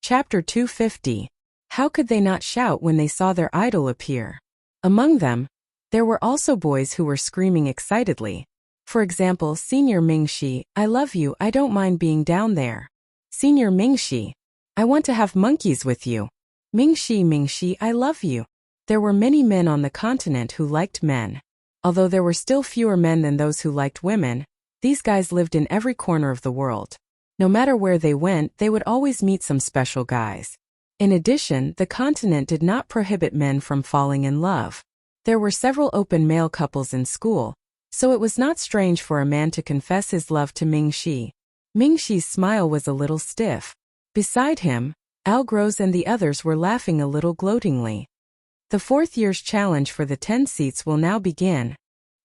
Chapter 250. How could they not shout when they saw their idol appear? Among them, there were also boys who were screaming excitedly. For example, Senior Mingxi, I love you, I don't mind being down there. Senior Mingxi, I want to have monkeys with you. Mingxi, I love you. There were many men on the continent who liked men. Although there were still fewer men than those who liked women, these guys lived in every corner of the world. No matter where they went, they would always meet some special guys. In addition, the continent did not prohibit men from falling in love. There were several open male couples in school, so it was not strange for a man to confess his love to Mingxi. Mingxi's smile was a little stiff. Beside him, Algros and the others were laughing a little gloatingly. The fourth year's challenge for the 10 seats will now begin.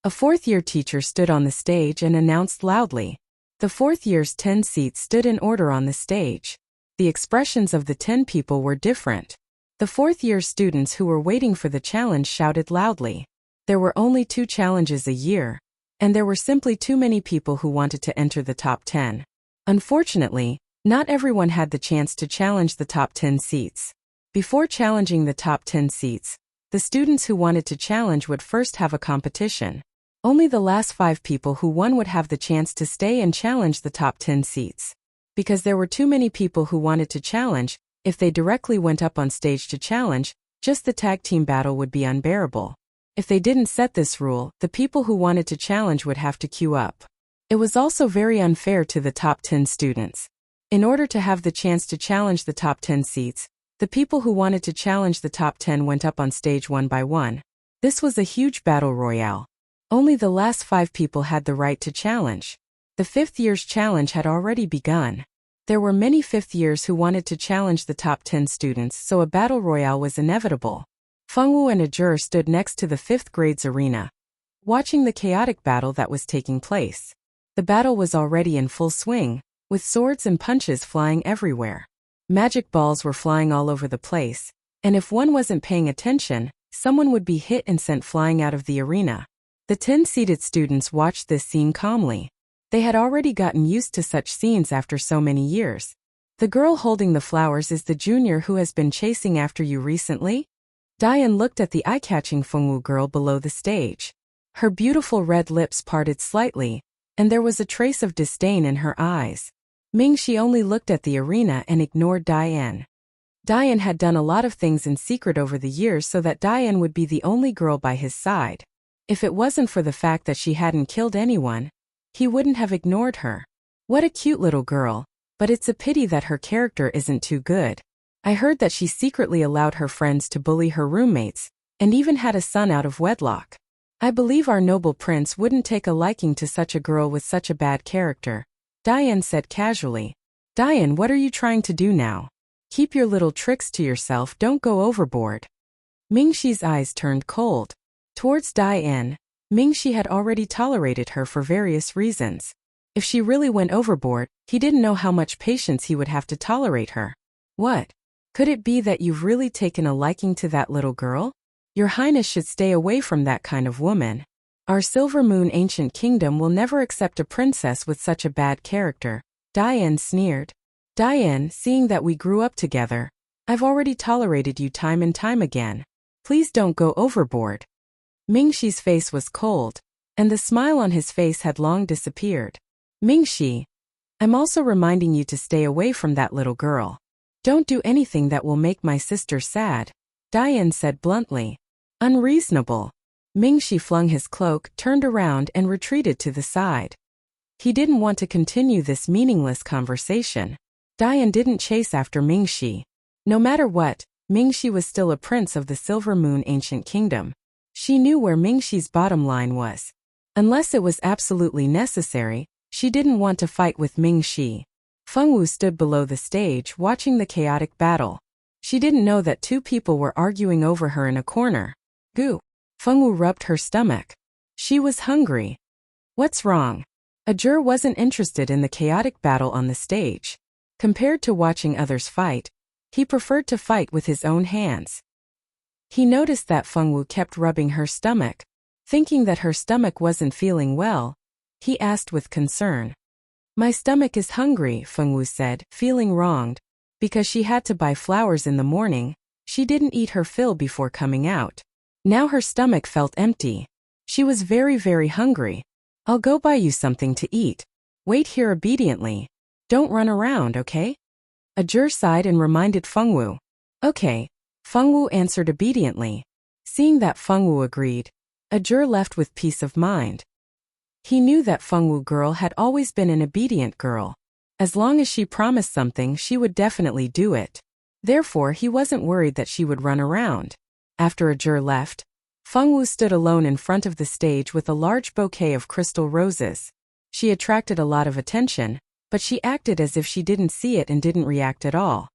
A fourth-year teacher stood on the stage and announced loudly. The fourth year's 10 seats stood in order on the stage. The expressions of the 10 people were different. The fourth-year students who were waiting for the challenge shouted loudly. There were only 2 challenges a year, and there were simply too many people who wanted to enter the top 10. Unfortunately, not everyone had the chance to challenge the top 10 seats. Before challenging the top 10 seats, the students who wanted to challenge would first have a competition. Only the last 5 people who won would have the chance to stay and challenge the top 10 seats. Because there were too many people who wanted to challenge, if they directly went up on stage to challenge, just the tag team battle would be unbearable. If they didn't set this rule, the people who wanted to challenge would have to queue up. It was also very unfair to the top 10 students. In order to have the chance to challenge the top 10 seats, the people who wanted to challenge the top 10 went up on stage one by one. This was a huge battle royale. Only the last 5 people had the right to challenge. The 5th year's challenge had already begun. There were many 5th years who wanted to challenge the top 10 students, so a battle royale was inevitable. Fengwu and Ajur stood next to the 5th grade's arena, watching the chaotic battle that was taking place. The battle was already in full swing, with swords and punches flying everywhere. Magic balls were flying all over the place, and if one wasn't paying attention, someone would be hit and sent flying out of the arena. The 10-seated students watched this scene calmly. They had already gotten used to such scenes after so many years. The girl holding the flowers is the junior who has been chasing after you recently? Diane looked at the eye-catching Fengwu girl below the stage. Her beautiful red lips parted slightly, and there was a trace of disdain in her eyes. Mingxi only looked at the arena and ignored Diane. Diane had done a lot of things in secret over the years so that Diane would be the only girl by his side. If it wasn't for the fact that she hadn't killed anyone, he wouldn't have ignored her. What a cute little girl, but it's a pity that her character isn't too good. I heard that she secretly allowed her friends to bully her roommates, and even had a son out of wedlock. I believe our noble prince wouldn't take a liking to such a girl with such a bad character, Diane said casually. Diane, what are you trying to do now? Keep your little tricks to yourself, don't go overboard. Mingxi's eyes turned cold. Towards Diane, Mingxi had already tolerated her for various reasons. If she really went overboard, he didn't know how much patience he would have to tolerate her. What? Could it be that you've really taken a liking to that little girl? Your Highness should stay away from that kind of woman. Our Silver Moon ancient kingdom will never accept a princess with such a bad character, Diane sneered. Diane, seeing that we grew up together, I've already tolerated you time and time again. Please don't go overboard. Mingxi's face was cold, and the smile on his face had long disappeared. Mingxi, I'm also reminding you to stay away from that little girl. Don't do anything that will make my sister sad, Diane said bluntly. Unreasonable. Mingxi flung his cloak, turned around and retreated to the side. He didn't want to continue this meaningless conversation. Diane didn't chase after Mingxi. No matter what, Mingxi was still a prince of the Silver Moon ancient kingdom. She knew where Mingxi's bottom line was. Unless it was absolutely necessary, she didn't want to fight with Mingxi. Fengwu stood below the stage watching the chaotic battle. She didn't know that 2 people were arguing over her in a corner. Goo. Fengwu rubbed her stomach. She was hungry. What's wrong? Ajur wasn't interested in the chaotic battle on the stage. Compared to watching others fight, he preferred to fight with his own hands. He noticed that Fengwu kept rubbing her stomach. Thinking that her stomach wasn't feeling well, he asked with concern. My stomach is hungry, Fengwu said, feeling wronged. Because she had to buy flowers in the morning, she didn't eat her fill before coming out. Now her stomach felt empty. She was very, very hungry. I'll go buy you something to eat. Wait here obediently. Don't run around, okay? Ajur sighed and reminded Fengwu. Okay. Fengwu answered obediently. Seeing that Fengwu agreed, Ajur left with peace of mind. He knew that Fengwu girl had always been an obedient girl. As long as she promised something, she would definitely do it. Therefore, he wasn't worried that she would run around. After Ajur left, Fengwu stood alone in front of the stage with a large bouquet of crystal roses. She attracted a lot of attention, but she acted as if she didn't see it and didn't react at all.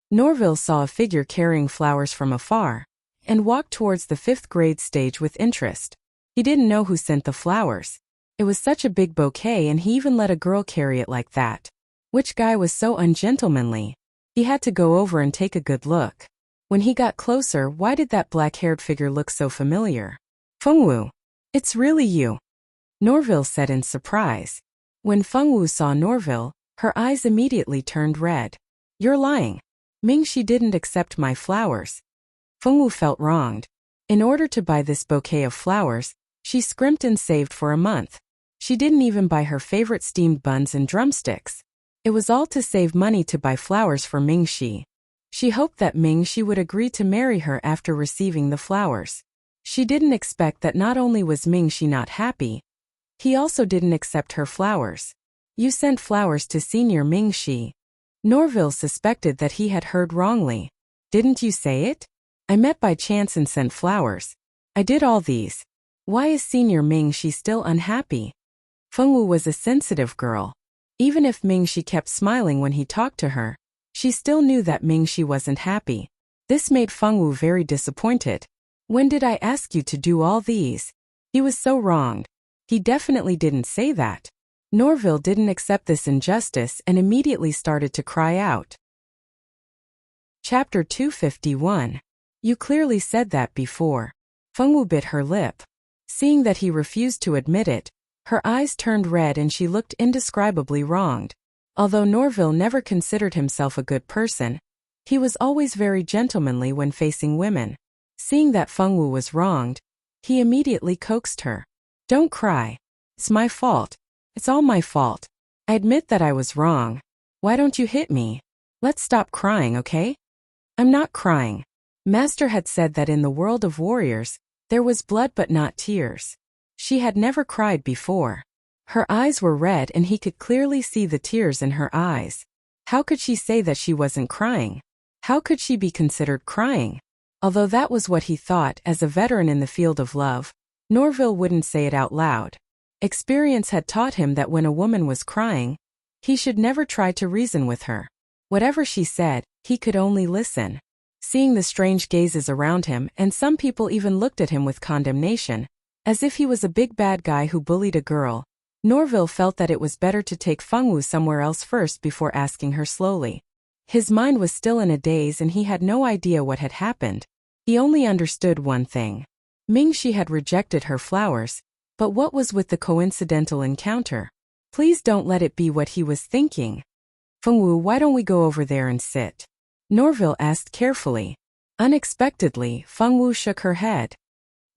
Norville saw a figure carrying flowers from afar, and walked towards the 5th grade stage with interest. He didn't know who sent the flowers. It was such a big bouquet and he even let a girl carry it like that. Which guy was so ungentlemanly? He had to go over and take a good look. When he got closer, why did that black-haired figure look so familiar? Fengwu, it's really you, Norville said in surprise. When Fengwu saw Norville, her eyes immediately turned red. You're lying. Mingxi didn't accept my flowers. Fengwu felt wronged. In order to buy this bouquet of flowers, she scrimped and saved for a month. She didn't even buy her favorite steamed buns and drumsticks. It was all to save money to buy flowers for Mingxi. She hoped that Mingxi would agree to marry her after receiving the flowers. She didn't expect that not only was Mingxi not happy, he also didn't accept her flowers. You sent flowers to Senior Mingxi. Norville suspected that he had heard wrongly. Didn't you say it? I met by chance and sent flowers. I did all these. Why is Senior Mingxi still unhappy? Fengwu was a sensitive girl. Even if Mingxi kept smiling when he talked to her, she still knew that Mingxi wasn't happy. This made Fengwu very disappointed. When did I ask you to do all these? He was so wronged. He definitely didn't say that. Norville didn't accept this injustice and immediately started to cry out. Chapter 251. You clearly said that before. Fengwu bit her lip. Seeing that he refused to admit it, her eyes turned red and she looked indescribably wronged. Although Norville never considered himself a good person, he was always very gentlemanly when facing women. Seeing that Fengwu was wronged, he immediately coaxed her. Don't cry. It's my fault. It's all my fault. I admit that I was wrong. Why don't you hit me? Let's stop crying, okay? I'm not crying. Master had said that in the world of warriors, there was blood but not tears. She had never cried before. Her eyes were red and he could clearly see the tears in her eyes. How could she say that she wasn't crying? How could she be considered crying? Although that was what he thought as a veteran in the field of love, Norville wouldn't say it out loud. Experience had taught him that when a woman was crying, he should never try to reason with her. Whatever she said, he could only listen. Seeing the strange gazes around him, and some people even looked at him with condemnation, as if he was a big bad guy who bullied a girl, Norville felt that it was better to take Fengwu somewhere else first before asking her slowly. His mind was still in a daze and he had no idea what had happened. He only understood one thing. Mingxi had rejected her flowers, but what was with the coincidental encounter? Please don't let it be what he was thinking. Fengwu, why don't we go over there and sit? Norville asked carefully. Unexpectedly, Fengwu shook her head.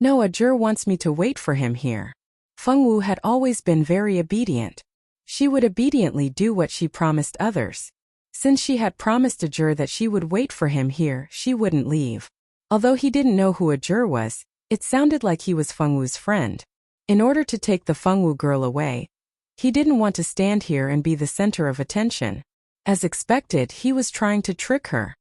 No, Ajur wants me to wait for him here. Fengwu had always been very obedient. She would obediently do what she promised others. Since she had promised Ajur that she would wait for him here, she wouldn't leave. Although he didn't know who Ajur was, it sounded like he was Fengwu's friend. In order to take the Fengwu girl away, he didn't want to stand here and be the center of attention. As expected, he was trying to trick her.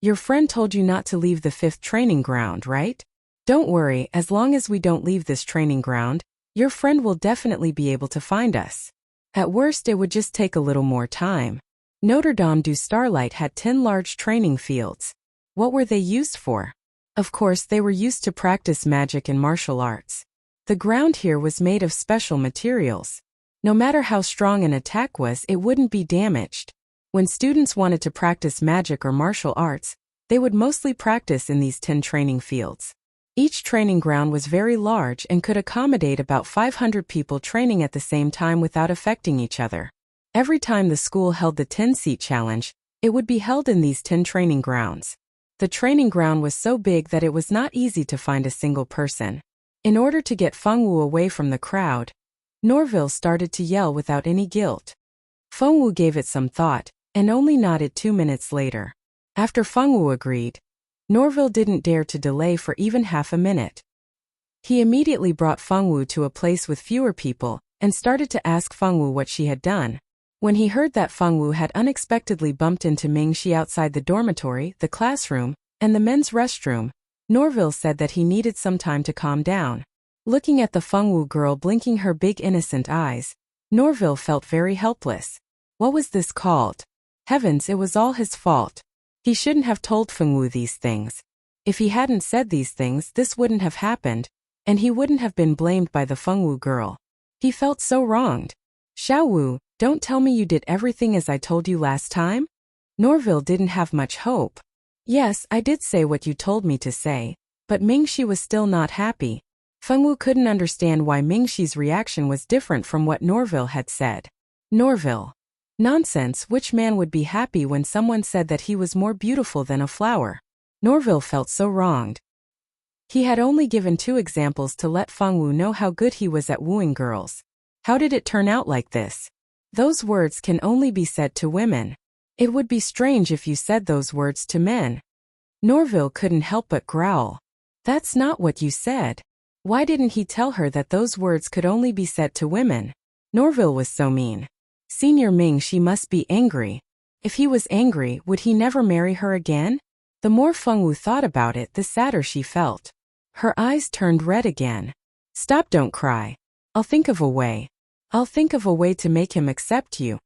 Your friend told you not to leave the 5th training ground, right? Don't worry, as long as we don't leave this training ground, your friend will definitely be able to find us. At worst, it would just take a little more time. Notre Dame du Starlight had 10 large training fields. What were they used for? Of course, they were used to practice magic and martial arts. The ground here was made of special materials. No matter how strong an attack was, it wouldn't be damaged. When students wanted to practice magic or martial arts, they would mostly practice in these 10 training fields. Each training ground was very large and could accommodate about 500 people training at the same time without affecting each other. Every time the school held the 10-seat challenge, It would be held in these 10 training grounds. The training ground was so big that it was not easy to find a single person. In order to get Fengwu away from the crowd, Norville started to yell without any guilt. Fengwu gave it some thought, and only nodded 2 minutes later. After Fengwu agreed, Norville didn't dare to delay for even half a minute. He immediately brought Fengwu to a place with fewer people, and started to ask Fengwu what she had done. When he heard that Fengwu had unexpectedly bumped into Mingxi outside the dormitory, the classroom, and the men's restroom, Norville said that he needed some time to calm down. Looking at the Fengwu girl blinking her big innocent eyes, Norville felt very helpless. What was this called? Heavens, it was all his fault. He shouldn't have told Fengwu these things. If he hadn't said these things, this wouldn't have happened, and he wouldn't have been blamed by the Fengwu girl. He felt so wronged. Xiaowu, don't tell me you did everything as I told you last time? Norville didn't have much hope. Yes, I did say what you told me to say, but Mingxi was still not happy. Fengwu couldn't understand why Mingxi's reaction was different from what Norville had said. Norville. Nonsense, which man would be happy when someone said that he was more beautiful than a flower? Norville felt so wronged. He had only given 2 examples to let Fengwu know how good he was at wooing girls. How did it turn out like this? Those words can only be said to women. It would be strange if you said those words to men. Norville couldn't help but growl. That's not what you said. Why didn't he tell her that those words could only be said to women? Norville was so mean. Senior Mingxi must be angry. If he was angry, would he never marry her again? The more Fengwu thought about it, the sadder she felt. Her eyes turned red again. Stop, don't cry. I'll think of a way. I'll think of a way to make him accept you.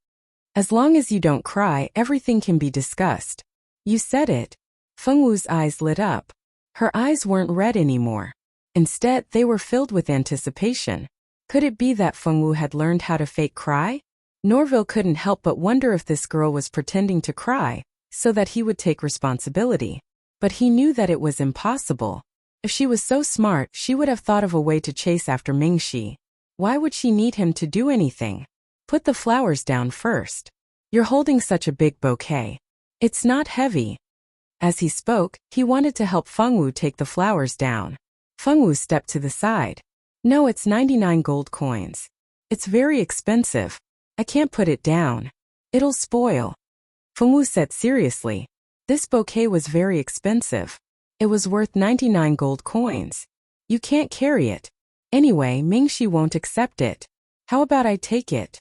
As long as you don't cry, everything can be discussed. You said it. Fengwu's eyes lit up. Her eyes weren't red anymore. Instead, they were filled with anticipation. Could it be that Fengwu had learned how to fake cry? Norville couldn't help but wonder if this girl was pretending to cry, so that he would take responsibility. But he knew that it was impossible. If she was so smart, she would have thought of a way to chase after Mingxi. Why would she need him to do anything? Put the flowers down first. You're holding such a big bouquet. It's not heavy. As he spoke, he wanted to help Fengwu take the flowers down. Fengwu stepped to the side. No, it's 99 gold coins. It's very expensive. I can't put it down. It'll spoil. Fengwu said seriously. This bouquet was very expensive. It was worth 99 gold coins. You can't carry it. Anyway, Mingxi won't accept it. How about I take it?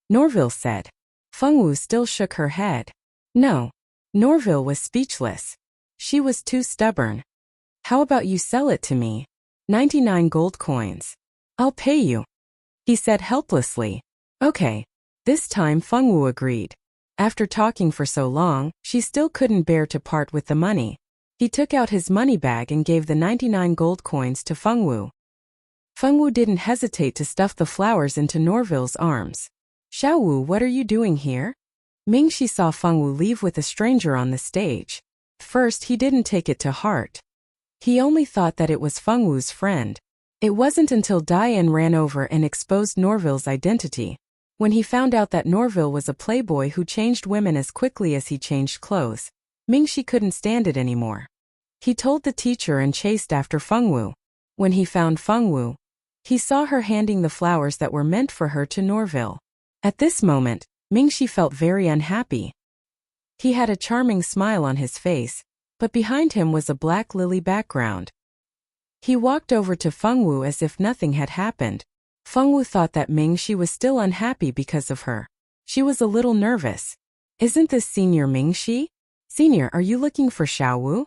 Norville said. Fengwu still shook her head. No. Norville was speechless. She was too stubborn. How about you sell it to me? 99 gold coins. I'll pay you. He said helplessly. Okay. This time Fengwu agreed. After talking for so long, she still couldn't bear to part with the money. He took out his money bag and gave the 99 gold coins to Fengwu. Fengwu didn't hesitate to stuff the flowers into Norville's arms. Xiaowu, what are you doing here? Mingxi saw Fengwu leave with a stranger on the stage. First, he didn't take it to heart. He only thought that it was Fengwu's friend. It wasn't until Diane ran over and exposed Norville's identity. When he found out that Norville was a playboy who changed women as quickly as he changed clothes, Mingxi couldn't stand it anymore. He told the teacher and chased after Fengwu. When he found Fengwu, he saw her handing the flowers that were meant for her to Norville. At this moment, Mingxi felt very unhappy. He had a charming smile on his face, but behind him was a black lily background. He walked over to Fengwu as if nothing had happened. Fengwu thought that Mingxi was still unhappy because of her. She was a little nervous. Isn't this Senior Mingxi? Senior, are you looking for Xiaowu?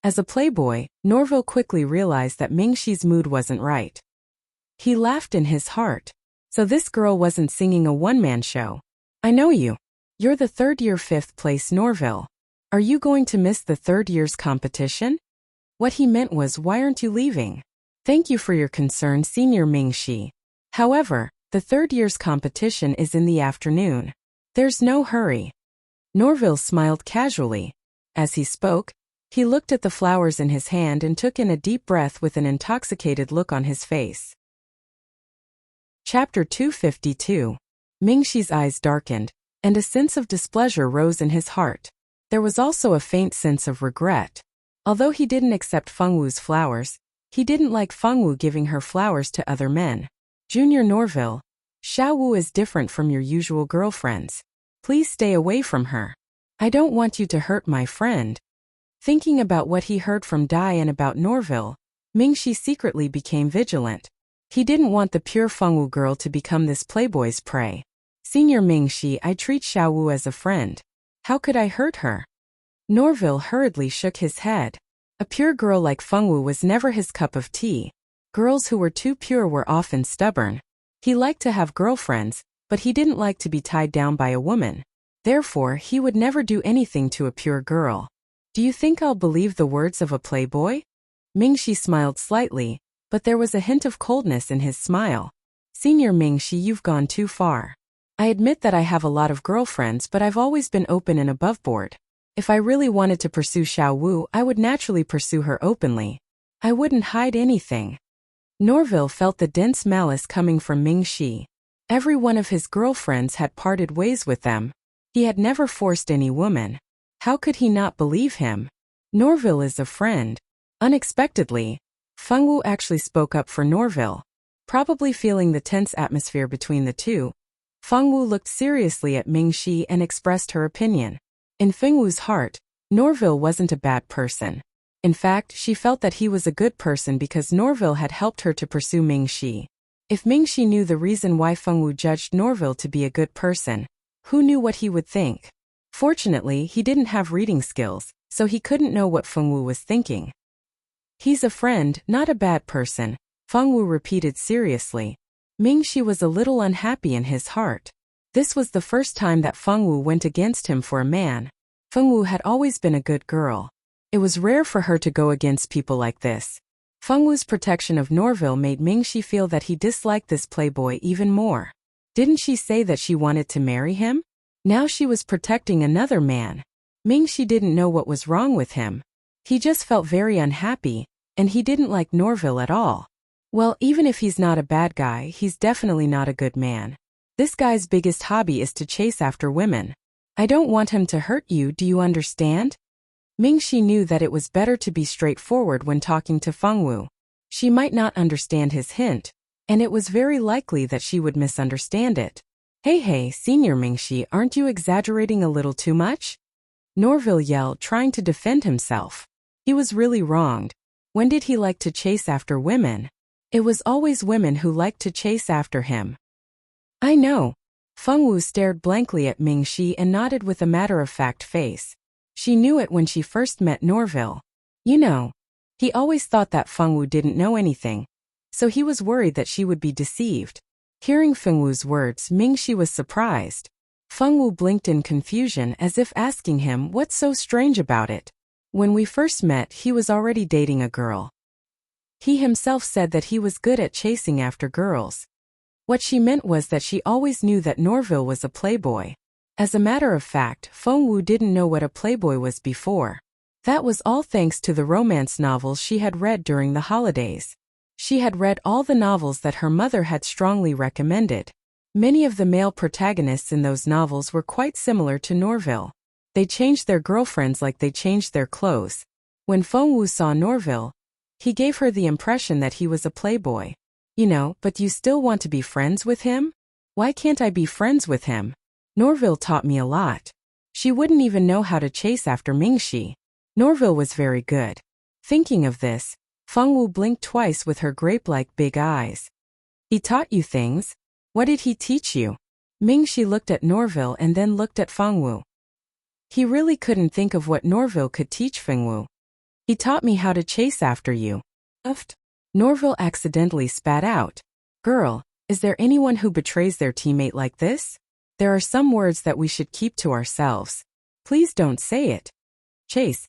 As a playboy, Norville quickly realized that Mingxi's mood wasn't right. He laughed in his heart. So this girl wasn't singing a one-man show. I know you. You're the 3rd year 5th place Norville. Are you going to miss the 3rd year's competition? What he meant was, why aren't you leaving? Thank you for your concern, Senior Mingxi. However, the 3rd year's competition is in the afternoon. There's no hurry. Norville smiled casually. As he spoke, he looked at the flowers in his hand and took in a deep breath with an intoxicated look on his face. Chapter 252. Mingxi's eyes darkened, and a sense of displeasure rose in his heart. There was also a faint sense of regret. Although he didn't accept Feng Wu's flowers, he didn't like Feng Wu giving her flowers to other men. Junior Norville, Xiao Wu is different from your usual girlfriends. Please stay away from her. I don't want you to hurt my friend. Thinking about what he heard from Dai and about Norville, Mingxi secretly became vigilant. He didn't want the pure Feng Wu girl to become this playboy's prey. Senior Mingxi, I treat Xiao Wu as a friend. How could I hurt her? Norville hurriedly shook his head. A pure girl like Feng Wu was never his cup of tea. Girls who were too pure were often stubborn. He liked to have girlfriends, but he didn't like to be tied down by a woman. Therefore, he would never do anything to a pure girl. Do you think I'll believe the words of a playboy? Mingxi smiled slightly, but there was a hint of coldness in his smile. Senior Mingxi, you've gone too far. I admit that I have a lot of girlfriends, but I've always been open and aboveboard. If I really wanted to pursue Xiao Wu, I would naturally pursue her openly. I wouldn't hide anything. Norville felt the dense malice coming from Mingxi. Every one of his girlfriends had parted ways with them. He had never forced any woman. How could he not believe him? Norville is a friend. Unexpectedly, Feng Wu actually spoke up for Norville. Probably feeling the tense atmosphere between the two, Feng Wu looked seriously at Mingxi and expressed her opinion. In Feng Wu's heart, Norville wasn't a bad person. In fact, she felt that he was a good person because Norville had helped her to pursue Mingxi. If Mingxi knew the reason why Feng Wu judged Norville to be a good person, who knew what he would think? Fortunately, he didn't have reading skills, so he couldn't know what Feng Wu was thinking. He's a friend, not a bad person, Feng Wu repeated seriously. Mingxi was a little unhappy in his heart. This was the first time that Feng Wu went against him for a man. Feng Wu had always been a good girl. It was rare for her to go against people like this. Feng Wu's protection of Norville made Mingxi feel that he disliked this playboy even more. Didn't she say that she wanted to marry him? Now she was protecting another man. Mingxi didn't know what was wrong with him. He just felt very unhappy, and he didn't like Norville at all. Well, even if he's not a bad guy, he's definitely not a good man. This guy's biggest hobby is to chase after women. I don't want him to hurt you, do you understand? Mingxi knew that it was better to be straightforward when talking to Feng Wu. She might not understand his hint, and it was very likely that she would misunderstand it. Hey, Senior Mingxi, aren't you exaggerating a little too much? Norville yelled, trying to defend himself. He was really wronged. When did he like to chase after women? It was always women who liked to chase after him. I know. Feng Wu stared blankly at Mingxi and nodded with a matter-of-fact face. She knew it when she first met Norville. You know, he always thought that Feng Wu didn't know anything, so he was worried that she would be deceived. Hearing Feng Wu's words, Mingxi was surprised. Feng Wu blinked in confusion as if asking him what's so strange about it. When we first met, he was already dating a girl. He himself said that he was good at chasing after girls. What she meant was that she always knew that Norville was a playboy. As a matter of fact, Feng Wu didn't know what a playboy was before. That was all thanks to the romance novels she had read during the holidays. She had read all the novels that her mother had strongly recommended. Many of the male protagonists in those novels were quite similar to Norville. They changed their girlfriends like they changed their clothes. When Feng Wu saw Norville, he gave her the impression that he was a playboy. You know, but you still want to be friends with him? Why can't I be friends with him? Norville taught me a lot. She wouldn't even know how to chase after Mingxi. Norville was very good. Thinking of this, Feng Wu blinked twice with her grape-like big eyes. He taught you things? What did he teach you? Mingxi looked at Norville and then looked at Feng Wu. He really couldn't think of what Norville could teach Feng Wu. He taught me how to chase after you. Norville accidentally spat out. Girl, is there anyone who betrays their teammate like this? There are some words that we should keep to ourselves. Please don't say it. Chase.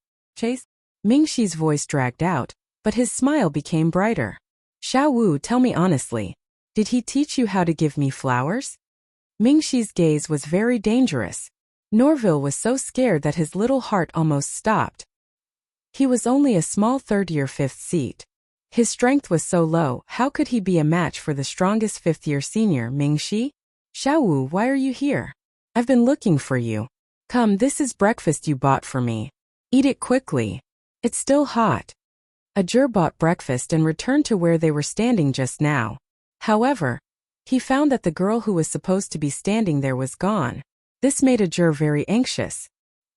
Mingxi's voice dragged out, but his smile became brighter. Xiao Wu, tell me honestly, did he teach you how to give me flowers? Mingxi's gaze was very dangerous. Norville was so scared that his little heart almost stopped. He was only a small third-year fifth seat. His strength was so low, how could he be a match for the strongest fifth-year senior, Mingxi? Xiao Wu, why are you here? I've been looking for you. Come, this is breakfast you bought for me. Eat it quickly. It's still hot. Ajur bought breakfast and returned to where they were standing just now. However, he found that the girl who was supposed to be standing there was gone. This made Ajur very anxious.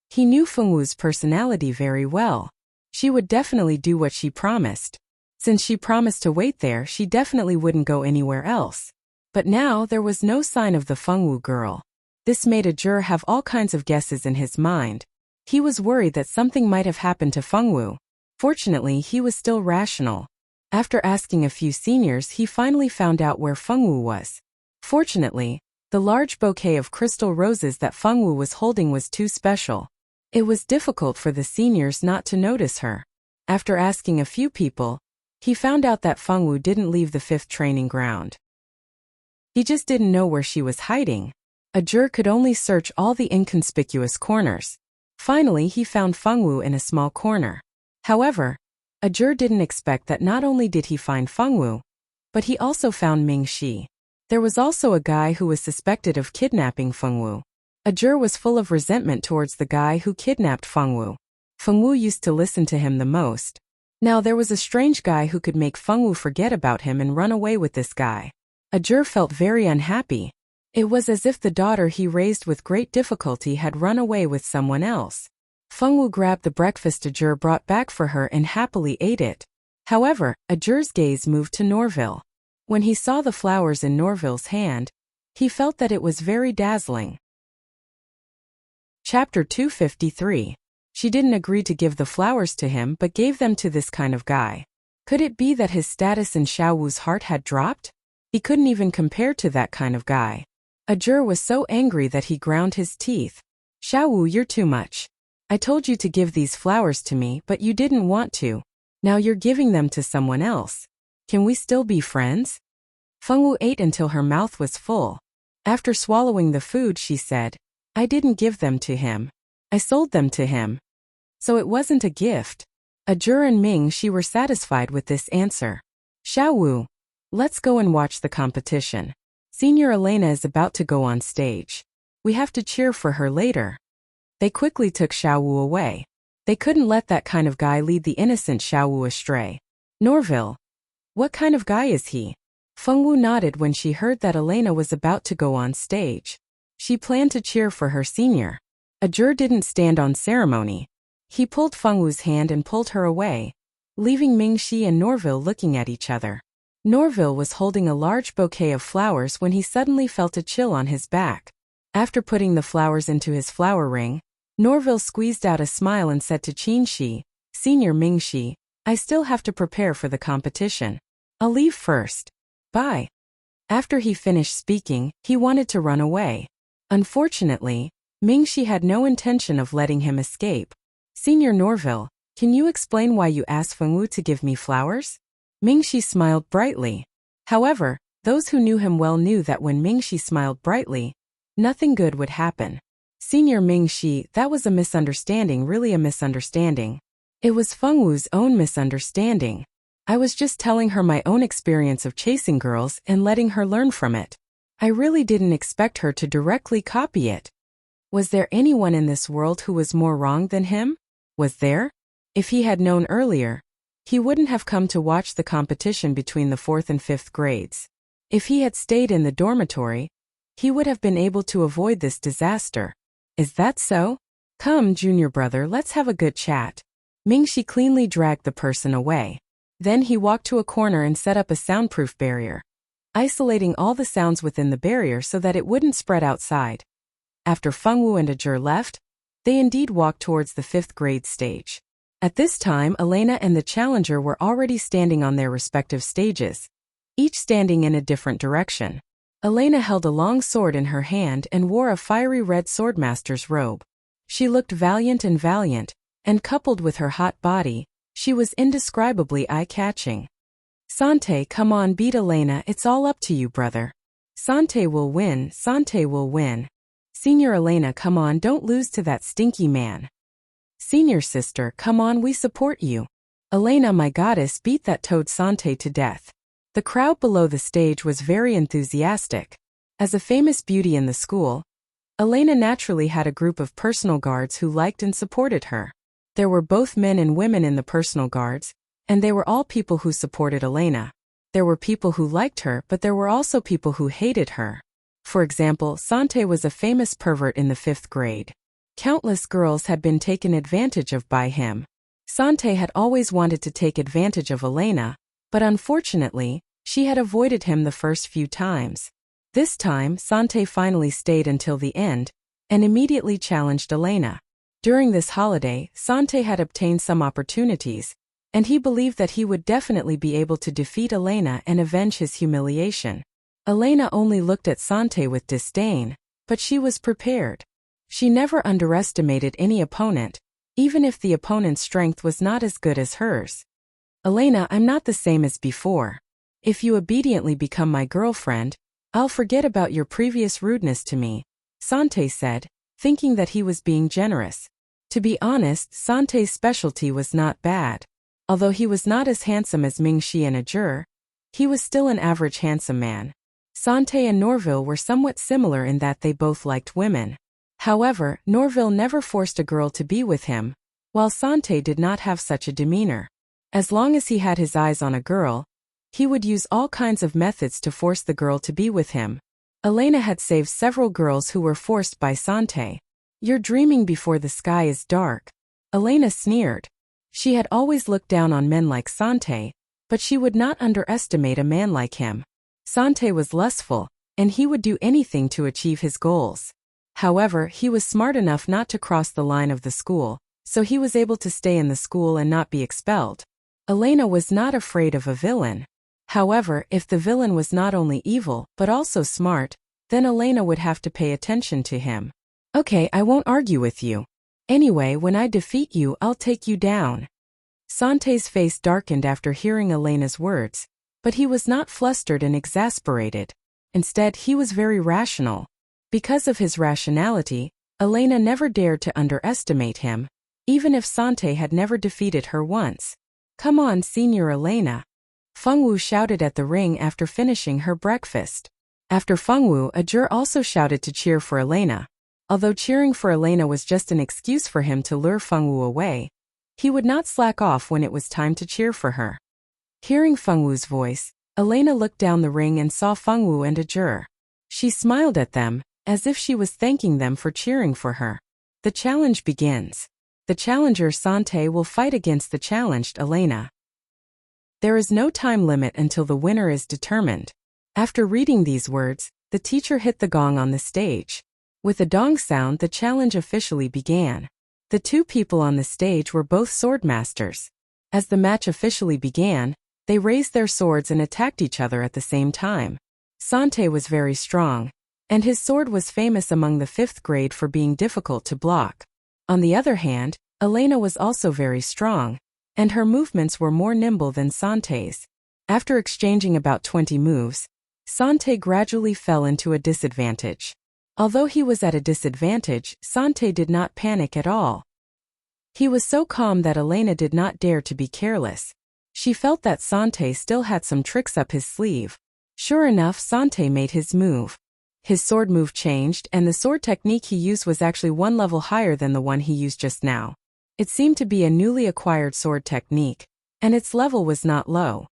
He knew Fengwu's personality very well. She would definitely do what she promised. Since she promised to wait there, she definitely wouldn't go anywhere else. But now there was no sign of the Fengwu girl. This made Ajur have all kinds of guesses in his mind. He was worried that something might have happened to Fengwu. Fortunately, he was still rational. After asking a few seniors, he finally found out where Fengwu was. Fortunately, the large bouquet of crystal roses that Fengwu was holding was too special. It was difficult for the seniors not to notice her. After asking a few people, he found out that Fengwu didn't leave the 5th training ground. He just didn't know where she was hiding. Ajur could only search all the inconspicuous corners. Finally, he found Fengwu in a small corner. However, Ajur didn't expect that not only did he find Fengwu, but he also found Mingxi. There was also a guy who was suspected of kidnapping Fengwu. Ajur was full of resentment towards the guy who kidnapped Fengwu. Fengwu used to listen to him the most. Now there was a strange guy who could make Fengwu forget about him and run away with this guy. Ajur felt very unhappy. It was as if the daughter he raised with great difficulty had run away with someone else. Fengwu grabbed the breakfast Ajur brought back for her and happily ate it. However, Ajur's gaze moved to Norville. When he saw the flowers in Norville's hand, he felt that it was very dazzling. Chapter 253. She didn't agree to give the flowers to him but gave them to this kind of guy. Could it be that his status in Xiaowu's heart had dropped? He couldn't even compare to that kind of guy. Ajur was so angry that he ground his teeth. Xiaowu, you're too much. I told you to give these flowers to me, but you didn't want to. Now you're giving them to someone else. Can we still be friends? Fengwu ate until her mouth was full. After swallowing the food, she said, I didn't give them to him. I sold them to him. So it wasn't a gift. Ajur and Mingxi were satisfied with this answer. Xiaowu, let's go and watch the competition. Senior Elena is about to go on stage. We have to cheer for her later. They quickly took Xiaowu away. They couldn't let that kind of guy lead the innocent Xiaowu astray. Norville, what kind of guy is he? Fengwu nodded when she heard that Elena was about to go on stage. She planned to cheer for her senior. Ajur didn't stand on ceremony. He pulled Fengwu's hand and pulled her away, leaving Mingxi and Norville looking at each other. Norville was holding a large bouquet of flowers when he suddenly felt a chill on his back. After putting the flowers into his flower ring, Norville squeezed out a smile and said to Qinxi, Senior Mingxi, I still have to prepare for the competition. I'll leave first. Bye. After he finished speaking, he wanted to run away. Unfortunately, Mingxi had no intention of letting him escape. Senior Norville, can you explain why you asked Fengwu to give me flowers? Mingxi smiled brightly. However, those who knew him well knew that when Mingxi smiled brightly, nothing good would happen. Senior Mingxi, that was a misunderstanding, really a misunderstanding. It was Fengwu's own misunderstanding. I was just telling her my own experience of chasing girls and letting her learn from it. I really didn't expect her to directly copy it. Was there anyone in this world who was more wrong than him? Was there? If he had known earlier, he wouldn't have come to watch the competition between the 4th and 5th grades. If he had stayed in the dormitory, he would have been able to avoid this disaster. Is that so? Come, junior brother, let's have a good chat. Mingxi cleanly dragged the person away. Then he walked to a corner and set up a soundproof barrier, isolating all the sounds within the barrier so that it wouldn't spread outside. After Fengwu and Ajur left, they indeed walked towards the 5th grade stage. At this time, Elena and the challenger were already standing on their respective stages, each standing in a different direction. Elena held a long sword in her hand and wore a fiery red swordmaster's robe. She looked valiant, and coupled with her hot body, she was indescribably eye-catching. Sante, come on, beat Elena, it's all up to you, brother. Sante will win, Sante will win. Senior Elena, come on, don't lose to that stinky man. Senior sister, come on, we support you. Elena, my goddess, beat that toad Sante to death. The crowd below the stage was very enthusiastic. As a famous beauty in the school, Elena naturally had a group of personal guards who liked and supported her. There were both men and women in the personal guards, and they were all people who supported Elena. There were people who liked her, but there were also people who hated her. For example, Sante was a famous pervert in the 5th grade. Countless girls had been taken advantage of by him. Sante had always wanted to take advantage of Elena, but unfortunately, she had avoided him the first few times. This time, Sante finally stayed until the end, and immediately challenged Elena. During this holiday, Sante had obtained some opportunities, and he believed that he would definitely be able to defeat Elena and avenge his humiliation. Elena only looked at Sante with disdain, but she was prepared. She never underestimated any opponent, even if the opponent's strength was not as good as hers. Elena, I'm not the same as before. If you obediently become my girlfriend, I'll forget about your previous rudeness to me, Sante said, thinking that he was being generous. To be honest, Sante's specialty was not bad. Although he was not as handsome as Mingxi and Ajur, he was still an average handsome man. Sante and Norville were somewhat similar in that they both liked women. However, Norville never forced a girl to be with him, while Sante did not have such a demeanor. As long as he had his eyes on a girl, he would use all kinds of methods to force the girl to be with him. Elena had saved several girls who were forced by Sante. You're dreaming before the sky is dark. Elena sneered. She had always looked down on men like Sante, but she would not underestimate a man like him. Sante was lustful, and he would do anything to achieve his goals. However, he was smart enough not to cross the line of the school, so he was able to stay in the school and not be expelled. Elena was not afraid of a villain. However, if the villain was not only evil but also smart, then Elena would have to pay attention to him. Okay, I won't argue with you. Anyway, when I defeat you, I'll take you down. Sante's face darkened after hearing Elena's words, but he was not flustered and exasperated. Instead, he was very rational. Because of his rationality, Elena never dared to underestimate him, even if Sante had never defeated her once. Come on, Senior Elena. Fengwu shouted at the ring after finishing her breakfast. After Fengwu, Ajur also shouted to cheer for Elena. Although cheering for Elena was just an excuse for him to lure Fengwu away, he would not slack off when it was time to cheer for her. Hearing Fengwu's voice, Elena looked down the ring and saw Fengwu and Ajur. She smiled at them, as if she was thanking them for cheering for her. The challenge begins. The challenger Sante will fight against the challenged Elena. There is no time limit until the winner is determined. After reading these words, the teacher hit the gong on the stage. With a dong sound, the challenge officially began. The two people on the stage were both swordmasters. As the match officially began, they raised their swords and attacked each other at the same time. Sante was very strong, and his sword was famous among the 5th grade for being difficult to block. On the other hand, Elena was also very strong, and her movements were more nimble than Sante's. After exchanging about 20 moves, Sante gradually fell into a disadvantage. Although he was at a disadvantage, Sante did not panic at all. He was so calm that Elena did not dare to be careless. She felt that Sante still had some tricks up his sleeve. Sure enough, Sante made his move. His sword move changed, and the sword technique he used was actually one level higher than the one he used just now. It seemed to be a newly acquired sword technique, and its level was not low.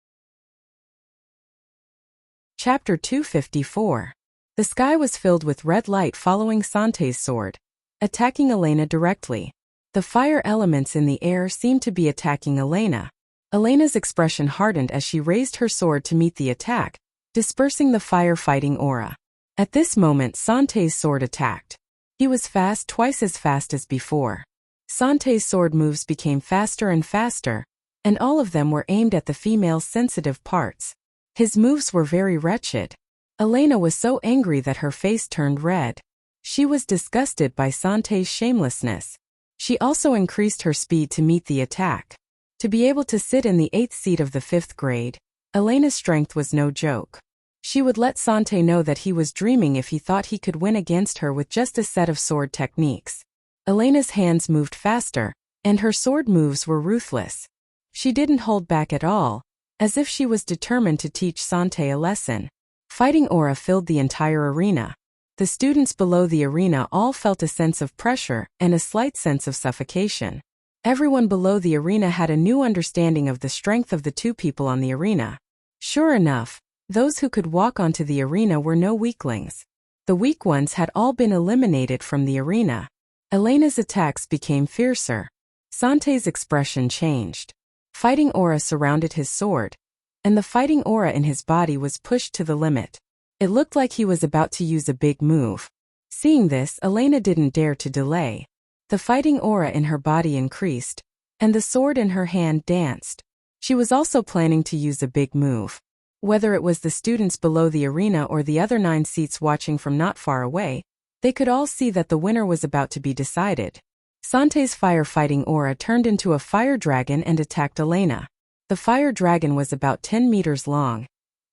Chapter 254. The sky was filled with red light following Sante's sword, attacking Elena directly. The fire elements in the air seemed to be attacking Elena. Elena's expression hardened as she raised her sword to meet the attack, dispersing the fire-fighting aura. At this moment, Sante's sword attacked. He was fast, twice as fast as before. Sante's sword moves became faster and faster, and all of them were aimed at the female's sensitive parts. His moves were very wretched. Elena was so angry that her face turned red. She was disgusted by Sante's shamelessness. She also increased her speed to meet the attack. To be able to sit in the 8th seat of the 5th grade, Elena's strength was no joke. She would let Sante know that he was dreaming if he thought he could win against her with just a set of sword techniques. Elena's hands moved faster, and her sword moves were ruthless. She didn't hold back at all, as if she was determined to teach Sante a lesson. Fighting aura filled the entire arena. The students below the arena all felt a sense of pressure and a slight sense of suffocation. Everyone below the arena had a new understanding of the strength of the two people on the arena. Sure enough, those who could walk onto the arena were no weaklings. The weak ones had all been eliminated from the arena. Elena's attacks became fiercer. Sante's expression changed. Fighting aura surrounded his sword, and the fighting aura in his body was pushed to the limit. It looked like he was about to use a big move. Seeing this, Elena didn't dare to delay. The fighting aura in her body increased, and the sword in her hand danced. She was also planning to use a big move. Whether it was the students below the arena or the other 9 seats watching from not far away, they could all see that the winner was about to be decided. Sante's fire-fighting aura turned into a fire dragon and attacked Elena. The fire dragon was about 10 meters long,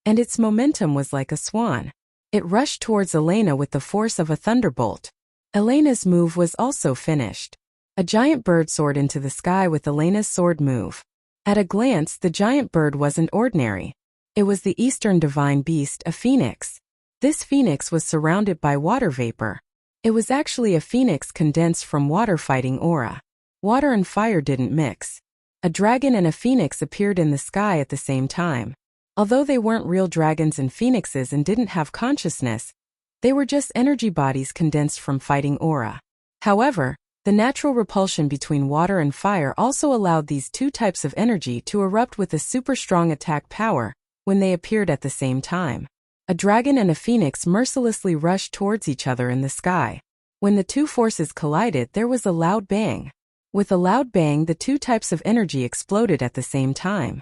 and its momentum was like a swan. It rushed towards Elena with the force of a thunderbolt. Elena's move was also finished. A giant bird soared into the sky with Elena's sword move. At a glance, the giant bird wasn't ordinary. It was the Eastern divine beast, a phoenix. This phoenix was surrounded by water vapor. It was actually a phoenix condensed from water fighting aura. Water and fire didn't mix. A dragon and a phoenix appeared in the sky at the same time. Although they weren't real dragons and phoenixes and didn't have consciousness, they were just energy bodies condensed from fighting aura. However, the natural repulsion between water and fire also allowed these two types of energy to erupt with a super strong attack power when they appeared at the same time. A dragon and a phoenix mercilessly rushed towards each other in the sky. When the two forces collided, there was a loud bang. With a loud bang, the two types of energy exploded at the same time.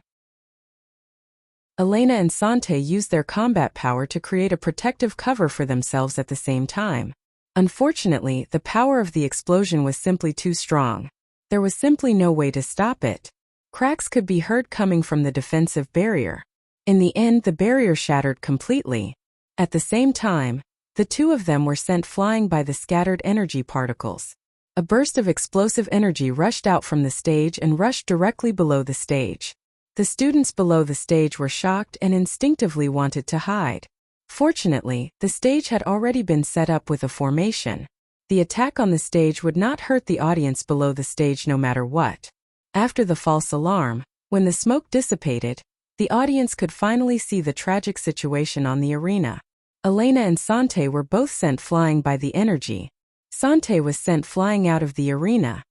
Elena and Sante used their combat power to create a protective cover for themselves at the same time. Unfortunately, the power of the explosion was simply too strong. There was simply no way to stop it. Cracks could be heard coming from the defensive barrier. In the end, the barrier shattered completely. At the same time, the two of them were sent flying by the scattered energy particles. A burst of explosive energy rushed out from the stage and rushed directly below the stage. The students below the stage were shocked and instinctively wanted to hide. Fortunately, the stage had already been set up with a formation. The attack on the stage would not hurt the audience below the stage no matter what. After the false alarm, when the smoke dissipated, the audience could finally see the tragic situation on the arena. Elena and Sante were both sent flying by the energy. Sante was sent flying out of the arena.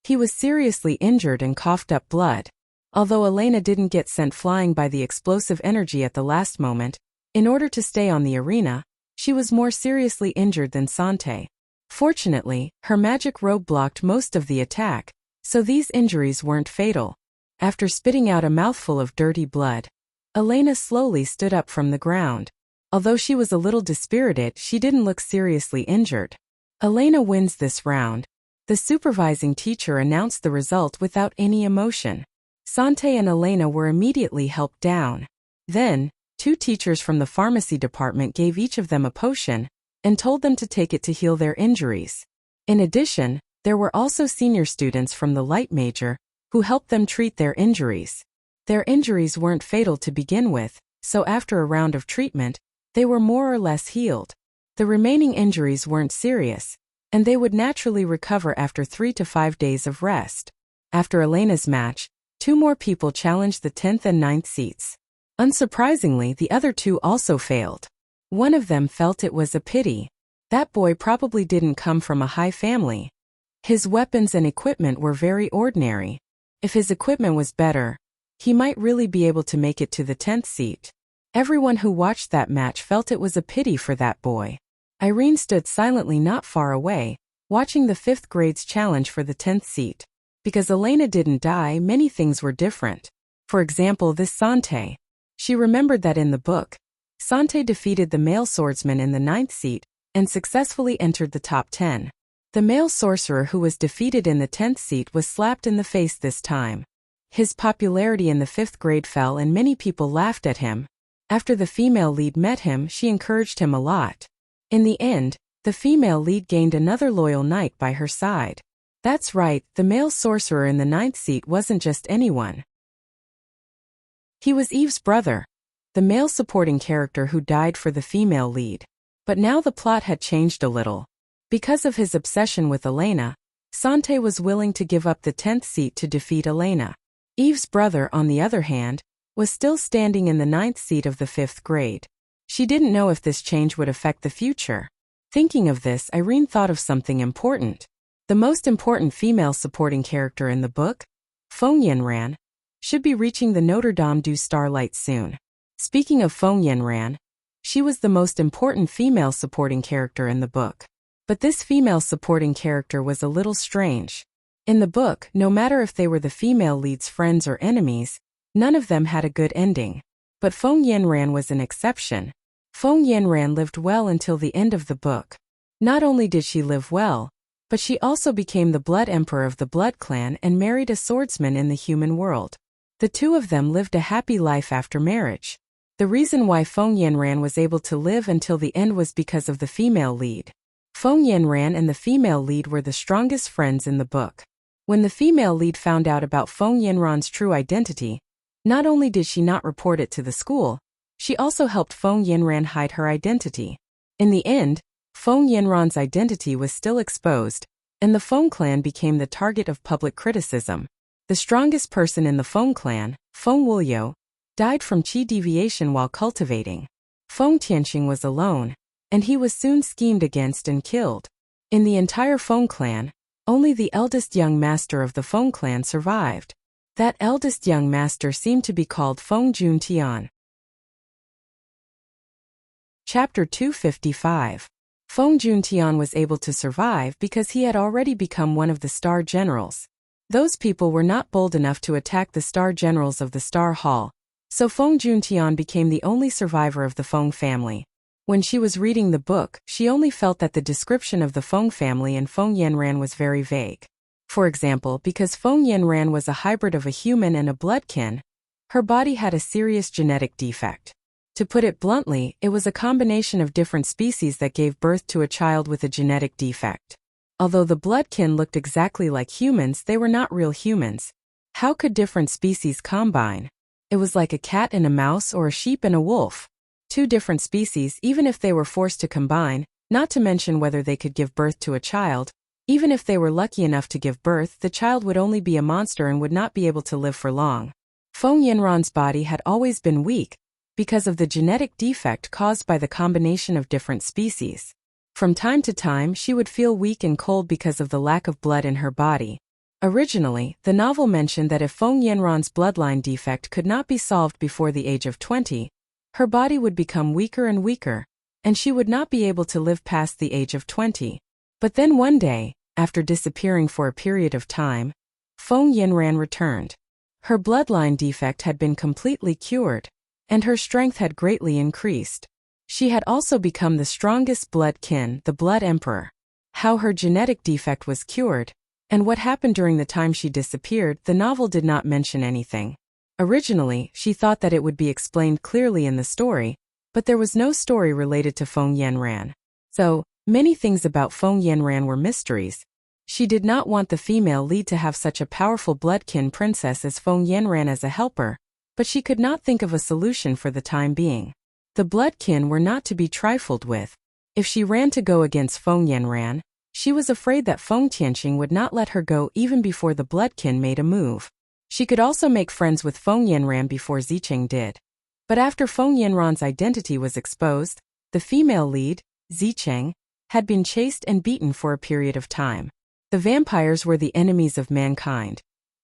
He was seriously injured and coughed up blood. Although Elena didn't get sent flying by the explosive energy at the last moment, in order to stay on the arena, she was more seriously injured than Sante. Fortunately, her magic robe blocked most of the attack, so these injuries weren't fatal. After spitting out a mouthful of dirty blood, Elena slowly stood up from the ground. Although she was a little dispirited, she didn't look seriously injured. Elena wins this round. The supervising teacher announced the result without any emotion. Sante and Elena were immediately helped down. Then, 2 teachers from the pharmacy department gave each of them a potion and told them to take it to heal their injuries. In addition, there were also senior students from the light major who helped them treat their injuries. Their injuries weren't fatal to begin with, so after a round of treatment, they were more or less healed. The remaining injuries weren't serious, and they would naturally recover after 3 to 5 days of rest. After Elena's match, 2 more people challenged the 10th and 9th seats. Unsurprisingly, the other 2 also failed. One of them felt it was a pity. That boy probably didn't come from a high family. His weapons and equipment were very ordinary. If his equipment was better, he might really be able to make it to the 10th seat. Everyone who watched that match felt it was a pity for that boy. Irene stood silently not far away, watching the 5th grade's challenge for the 10th seat. Because Elena didn't die, many things were different. For example, this Sante. She remembered that in the book, Sante defeated the male swordsman in the 9th seat and successfully entered the top 10. The male sorcerer who was defeated in the 10th seat was slapped in the face this time. His popularity in the 5th grade fell and many people laughed at him. After the female lead met him, she encouraged him a lot. In the end, the female lead gained another loyal knight by her side. That's right, the male sorcerer in the 9th seat wasn't just anyone. He was Eve's brother, the male supporting character who died for the female lead. But now the plot had changed a little. Because of his obsession with Elena, Sante was willing to give up the 10th seat to defeat Elena. Eve's brother, on the other hand, was still standing in the 9th seat of the 5th grade. She didn't know if this change would affect the future. Thinking of this, Irene thought of something important. The most important female supporting character in the book, Feng Yanran, should be reaching the Notre Dame du Starlight soon. Speaking of Feng Yanran, she was the most important female supporting character in the book. But this female supporting character was a little strange. In the book, no matter if they were the female lead's friends or enemies, none of them had a good ending. But Feng Yanran was an exception. Feng Yanran lived well until the end of the book. Not only did she live well, but she also became the Blood Emperor of the Blood Clan and married a swordsman in the human world. The two of them lived a happy life after marriage. The reason why Feng Yanran was able to live until the end was because of the female lead. Feng Yanran and the female lead were the strongest friends in the book. When the female lead found out about Feng Yanran's true identity, not only did she not report it to the school, she also helped Feng Yanran hide her identity. In the end, Feng Yanran's identity was still exposed, and the Feng clan became the target of public criticism. The strongest person in the Feng clan, Feng Wuxia, died from qi deviation while cultivating. Feng Tianqing was alone, and he was soon schemed against and killed. In the entire Feng clan, only the eldest young master of the Feng clan survived. That eldest young master seemed to be called Feng Juntian. Chapter 255. Feng Juntian was able to survive because he had already become one of the Star Generals. Those people were not bold enough to attack the Star Generals of the Star Hall, so Feng Juntian became the only survivor of the Feng family. When she was reading the book, she only felt that the description of the Feng family and Feng Yanran was very vague. For example, because Feng Yanran was a hybrid of a human and a bloodkin, her body had a serious genetic defect. To put it bluntly, it was a combination of different species that gave birth to a child with a genetic defect. Although the bloodkin looked exactly like humans, they were not real humans. How could different species combine? It was like a cat and a mouse or a sheep and a wolf. Two different species, even if they were forced to combine, not to mention whether they could give birth to a child, even if they were lucky enough to give birth, the child would only be a monster and would not be able to live for long. Feng Yanran's body had always been weak, because of the genetic defect caused by the combination of different species. From time to time, she would feel weak and cold because of the lack of blood in her body. Originally, the novel mentioned that if Feng Yanran's bloodline defect could not be solved before the age of 20, her body would become weaker and weaker, and she would not be able to live past the age of 20. But then one day, after disappearing for a period of time, Feng Yanran returned. Her bloodline defect had been completely cured, and her strength had greatly increased. She had also become the strongest blood kin, the Blood Emperor. How her genetic defect was cured, and what happened during the time she disappeared, the novel did not mention anything. Originally, she thought that it would be explained clearly in the story, but there was no story related to Feng Yanran. So, many things about Feng Yanran were mysteries. She did not want the female lead to have such a powerful bloodkin princess as Feng Yanran as a helper, but she could not think of a solution for the time being. The bloodkin were not to be trifled with. If she ran to go against Feng Yanran, she was afraid that Feng Tianqing would not let her go even before the bloodkin made a move. She could also make friends with Feng Yanran before Zicheng did. But after Feng Yanran's identity was exposed, the female lead, Zicheng, had been chased and beaten for a period of time. The vampires were the enemies of mankind,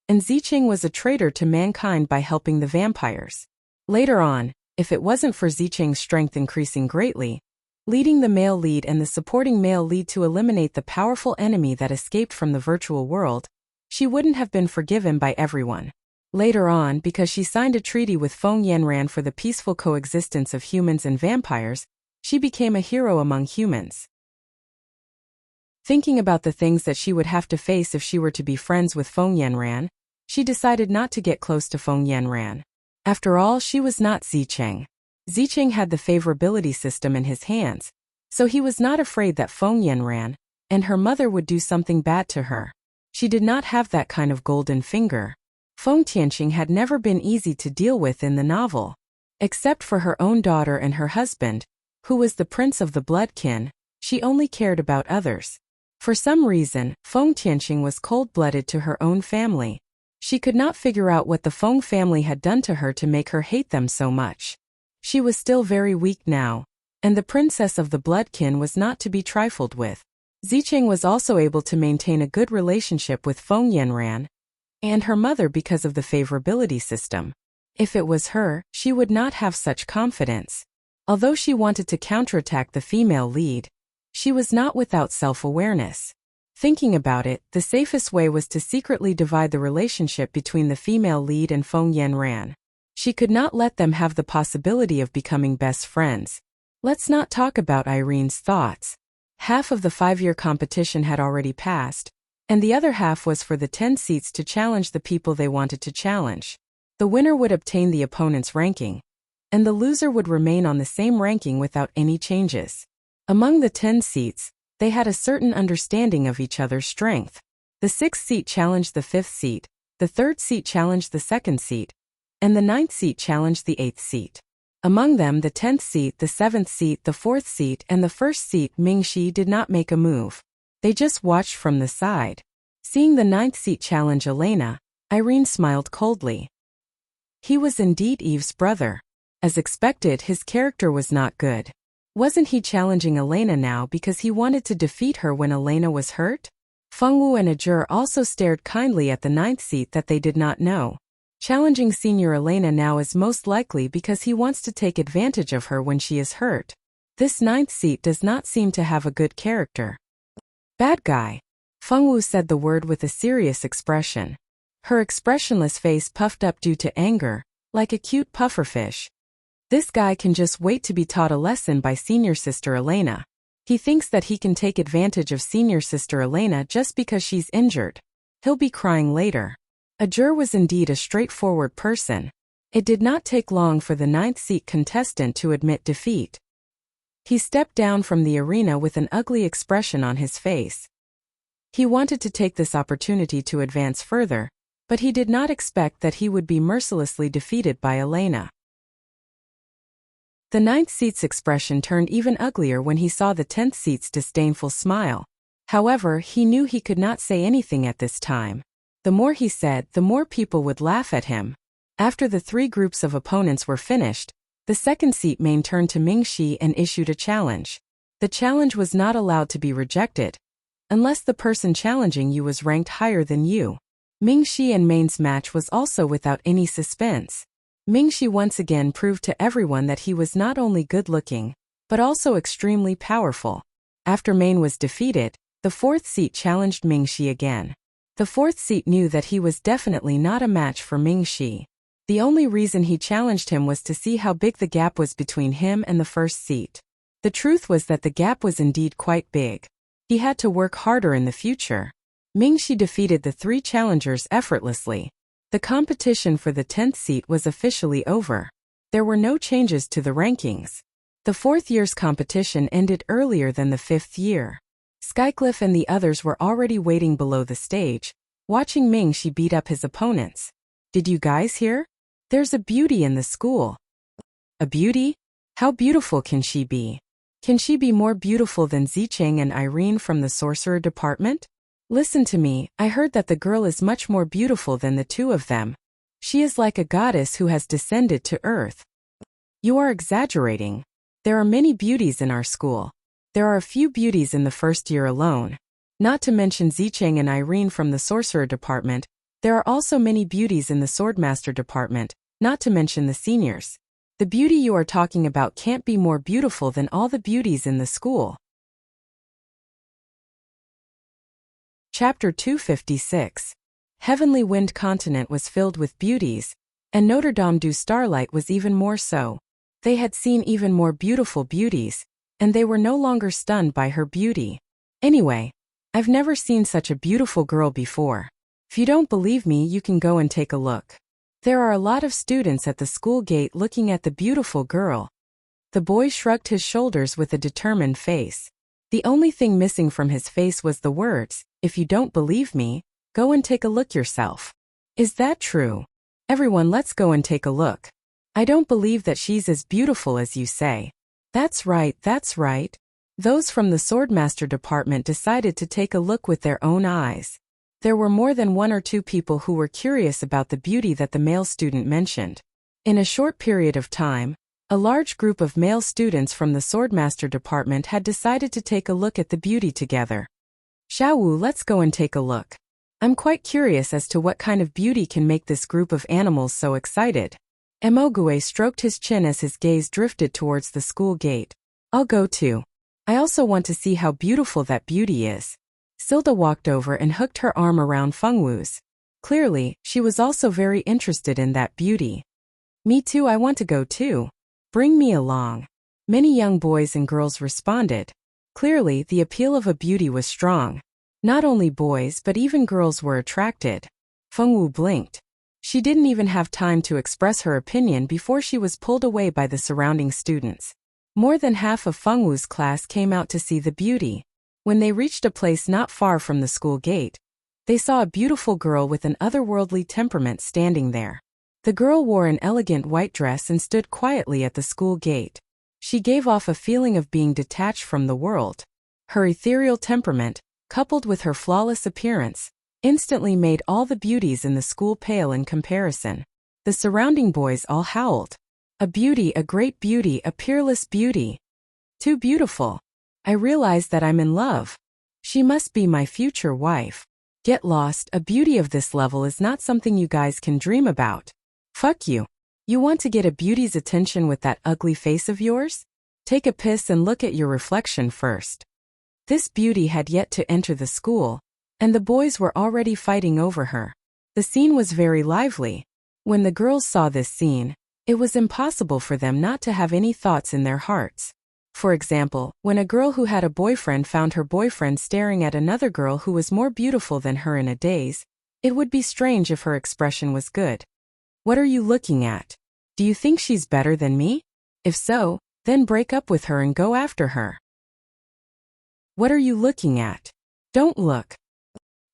and Zicheng was a traitor to mankind by helping the vampires. Later on, if it wasn't for Zicheng's strength increasing greatly, leading the male lead and the supporting male lead to eliminate the powerful enemy that escaped from the virtual world, she wouldn't have been forgiven by everyone. Later on, because she signed a treaty with Feng Yanran for the peaceful coexistence of humans and vampires, she became a hero among humans. Thinking about the things that she would have to face if she were to be friends with Feng Yanran, she decided not to get close to Feng Yanran. After all, she was not Zicheng. Zicheng had the favorability system in his hands, so he was not afraid that Feng Yanran and her mother would do something bad to her. She did not have that kind of golden finger. Feng Tianqing had never been easy to deal with in the novel. Except for her own daughter and her husband, who was the prince of the bloodkin, she only cared about others. For some reason, Feng Tianqing was cold-blooded to her own family. She could not figure out what the Feng family had done to her to make her hate them so much. She was still very weak now, and the princess of the bloodkin was not to be trifled with. Zicheng was also able to maintain a good relationship with Feng Yanran and her mother because of the favorability system. If it was her, she would not have such confidence. Although she wanted to counterattack the female lead, she was not without self-awareness. Thinking about it, the safest way was to secretly divide the relationship between the female lead and Feng Yanran. She could not let them have the possibility of becoming best friends. Let's not talk about Irene's thoughts. Half of the 5-year competition had already passed, and the other half was for the 10 seats to challenge the people they wanted to challenge. The winner would obtain the opponent's ranking, and the loser would remain on the same ranking without any changes. Among the 10 seats, they had a certain understanding of each other's strength. The 6th seat challenged the 5th seat, the 3rd seat challenged the 2nd seat, and the 9th seat challenged the 8th seat. Among them, the 10th seat, the 7th seat, the 4th seat, and the 1st seat, Mingxi did not make a move. They just watched from the side. Seeing the 9th seat challenge Elena, Irene smiled coldly. He was indeed Eve's brother. As expected, his character was not good. Wasn't he challenging Elena now because he wanted to defeat her when Elena was hurt? Fengwu and Ajur also stared kindly at the 9th seat that they did not know. Challenging Senior Elena now is most likely because he wants to take advantage of her when she is hurt. This 9th seat does not seem to have a good character. Bad guy. Fengwu said the word with a serious expression. Her expressionless face puffed up due to anger, like a cute pufferfish. This guy can just wait to be taught a lesson by Senior Sister Elena. He thinks that he can take advantage of Senior Sister Elena just because she's injured. He'll be crying later. Ajur was indeed a straightforward person. It did not take long for the 9th seat contestant to admit defeat. He stepped down from the arena with an ugly expression on his face. He wanted to take this opportunity to advance further, but he did not expect that he would be mercilessly defeated by Elena. The 9th seat's expression turned even uglier when he saw the 10th seat's disdainful smile. However, he knew he could not say anything at this time. The more he said, the more people would laugh at him. After the 3 groups of opponents were finished, the 2nd seat main turned to Mingxi and issued a challenge. The challenge was not allowed to be rejected, unless the person challenging you was ranked higher than you. Mingxi and Main's match was also without any suspense. Mingxi once again proved to everyone that he was not only good-looking, but also extremely powerful. After Main was defeated, the 4th seat challenged Mingxi again. The 4th seat knew that he was definitely not a match for Mingxi. The only reason he challenged him was to see how big the gap was between him and the 1st seat. The truth was that the gap was indeed quite big. He had to work harder in the future. Mingxi defeated the 3 challengers effortlessly. The competition for the 10th seat was officially over. There were no changes to the rankings. The 4th year's competition ended earlier than the 5th year. Skycliff and the others were already waiting below the stage, watching Mingxi beat up his opponents. Did you guys hear? There's a beauty in the school. A beauty? How beautiful can she be? Can she be more beautiful than Zicheng and Irene from the sorcerer department? Listen to me, I heard that the girl is much more beautiful than the 2 of them. She is like a goddess who has descended to earth. You are exaggerating. There are many beauties in our school. There are a few beauties in the 1st year alone. Not to mention Zicheng and Irene from the sorcerer department, there are also many beauties in the swordmaster department, not to mention the seniors. The beauty you are talking about can't be more beautiful than all the beauties in the school. Chapter 256. Heavenly Wind Continent was filled with beauties, and Notre Dame du Starlight was even more so. They had seen even more beautiful beauties, and they were no longer stunned by her beauty. Anyway, I've never seen such a beautiful girl before. If you don't believe me, you can go and take a look. There are a lot of students at the school gate looking at the beautiful girl. The boy shrugged his shoulders with a determined face. The only thing missing from his face was the words, "If you don't believe me, go and take a look yourself." Is that true? Everyone, let's go and take a look. I don't believe that she's as beautiful as you say. That's right, that's right. Those from the Swordmaster department decided to take a look with their own eyes. There were more than one or two people who were curious about the beauty that the male student mentioned. In a short period of time, a large group of male students from the Swordmaster department had decided to take a look at the beauty together. Xiaowu, let's go and take a look. I'm quite curious as to what kind of beauty can make this group of animals so excited. Emogue stroked his chin as his gaze drifted towards the school gate. I'll go too. I also want to see how beautiful that beauty is. Silda walked over and hooked her arm around Fengwu's. Clearly, she was also very interested in that beauty. Me too, I want to go too. Bring me along. Many young boys and girls responded. Clearly, the appeal of a beauty was strong. Not only boys but even girls were attracted. Fengwu blinked. She didn't even have time to express her opinion before she was pulled away by the surrounding students. More than half of Fengwu's class came out to see the beauty. When they reached a place not far from the school gate, they saw a beautiful girl with an otherworldly temperament standing there. The girl wore an elegant white dress and stood quietly at the school gate. She gave off a feeling of being detached from the world. Her ethereal temperament, coupled with her flawless appearance, instantly made all the beauties in the school pale in comparison. The surrounding boys all howled. A beauty, a great beauty, a peerless beauty. Too beautiful. I realize that I'm in love. She must be my future wife. Get lost, a beauty of this level is not something you guys can dream about. Fuck you. You want to get a beauty's attention with that ugly face of yours? Take a piss and look at your reflection first. This beauty had yet to enter the school, and the boys were already fighting over her. The scene was very lively. When the girls saw this scene, it was impossible for them not to have any thoughts in their hearts. For example, when a girl who had a boyfriend found her boyfriend staring at another girl who was more beautiful than her in a daze, it would be strange if her expression was good. What are you looking at? Do you think she's better than me? If so, then break up with her and go after her. What are you looking at? Don't look.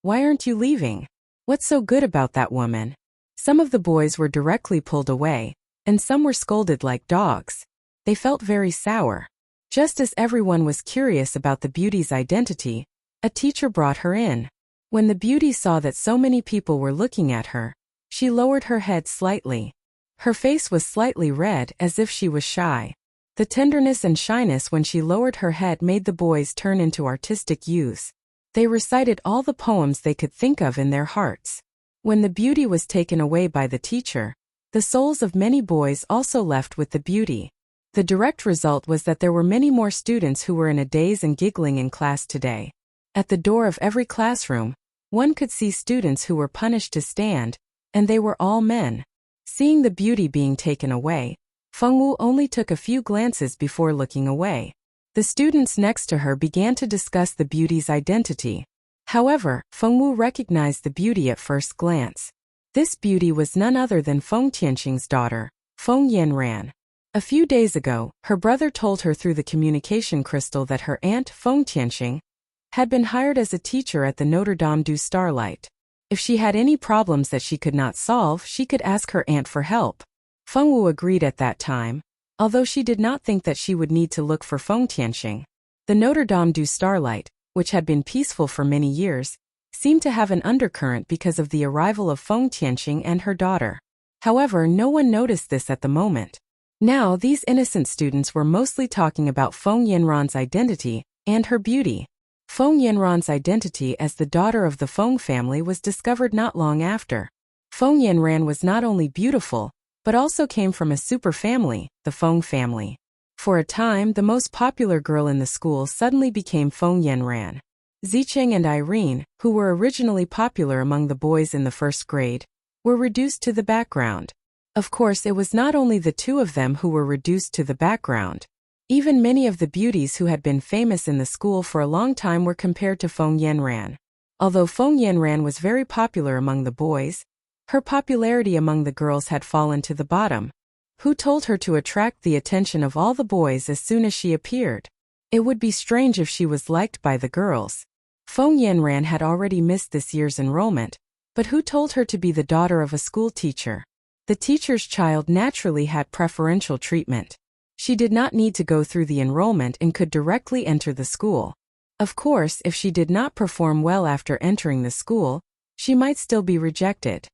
Why aren't you leaving? What's so good about that woman? Some of the boys were directly pulled away, and some were scolded like dogs. They felt very sour. Just as everyone was curious about the beauty's identity, a teacher brought her in. When the beauty saw that so many people were looking at her, she lowered her head slightly. Her face was slightly red as if she was shy. The tenderness and shyness when she lowered her head made the boys turn into artistic youths. They recited all the poems they could think of in their hearts. When the beauty was taken away by the teacher, the souls of many boys also left with the beauty. The direct result was that there were many more students who were in a daze and giggling in class today. At the door of every classroom, one could see students who were punished to stand, and they were all men. Seeing the beauty being taken away, Fengwu only took a few glances before looking away. The students next to her began to discuss the beauty's identity. However, Fengwu recognized the beauty at first glance. This beauty was none other than Feng Tianqing's daughter, Feng Yanran. A few days ago, her brother told her through the communication crystal that her aunt, Feng Tianqing, had been hired as a teacher at the Notre Dame du Starlight. If she had any problems that she could not solve, she could ask her aunt for help. Fengwu agreed at that time, although she did not think that she would need to look for Feng Tianqing. The Notre Dame du Starlight, which had been peaceful for many years, seemed to have an undercurrent because of the arrival of Feng Tianqing and her daughter. However, no one noticed this at the moment. Now, these innocent students were mostly talking about Feng Yanran's identity and her beauty. Feng Yanran's identity as the daughter of the Feng family was discovered not long after. Feng Yanran was not only beautiful, but also came from a super family, the Feng family. For a time, the most popular girl in the school suddenly became Feng Yanran. Zicheng and Irene, who were originally popular among the boys in the first grade, were reduced to the background. Of course, it was not only the two of them who were reduced to the background. Even many of the beauties who had been famous in the school for a long time were compared to Feng Yanran. Although Feng Yanran was very popular among the boys, her popularity among the girls had fallen to the bottom. Who told her to attract the attention of all the boys as soon as she appeared? It would be strange if she was liked by the girls. Feng Yanran had already missed this year's enrollment, but who told her to be the daughter of a school teacher? The teacher's child naturally had preferential treatment. She did not need to go through the enrollment and could directly enter the school. Of course, if she did not perform well after entering the school, she might still be rejected.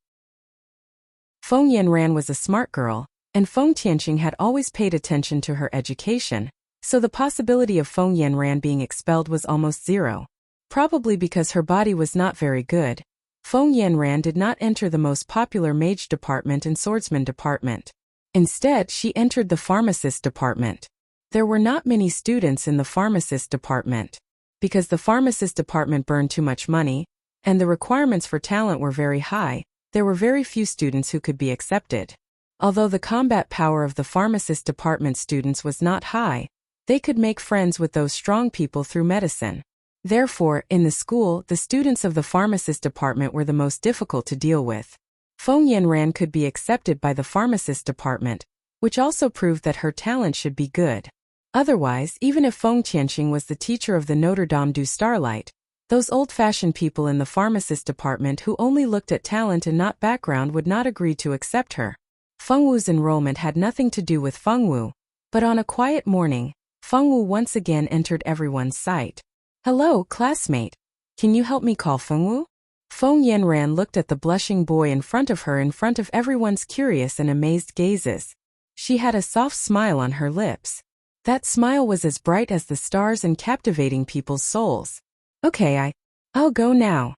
Feng Yanran was a smart girl, and Feng Tianqing had always paid attention to her education, so the possibility of Feng Yanran being expelled was almost zero. Probably because her body was not very good, Feng Yanran did not enter the most popular mage department and swordsman department. Instead, she entered the pharmacist department. There were not many students in the pharmacist department. Because the pharmacist department burned too much money, and the requirements for talent were very high, there were very few students who could be accepted. Although the combat power of the pharmacist department students was not high, they could make friends with those strong people through medicine. Therefore, in the school, the students of the pharmacist department were the most difficult to deal with. Feng Yanran could be accepted by the pharmacist department, which also proved that her talent should be good. Otherwise, even if Feng Tianqing was the teacher of the Notre Dame du Starlight, those old-fashioned people in the pharmacist department who only looked at talent and not background would not agree to accept her. Feng Wu's enrollment had nothing to do with Feng Wu, but on a quiet morning, Feng Wu once again entered everyone's sight. "Hello, classmate. Can you help me call Feng Wu?" Feng Yanran looked at the blushing boy in front of her in front of everyone's curious and amazed gazes. She had a soft smile on her lips. That smile was as bright as the stars and captivating people's souls. "Okay, I'll go now."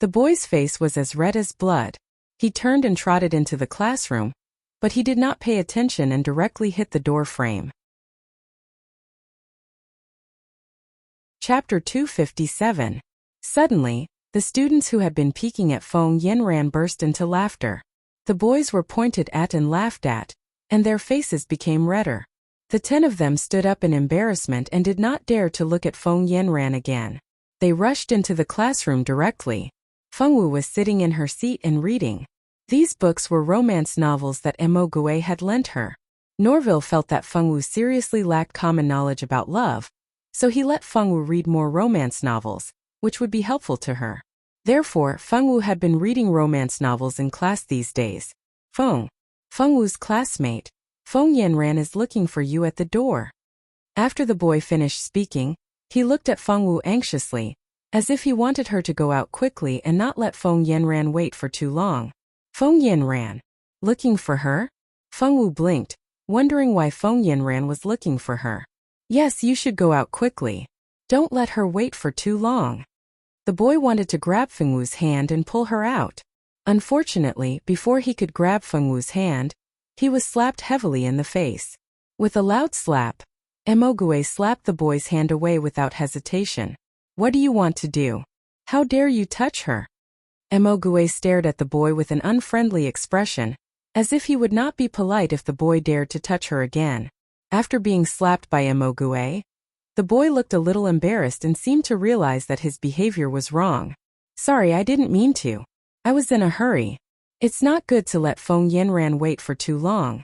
The boy's face was as red as blood. He turned and trotted into the classroom, but he did not pay attention and directly hit the door frame. Chapter 257. Suddenly, the students who had been peeking at Feng Yanran burst into laughter. The boys were pointed at and laughed at, and their faces became redder. The 10 of them stood up in embarrassment and did not dare to look at Feng Yanran again. They rushed into the classroom directly. Feng Wu was sitting in her seat and reading. These books were romance novels that Mo Gue had lent her. Norville felt that Feng Wu seriously lacked common knowledge about love, so he let Feng Wu read more romance novels, which would be helpful to her. Therefore, Feng Wu had been reading romance novels in class these days. Feng Wu's classmate, Feng Yanran is looking for you at the door." After the boy finished speaking, he looked at Feng Wu anxiously, as if he wanted her to go out quickly and not let Feng Yanran wait for too long. Feng Yanran? Looking for her? Feng Wu blinked, wondering why Feng Yanran was looking for her. "Yes, you should go out quickly. Don't let her wait for too long." The boy wanted to grab Feng Wu's hand and pull her out. Unfortunately, before he could grab Feng Wu's hand, he was slapped heavily in the face. With a loud slap, Mo Gue slapped the boy's hand away without hesitation. "What do you want to do? How dare you touch her?" Mo Gue stared at the boy with an unfriendly expression, as if he would not be polite if the boy dared to touch her again. After being slapped by Mo Gue, the boy looked a little embarrassed and seemed to realize that his behavior was wrong. "Sorry, I didn't mean to. I was in a hurry. It's not good to let Feng Yanran wait for too long.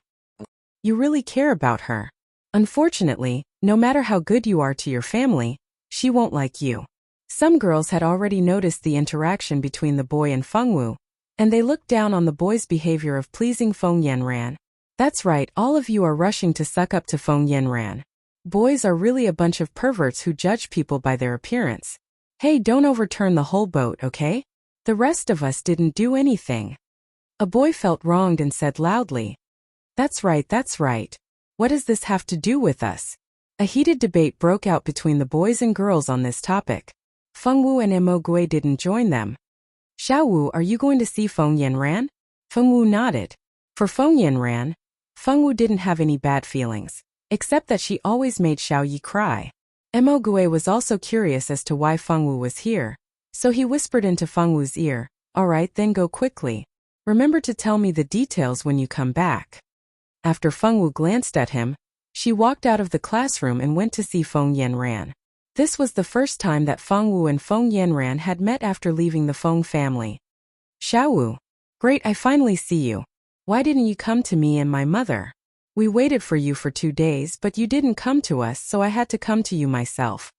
You really care about her. Unfortunately, no matter how good you are to your family, she won't like you." Some girls had already noticed the interaction between the boy and Feng Wu, and they looked down on the boy's behavior of pleasing Feng Yanran. "That's right, all of you are rushing to suck up to Feng Yanran. Boys are really a bunch of perverts who judge people by their appearance. Hey, don't overturn the whole boat, okay? The rest of us didn't do anything." A boy felt wronged and said loudly, That's right. What does this have to do with us?" A heated debate broke out between the boys and girls on this topic. Feng Wu and Mo Gue didn't join them. "Xiao Wu, are you going to see Feng Yanran?" Feng Wu nodded. For Feng Yanran, Feng Wu didn't have any bad feelings, except that she always made Xiao Yi cry. Mo Gue was also curious as to why Feng Wu was here, so he whispered into Feng Wu's ear, "All right, then go quickly. Remember to tell me the details when you come back." After Feng Wu glanced at him, she walked out of the classroom and went to see Feng Yanran. This was the first time that Feng Wu and Feng Yanran had met after leaving the Feng family. "Xiao Wu. Great, I finally see you. Why didn't you come to me and my mother? We waited for you for 2 days, but you didn't come to us, so I had to come to you myself."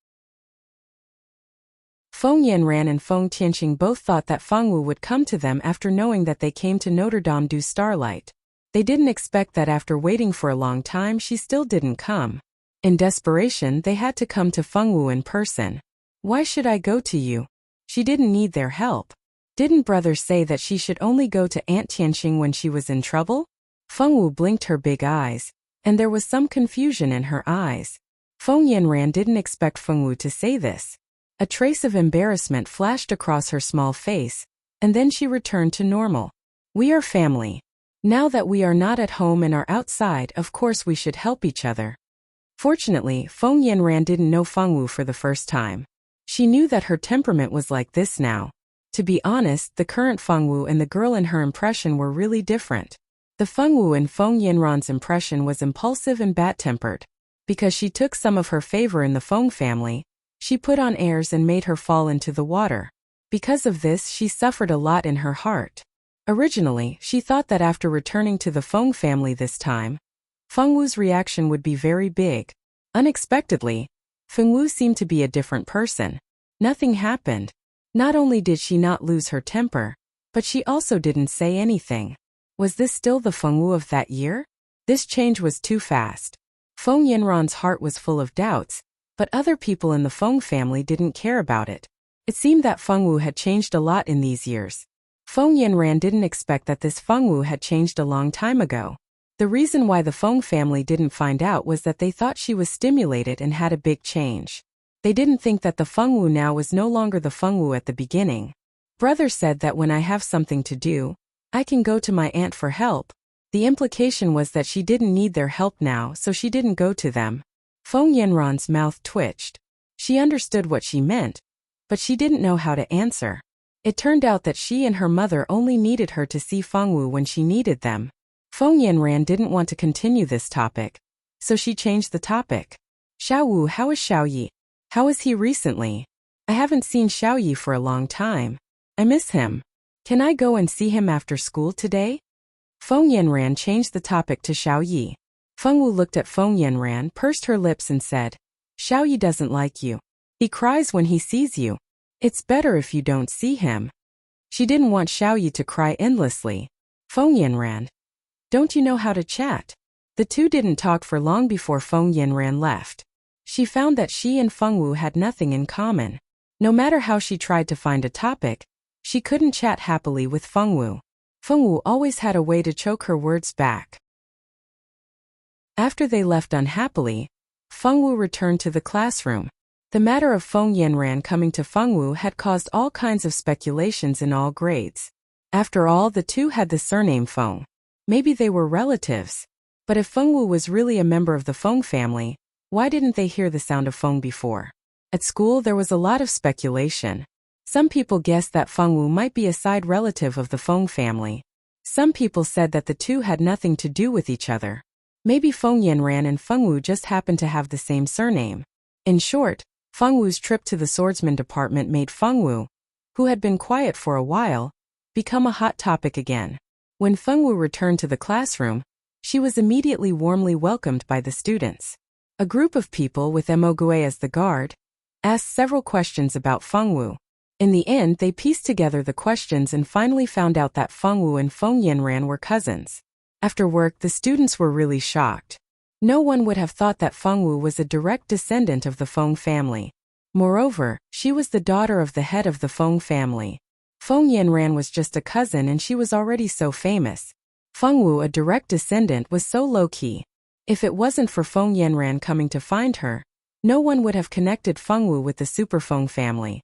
Feng Yanran and Feng Tianqing both thought that Feng Wu would come to them after knowing that they came to Notre Dame du Starlight. They didn't expect that after waiting for a long time she still didn't come. In desperation they had to come to Fengwu in person. Why should I go to you? She didn't need their help. Didn't brother say that she should only go to Aunt Tianxing when she was in trouble? Fengwu blinked her big eyes, and there was some confusion in her eyes. Feng Yanran didn't expect Fengwu to say this. A trace of embarrassment flashed across her small face, and then she returned to normal. We are family. Now that we are not at home and are outside, of course we should help each other. Fortunately, Feng Yanran didn't know Fengwu for the first time. She knew that her temperament was like this now. To be honest, the current Fengwu and the girl in her impression were really different. The Fengwu in Feng Yanran's impression was impulsive and bad-tempered. Because she took some of her favor in the Feng family, she put on airs and made her fall into the water. Because of this, she suffered a lot in her heart. Originally, she thought that after returning to the Feng family this time, Fengwu's reaction would be very big. Unexpectedly, Fengwu seemed to be a different person. Nothing happened. Not only did she not lose her temper, but she also didn't say anything. Was this still the Fengwu of that year? This change was too fast. Feng Yanran's heart was full of doubts, but other people in the Feng family didn't care about it. It seemed that Fengwu had changed a lot in these years. Feng Yanran didn't expect that this Fengwu had changed a long time ago. The reason why the Feng family didn't find out was that they thought she was stimulated and had a big change. They didn't think that the Fengwu now was no longer the Fengwu at the beginning. Brother said that when I have something to do, I can go to my aunt for help. The implication was that she didn't need their help now, so she didn't go to them. Feng Yanran's mouth twitched. She understood what she meant, but she didn't know how to answer. It turned out that she and her mother only needed her to see Fengwu when she needed them. Feng Yanran didn't want to continue this topic, so she changed the topic. Xiaowu, how is Xiaoyi? How is he recently? I haven't seen Xiaoyi for a long time. I miss him. Can I go and see him after school today? Feng Yanran changed the topic to Xiaoyi. Fengwu looked at Feng Yanran, pursed her lips and said, Xiaoyi doesn't like you. He cries when he sees you. It's better if you don't see him. She didn't want Xiaoyi to cry endlessly. Feng Yanran, don't you know how to chat? The two didn't talk for long before Feng Yanran left. She found that she and Fengwu had nothing in common. No matter how she tried to find a topic, she couldn't chat happily with Fengwu. Fengwu always had a way to choke her words back. After they left unhappily, Fengwu returned to the classroom. The matter of Feng Yanran coming to Fengwu had caused all kinds of speculations in all grades. After all, the two had the surname Feng. Maybe they were relatives. But if Fengwu was really a member of the Feng family, why didn't they hear the sound of Feng before? At school there was a lot of speculation. Some people guessed that Fengwu might be a side relative of the Feng family. Some people said that the two had nothing to do with each other. Maybe Feng Yanran and Fengwu just happened to have the same surname. In short, Fengwu's trip to the swordsman department made Fengwu, who had been quiet for a while, become a hot topic again. When Fengwu returned to the classroom, she was immediately warmly welcomed by the students. A group of people with Emogue as the guard asked several questions about Fengwu. In the end, they pieced together the questions and finally found out that Fengwu and Feng Yanran were cousins. After work, the students were really shocked. No one would have thought that Fengwu was a direct descendant of the Feng family. Moreover, she was the daughter of the head of the Feng family. Feng Yanran was just a cousin and she was already so famous. Fengwu, a direct descendant, was so low-key. If it wasn't for Feng Yanran coming to find her, no one would have connected Fengwu with the Super Feng family.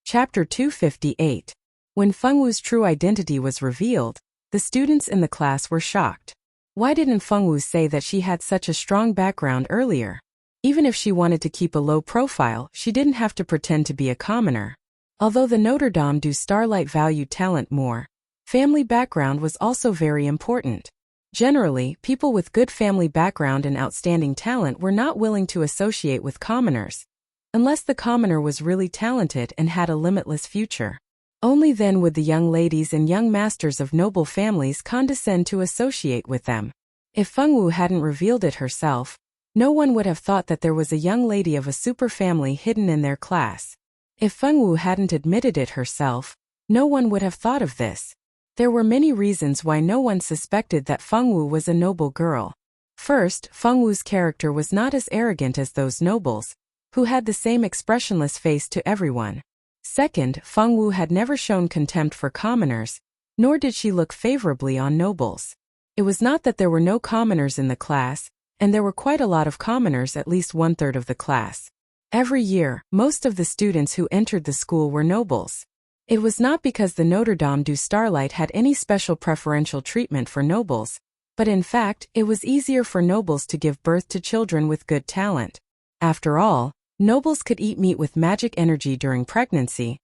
Chapter 258. When Fengwu's true identity was revealed, the students in the class were shocked. Why didn't Fengwu say that she had such a strong background earlier? Even if she wanted to keep a low profile, she didn't have to pretend to be a commoner. Although the Notre Dame du Starlight valued talent more, family background was also very important. Generally, people with good family background and outstanding talent were not willing to associate with commoners, unless the commoner was really talented and had a limitless future. Only then would the young ladies and young masters of noble families condescend to associate with them. If Fengwu hadn't revealed it herself, no one would have thought that there was a young lady of a super family hidden in their class. If Fengwu hadn't admitted it herself, no one would have thought of this. There were many reasons why no one suspected that Fengwu was a noble girl. First, Fengwu's character was not as arrogant as those nobles, who had the same expressionless face to everyone. Second, Fengwu had never shown contempt for commoners, nor did she look favorably on nobles. It was not that there were no commoners in the class, and there were quite a lot of commoners, at least 1/3 of the class. Every year, most of the students who entered the school were nobles. It was not because the Notre Dame du Starlight had any special preferential treatment for nobles, but in fact, it was easier for nobles to give birth to children with good talent. After all, nobles could eat meat with magic energy during pregnancy,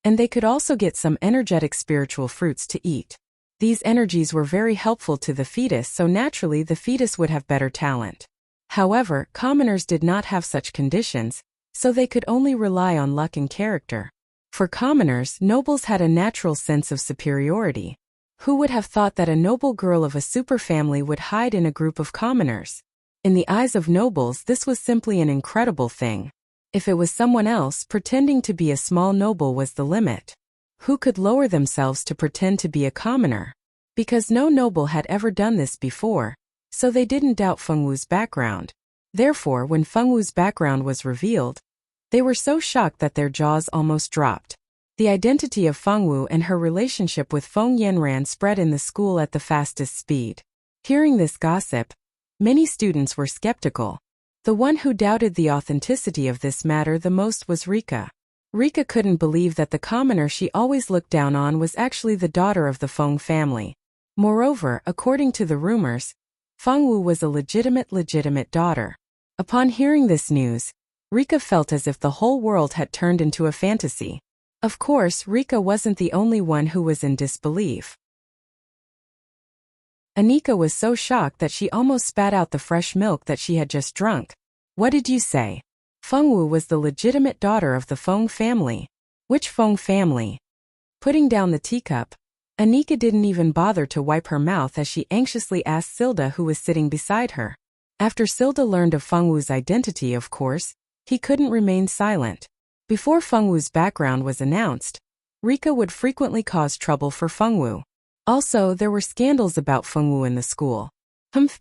and they could also get some energetic spiritual fruits to eat. These energies were very helpful to the fetus, so naturally the fetus would have better talent. However, commoners did not have such conditions, so they could only rely on luck and character. For commoners, nobles had a natural sense of superiority. Who would have thought that a noble girl of a superfamily would hide in a group of commoners? In the eyes of nobles, this was simply an incredible thing. If it was someone else, pretending to be a small noble was the limit. Who could lower themselves to pretend to be a commoner? Because no noble had ever done this before, so they didn't doubt Fengwu's background. Therefore, when Fengwu's background was revealed, they were so shocked that their jaws almost dropped. The identity of Fengwu and her relationship with Feng Yanran spread in the school at the fastest speed. Hearing this gossip, many students were skeptical. The one who doubted the authenticity of this matter the most was Rika. Rika couldn't believe that the commoner she always looked down on was actually the daughter of the Feng family. Moreover, according to the rumors, Fengwu was a legitimate daughter. Upon hearing this news, Rika felt as if the whole world had turned into a fantasy. Of course, Rika wasn't the only one who was in disbelief. Anika was so shocked that she almost spat out the fresh milk that she had just drunk. What did you say? Fengwu was the legitimate daughter of the Feng family. Which Feng family? Putting down the teacup, Anika didn't even bother to wipe her mouth as she anxiously asked Silda, who was sitting beside her. After Silda learned of Fengwu's identity, of course, he couldn't remain silent. Before Fengwu's background was announced, Rika would frequently cause trouble for Fengwu. Also, there were scandals about Fengwu in the school.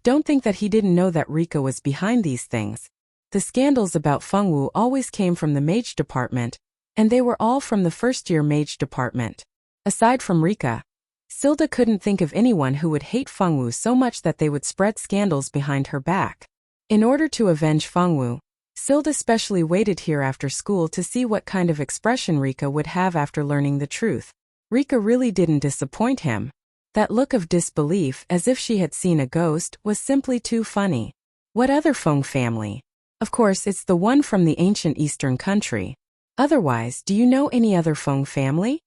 Don't think that he didn't know that Rika was behind these things. The scandals about Fengwu always came from the mage department, and they were all from the first-year mage department. Aside from Rika, Silda couldn't think of anyone who would hate Fengwu so much that they would spread scandals behind her back. In order to avenge Fengwu, Silda specially waited here after school to see what kind of expression Rika would have after learning the truth. Rika really didn't disappoint him. That look of disbelief, as if she had seen a ghost, was simply too funny. What other Feng family? Of course, it's the one from the ancient eastern country. Otherwise, do you know any other Feng family?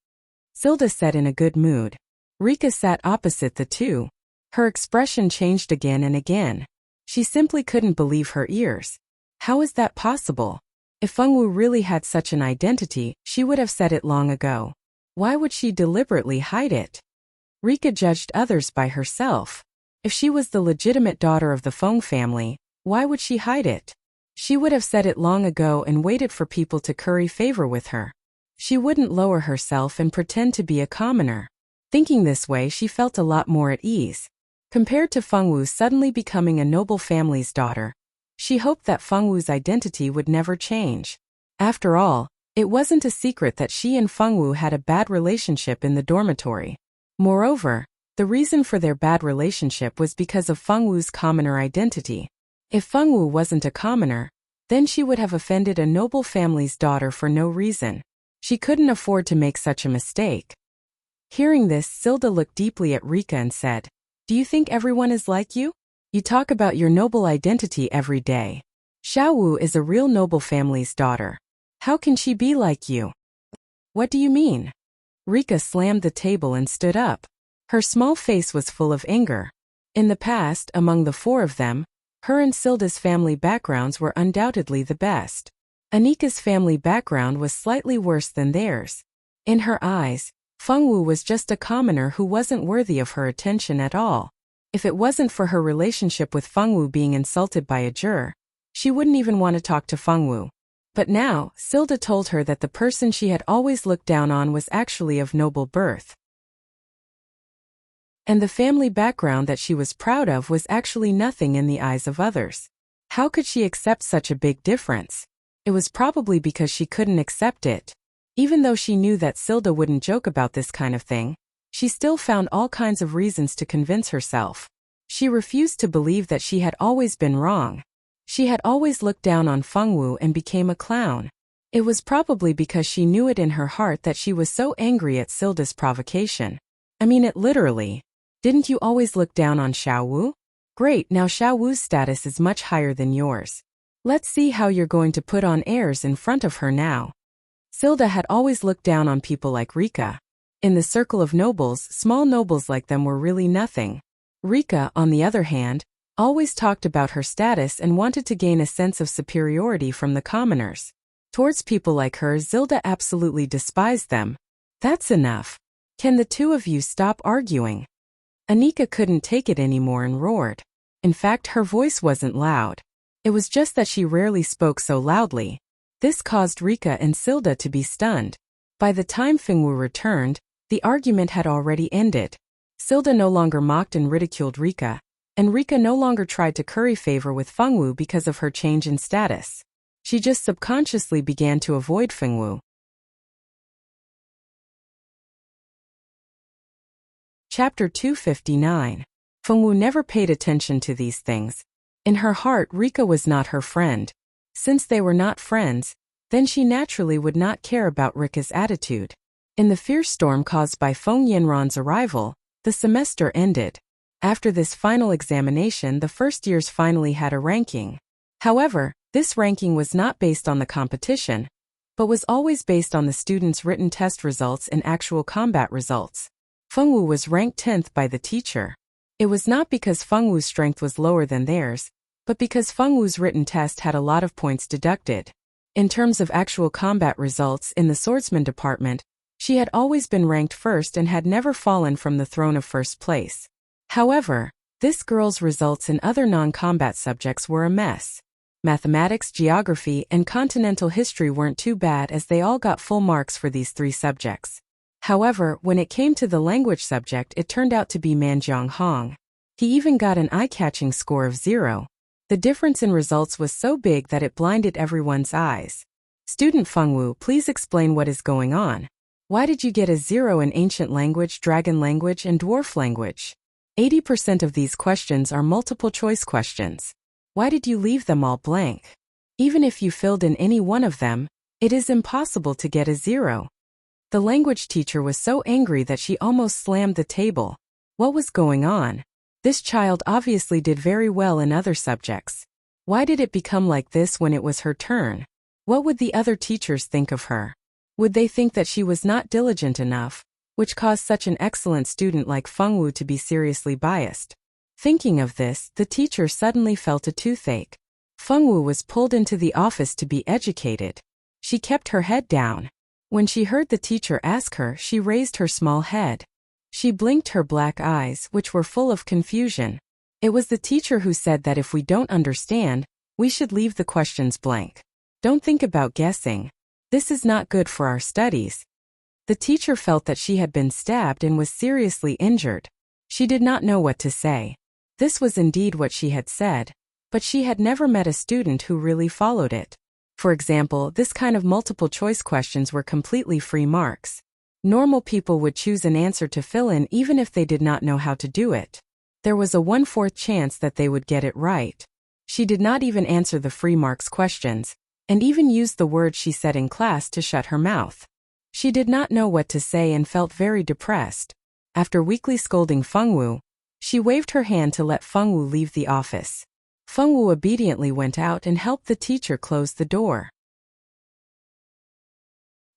Silda said in a good mood. Rika sat opposite the two. Her expression changed again and again. She simply couldn't believe her ears. How is that possible? If Fengwu really had such an identity, she would have said it long ago. Why would she deliberately hide it? Rika judged others by herself. If she was the legitimate daughter of the Feng family, why would she hide it? She would have said it long ago and waited for people to curry favor with her. She wouldn't lower herself and pretend to be a commoner. Thinking this way, she felt a lot more at ease. Compared to Fengwu suddenly becoming a noble family's daughter, she hoped that Fengwu's identity would never change. After all, it wasn't a secret that she and Fengwu had a bad relationship in the dormitory. Moreover, the reason for their bad relationship was because of Fengwu's commoner identity. If Fengwu wasn't a commoner, then she would have offended a noble family's daughter for no reason. She couldn't afford to make such a mistake. Hearing this, Silda looked deeply at Rika and said, "Do you think everyone is like you? You talk about your noble identity every day. Xiaowu is a real noble family's daughter. How can she be like you?" "What do you mean?" Rika slammed the table and stood up. Her small face was full of anger. In the past, among the four of them, her and Silda's family backgrounds were undoubtedly the best. Anika's family background was slightly worse than theirs. In her eyes, Fengwu was just a commoner who wasn't worthy of her attention at all. If it wasn't for her relationship with Fengwu being insulted by a juror, she wouldn't even want to talk to Fengwu. But now, Silda told her that the person she had always looked down on was actually of noble birth. And the family background that she was proud of was actually nothing in the eyes of others. How could she accept such a big difference? It was probably because she couldn't accept it. Even though she knew that Silda wouldn't joke about this kind of thing, she still found all kinds of reasons to convince herself. She refused to believe that she had always been wrong. She had always looked down on Fengwu and became a clown. It was probably because she knew it in her heart that she was so angry at Silda's provocation. I mean it literally. Didn't you always look down on Xiaowu? Great, now Xiaowu's status is much higher than yours. Let's see how you're going to put on airs in front of her now. Silda had always looked down on people like Rika. In the circle of nobles, small nobles like them were really nothing. Rika, on the other hand, always talked about her status and wanted to gain a sense of superiority from the commoners. Towards people like her, Zilda absolutely despised them. That's enough. Can the two of you stop arguing? Anika couldn't take it anymore and roared. In fact, her voice wasn't loud. It was just that she rarely spoke so loudly. This caused Rika and Silda to be stunned. By the time Fengwu returned, the argument had already ended. Silda no longer mocked and ridiculed Rika, and Rika no longer tried to curry favor with Fengwu because of her change in status. She just subconsciously began to avoid Fengwu. Chapter 259. Fengwu never paid attention to these things. In her heart, Rika was not her friend. Since they were not friends, then she naturally would not care about Rika's attitude. In the fierce storm caused by Feng Yanran's arrival, the semester ended. After this final examination, the first years finally had a ranking. However, this ranking was not based on the competition, but was always based on the students' written test results and actual combat results. Fengwu was ranked 10th by the teacher. It was not because Fengwu's strength was lower than theirs, but because Fengwu's written test had a lot of points deducted. In terms of actual combat results in the swordsman department, she had always been ranked first and had never fallen from the throne of first place. However, this girl's results in other non-combat subjects were a mess. Mathematics, geography, and continental history weren't too bad as they all got full marks for these three subjects. However, when it came to the language subject, it turned out to be Manjiang Hong. He even got an eye-catching score of 0. The difference in results was so big that it blinded everyone's eyes. Student Fengwu, please explain what is going on. Why did you get a 0 in ancient language, dragon language, and dwarf language? 80% of these questions are multiple choice questions. Why did you leave them all blank? Even if you filled in any one of them, it is impossible to get a 0. The language teacher was so angry that she almost slammed the table. What was going on? This child obviously did very well in other subjects. Why did it become like this when it was her turn? What would the other teachers think of her? Would they think that she was not diligent enough, which caused such an excellent student like Fengwu to be seriously biased? Thinking of this, the teacher suddenly felt a toothache. Fengwu was pulled into the office to be educated. She kept her head down. When she heard the teacher ask her, she raised her small head. She blinked her black eyes, which were full of confusion. It was the teacher who said that if we don't understand, we should leave the questions blank. Don't think about guessing. This is not good for our studies. The teacher felt that she had been stabbed and was seriously injured. She did not know what to say. This was indeed what she had said, but she had never met a student who really followed it. For example, this kind of multiple choice questions were completely free marks. Normal people would choose an answer to fill in even if they did not know how to do it. There was a 1/4 chance that they would get it right. She did not even answer the free marks questions, and even used the words she said in class to shut her mouth. She did not know what to say and felt very depressed. After weakly scolding Fengwu, she waved her hand to let Fengwu leave the office. Fengwu obediently went out and helped the teacher close the door.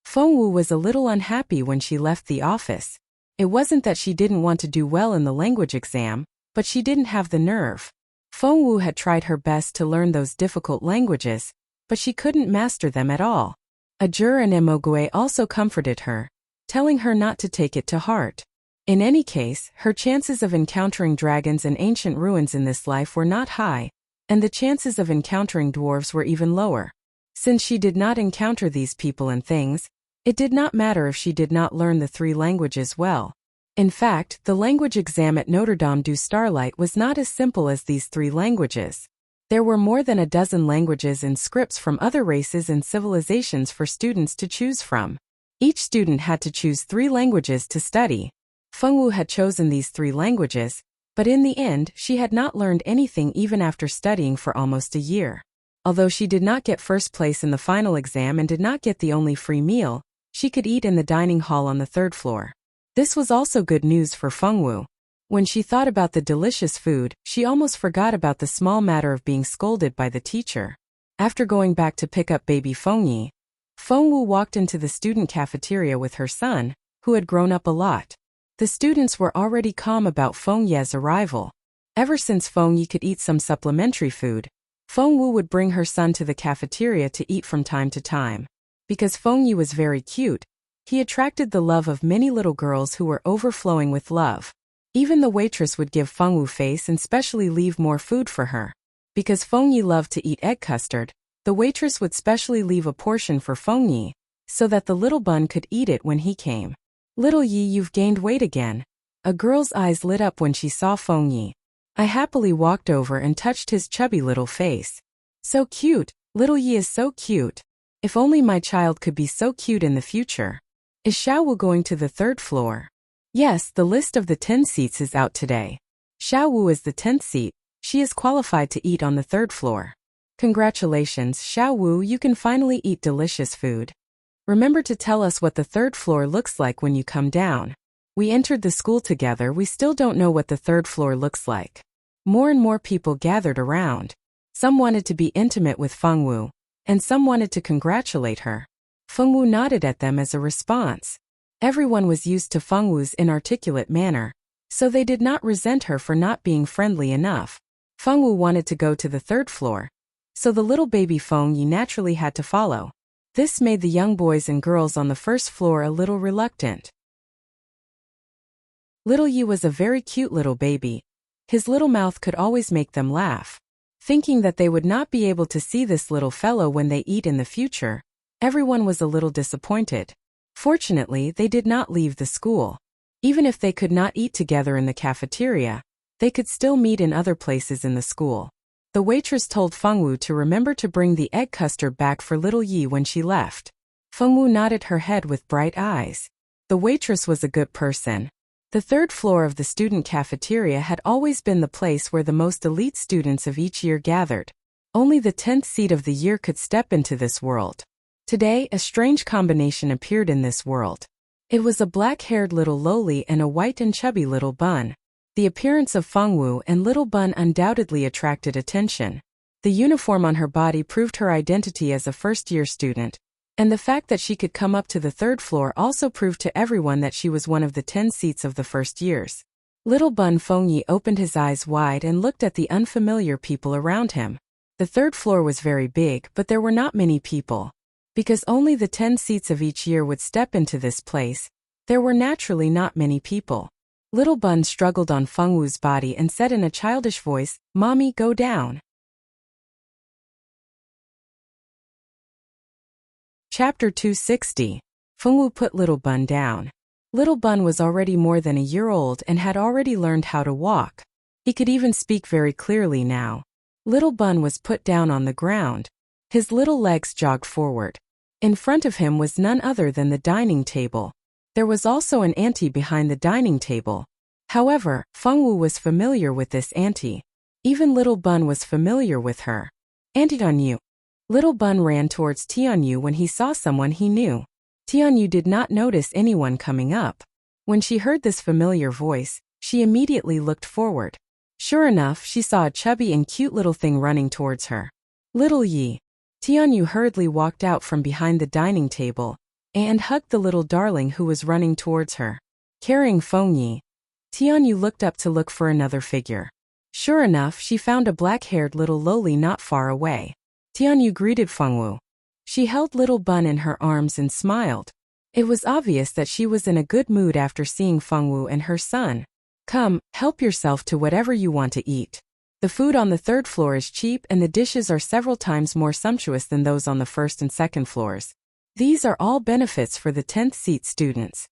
Fengwu was a little unhappy when she left the office. It wasn't that she didn't want to do well in the language exam, but she didn't have the nerve. Fengwu had tried her best to learn those difficult languages, but she couldn't master them at all. Ajur and Emogwe also comforted her, telling her not to take it to heart. In any case, her chances of encountering dragons and ancient ruins in this life were not high, and the chances of encountering dwarves were even lower. Since she did not encounter these people and things, it did not matter if she did not learn the 3 languages well. In fact, the language exam at Notre Dame du Starlight was not as simple as these 3 languages. There were more than a dozen languages and scripts from other races and civilizations for students to choose from. Each student had to choose 3 languages to study. Fengwu had chosen these 3 languages, but in the end, she had not learned anything even after studying for almost a year. Although she did not get first place in the final exam and did not get the only free meal, she could eat in the dining hall on the 3rd floor. This was also good news for Fengwu. When she thought about the delicious food, she almost forgot about the small matter of being scolded by the teacher. After going back to pick up baby Fengyi, Fengwu walked into the student cafeteria with her son, who had grown up a lot. The students were already calm about Fengyi's arrival. Ever since Fengyi could eat some supplementary food, Fengwu would bring her son to the cafeteria to eat from time to time. Because Fengyi was very cute, he attracted the love of many little girls who were overflowing with love. Even the waitress would give Fengwu face and specially leave more food for her. Because Fengyi loved to eat egg custard, the waitress would specially leave a portion for Fengyi, so that the little bun could eat it when he came. "Little Yi, you've gained weight again." A girl's eyes lit up when she saw Fengyi. I happily walked over and touched his chubby little face. "So cute, little Yi is so cute. If only my child could be so cute in the future." Is Xiaowu going to the 3rd floor? Yes, the list of the 10 seats is out today. Xiaowu is the 10th seat. She is qualified to eat on the 3rd floor. Congratulations, Xiaowu, you can finally eat delicious food. Remember to tell us what the 3rd floor looks like when you come down. We entered the school together, we still don't know what the 3rd floor looks like. More and more people gathered around. Some wanted to be intimate with Fengwu, and some wanted to congratulate her. Fengwu nodded at them as a response. Everyone was used to Fengwu's inarticulate manner, so they did not resent her for not being friendly enough. Fengwu wanted to go to the 3rd floor, so the little baby Fengyi naturally had to follow. This made the young boys and girls on the 1st floor a little reluctant. Little Yi was a very cute little baby. His little mouth could always make them laugh. Thinking that they would not be able to see this little fellow when they eat in the future, everyone was a little disappointed. Fortunately, they did not leave the school. Even if they could not eat together in the cafeteria, they could still meet in other places in the school. The waitress told Fengwu to remember to bring the egg custard back for little Yi when she left. Fengwu nodded her head with bright eyes. The waitress was a good person. The 3rd floor of the student cafeteria had always been the place where the most elite students of each year gathered. Only the 10th seed of the year could step into this world. Today, a strange combination appeared in this world. It was a black-haired little loli and a white and chubby little bun. The appearance of Fengwu and little bun undoubtedly attracted attention. The uniform on her body proved her identity as a first-year student, and the fact that she could come up to the 3rd floor also proved to everyone that she was one of the 10 seats of the first years. Little bun Fengyi opened his eyes wide and looked at the unfamiliar people around him. The 3rd floor was very big, but there were not many people. Because only the 10 seats of each year would step into this place, there were naturally not many people. Little bun struggled on Fengwu's body and said in a childish voice, "Mommy, go down." Chapter 260. Fengwu put Little Bun down. Little Bun was already more than a year old and had already learned how to walk. He could even speak very clearly now. Little Bun was put down on the ground. His little legs jogged forward. In front of him was none other than the dining table. There was also an auntie behind the dining table. However, Fengwu was familiar with this auntie. Even Little Bun was familiar with her. "Auntie Tianyu." Little Bun ran towards Tianyu when he saw someone he knew. Tianyu did not notice anyone coming up. When she heard this familiar voice, she immediately looked forward. Sure enough, she saw a chubby and cute little thing running towards her. "Little Yi." Tianyu hurriedly walked out from behind the dining table and hugged the little darling who was running towards her. Carrying Fengyi, Tianyu looked up to look for another figure. Sure enough, she found a black-haired little loli not far away. Tianyu greeted Fengwu. She held Little Bun in her arms and smiled. It was obvious that she was in a good mood after seeing Fengwu and her son. "Come, help yourself to whatever you want to eat. The food on the 3rd floor is cheap and the dishes are several times more sumptuous than those on the 1st and 2nd floors. These are all benefits for the 10th seat students."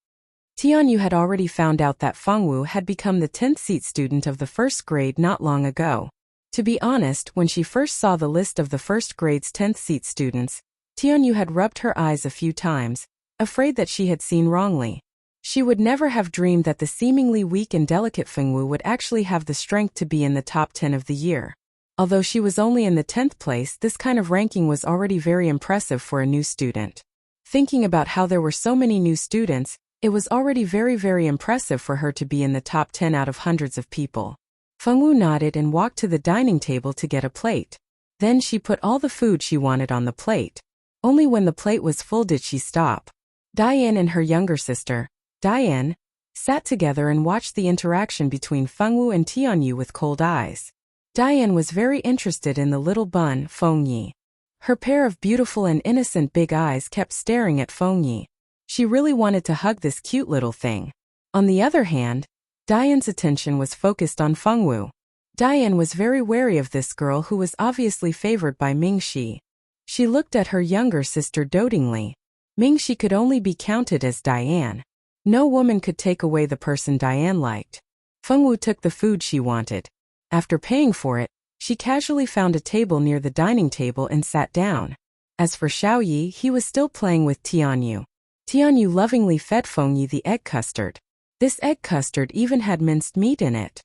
Tianyu had already found out that Fengwu had become the 10th seat student of the first grade not long ago. To be honest, when she first saw the list of the first grade's 10th seat students, Tianyu had rubbed her eyes a few times, afraid that she had seen wrongly. She would never have dreamed that the seemingly weak and delicate Fengwu would actually have the strength to be in the top 10 of the year. Although she was only in the 10th place, this kind of ranking was already very impressive for a new student. Thinking about how there were so many new students, it was already very impressive for her to be in the top 10 out of hundreds of people. Fengwu nodded and walked to the dining table to get a plate. Then she put all the food she wanted on the plate. Only when the plate was full did she stop. Diane and her younger sister, Diane, sat together and watched the interaction between Fengwu and Tianyu with cold eyes. Diane was very interested in the little bun, Fengyi. Her pair of beautiful and innocent big eyes kept staring at Fengyi. She really wanted to hug this cute little thing. On the other hand, Diane's attention was focused on Fengwu. Diane was very wary of this girl who was obviously favored by Mingxi. She looked at her younger sister dotingly. Mingxi could only be counted as Diane. No woman could take away the person Diane liked. Fengwu took the food she wanted. After paying for it, she casually found a table near the dining table and sat down. As for Xiaoyi, he was still playing with Tianyu. Tianyu lovingly fed Fengyi the egg custard. This egg custard even had minced meat in it.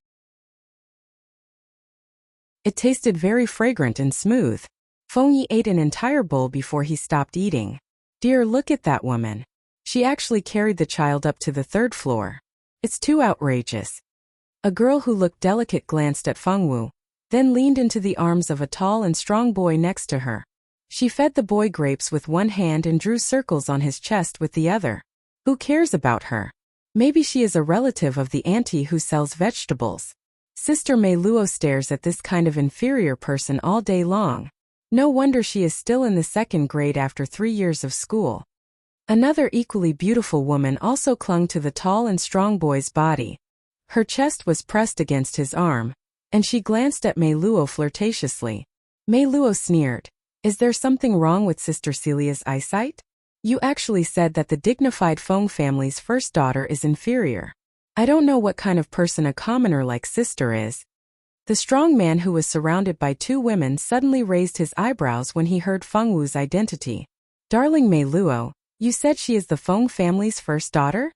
It tasted very fragrant and smooth. Fengyi ate an entire bowl before he stopped eating. Dear, look at that woman. She actually carried the child up to the 3rd floor. It's too outrageous. A girl who looked delicate glanced at Fengwu, then leaned into the arms of a tall and strong boy next to her. She fed the boy grapes with one hand and drew circles on his chest with the other. Who cares about her? Maybe she is a relative of the auntie who sells vegetables. Sister Mei Luo stares at this kind of inferior person all day long. No wonder she is still in the 2nd grade after 3 years of school. Another equally beautiful woman also clung to the tall and strong boy's body. Her chest was pressed against his arm, and she glanced at Mei Luo flirtatiously. Mei Luo sneered. Is there something wrong with Sister Celia's eyesight? You actually said that the dignified Feng family's first daughter is inferior. I don't know what kind of person a commoner like Sister is. The strong man who was surrounded by 2 women suddenly raised his eyebrows when he heard Fengwu's identity. Darling Mei Luo, you said she is the Feng family's first daughter?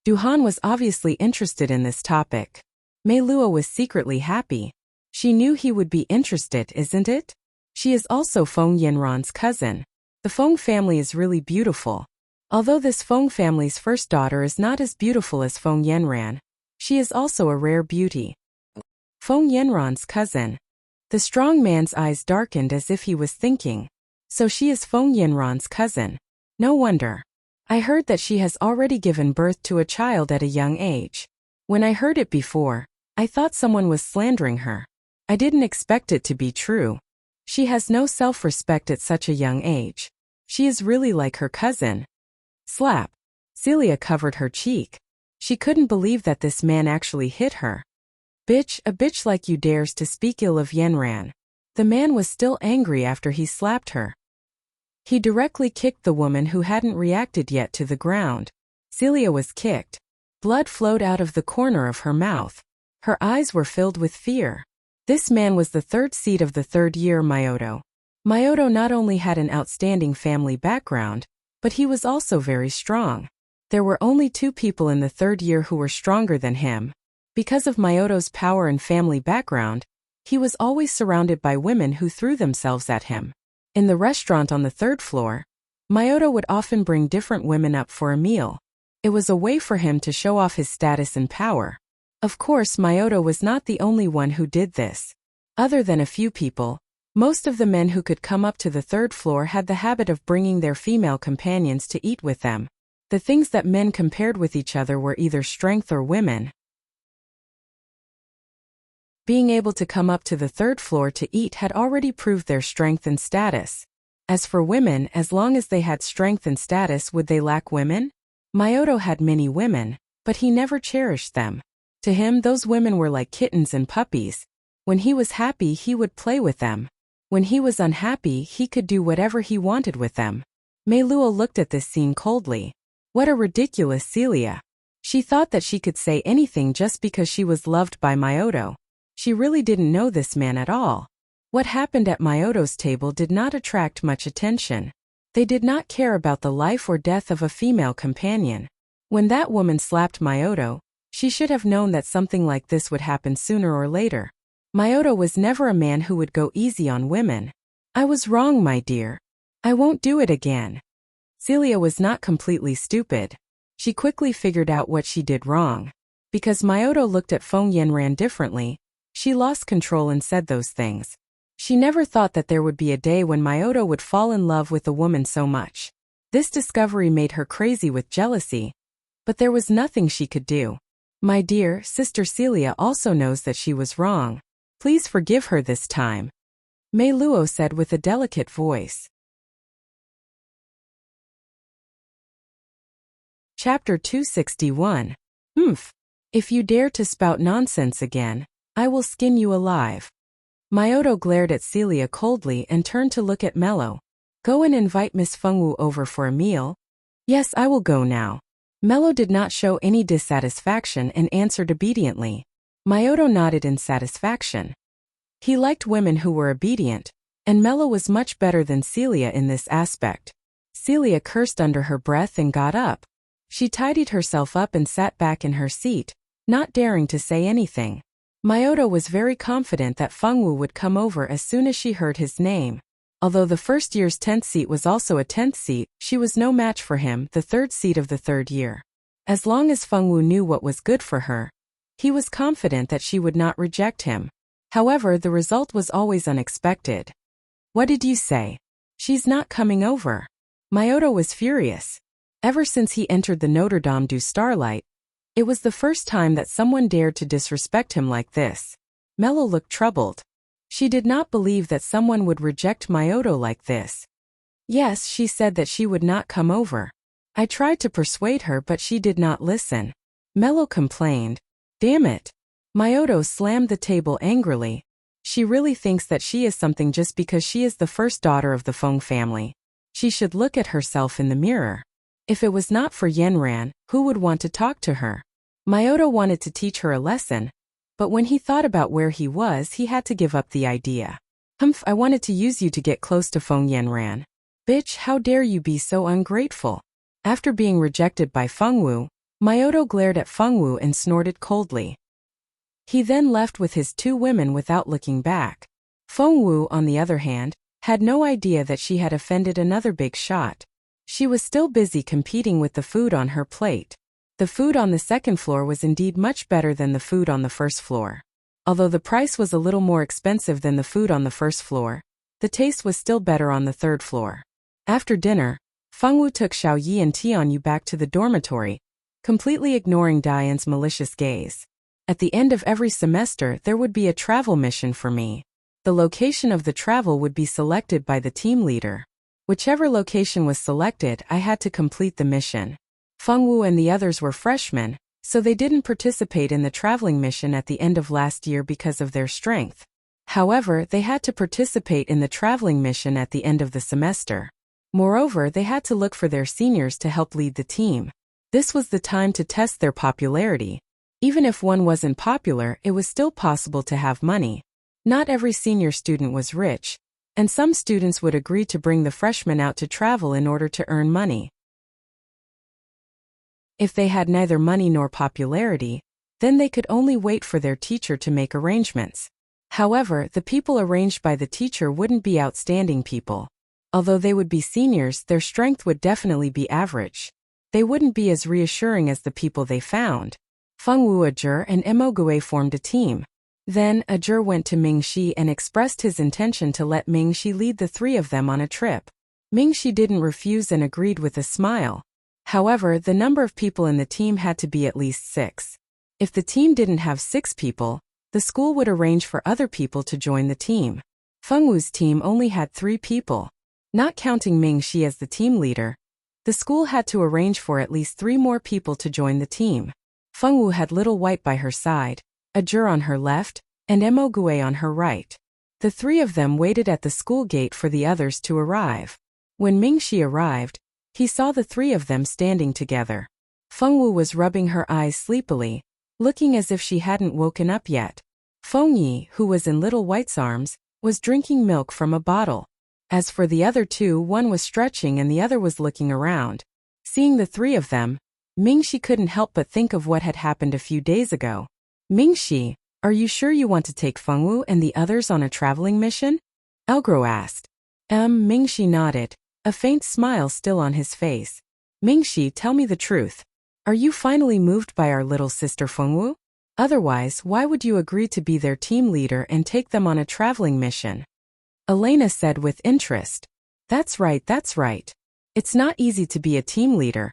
Duhan was obviously interested in this topic. Mei Luo was secretly happy. She knew he would be interested, isn't it? She is also Feng Yanran's cousin. The Feng family is really beautiful. Although this Feng family's first daughter is not as beautiful as Feng Yanran, she is also a rare beauty. Feng Yanran's cousin. The strong man's eyes darkened as if he was thinking. So she is Feng Yanran's cousin. No wonder. I heard that she has already given birth to a child at a young age. When I heard it before, I thought someone was slandering her. I didn't expect it to be true. She has no self-respect at such a young age. She is really like her cousin. Slap. Celia covered her cheek. She couldn't believe that this man actually hit her. Bitch, a bitch like you dares to speak ill of Yanran. The man was still angry after he slapped her. He directly kicked the woman who hadn't reacted yet to the ground. Celia was kicked. Blood flowed out of the corner of her mouth. Her eyes were filled with fear. This man was the 3rd seed of the 3rd year Myoto. Myoto not only had an outstanding family background, but he was also very strong. There were only 2 people in the 3rd year who were stronger than him. Because of Myoto's power and family background, he was always surrounded by women who threw themselves at him. In the restaurant on the 3rd floor, Myoto would often bring different women up for a meal. It was a way for him to show off his status and power. Of course, Myoto was not the only one who did this. Other than a few people, most of the men who could come up to the 3rd floor had the habit of bringing their female companions to eat with them. The things that men compared with each other were either strength or women. Being able to come up to the 3rd floor to eat had already proved their strength and status. As for women, as long as they had strength and status, would they lack women? Myoto had many women, but he never cherished them. To him, those women were like kittens and puppies. When he was happy, he would play with them. When he was unhappy, he could do whatever he wanted with them. Mei Luo looked at this scene coldly. What a ridiculous Celia. She thought that she could say anything just because she was loved by Myoto. She really didn't know this man at all. What happened at Myoto's table did not attract much attention. They did not care about the life or death of a female companion. When that woman slapped Myoto, she should have known that something like this would happen sooner or later. Myoto was never a man who would go easy on women. I was wrong, my dear. I won't do it again. Celia was not completely stupid. She quickly figured out what she did wrong. Because Myoto looked at Feng Yanran differently, she lost control and said those things. She never thought that there would be a day when Myoto would fall in love with a woman so much. This discovery made her crazy with jealousy, but there was nothing she could do. My dear, Sister Celia also knows that she was wrong. Please forgive her this time, Mei Luo said with a delicate voice. Chapter 261. If you dare to spout nonsense again, I will skin you alive. Myoto glared at Celia coldly and turned to look at Mello. Go and invite Miss Fengwu over for a meal. Yes, I will go now. Mello did not show any dissatisfaction and answered obediently. Myoto nodded in satisfaction. He liked women who were obedient, and Mello was much better than Celia in this aspect. Celia cursed under her breath and got up. She tidied herself up and sat back in her seat, not daring to say anything. Myoto was very confident that Fengwu would come over as soon as she heard his name. Although the first year's 10th seat was also a 10th seat, she was no match for him, the 3rd seat of the 3rd year. As long as Fengwu knew what was good for her, he was confident that she would not reject him. However, the result was always unexpected. What did you say? She's not coming over. Myoto was furious. Ever since he entered the Notre Dame du Starlight, it was the first time that someone dared to disrespect him like this. Mello looked troubled. She did not believe that someone would reject Myoto like this. Yes, she said that she would not come over. I tried to persuade her but she did not listen. Mello complained. Damn it. Myoto slammed the table angrily. She really thinks that she is something just because she is the first daughter of the Feng family. She should look at herself in the mirror. If it was not for Yanran, who would want to talk to her? Myoto wanted to teach her a lesson, but when he thought about where he was, he had to give up the idea. I wanted to use you to get close to Feng Yanran. Bitch, how dare you be so ungrateful? After being rejected by Fengwu, Myoto glared at Fengwu and snorted coldly. He then left with his 2 women without looking back. Fengwu, on the other hand, had no idea that she had offended another big shot. She was still busy competing with the food on her plate. The food on the 2nd floor was indeed much better than the food on the 1st floor. Although the price was a little more expensive than the food on the 1st floor, the taste was still better on the 3rd floor. After dinner, Fengwu took Xiao Yi and Tianyu back to the dormitory, completely ignoring Diane's malicious gaze. At the end of every semester there would be a travel mission for me. The location of the travel would be selected by the team leader. Whichever location was selected, I had to complete the mission. Fengwu and the others were freshmen, so they didn't participate in the traveling mission at the end of last year because of their strength. However, they had to participate in the traveling mission at the end of the semester. Moreover, they had to look for their seniors to help lead the team. This was the time to test their popularity. Even if one wasn't popular, it was still possible to have money. Not every senior student was rich, and some students would agree to bring the freshmen out to travel in order to earn money. If they had neither money nor popularity, then they could only wait for their teacher to make arrangements. However, the people arranged by the teacher wouldn't be outstanding people. Although they would be seniors, their strength would definitely be average. They wouldn't be as reassuring as the people they found. Fengwu Ajur and Emogue formed a team. Then, Ajur went to Mingxi and expressed his intention to let Mingxi lead the 3 of them on a trip. Mingxi didn't refuse and agreed with a smile. However, the number of people in the team had to be at least 6. If the team didn't have 6 people, the school would arrange for other people to join the team. Fengwu's team only had 3 people. Not counting Mingxi as the team leader, the school had to arrange for at least 3 more people to join the team. Fengwu had Little White by her side, Ajur on her left, and Emogue on her right. The 3 of them waited at the school gate for the others to arrive. When Mingxi arrived, he saw the 3 of them standing together. Fengwu was rubbing her eyes sleepily, looking as if she hadn't woken up yet. Fengyi, who was in little White's arms, was drinking milk from a bottle. As for the other two, one was stretching and the other was looking around. Seeing the three of them, Mingxi couldn't help but think of what had happened a few days ago. Mingxi, are you sure you want to take Fengwu and the others on a traveling mission? Elgro asked. Mingxi nodded, a faint smile still on his face. Mingxi, tell me the truth. Are you finally moved by our little sister Fengwu? Otherwise, why would you agree to be their team leader and take them on a traveling mission? Elena said with interest. That's right. It's not easy to be a team leader,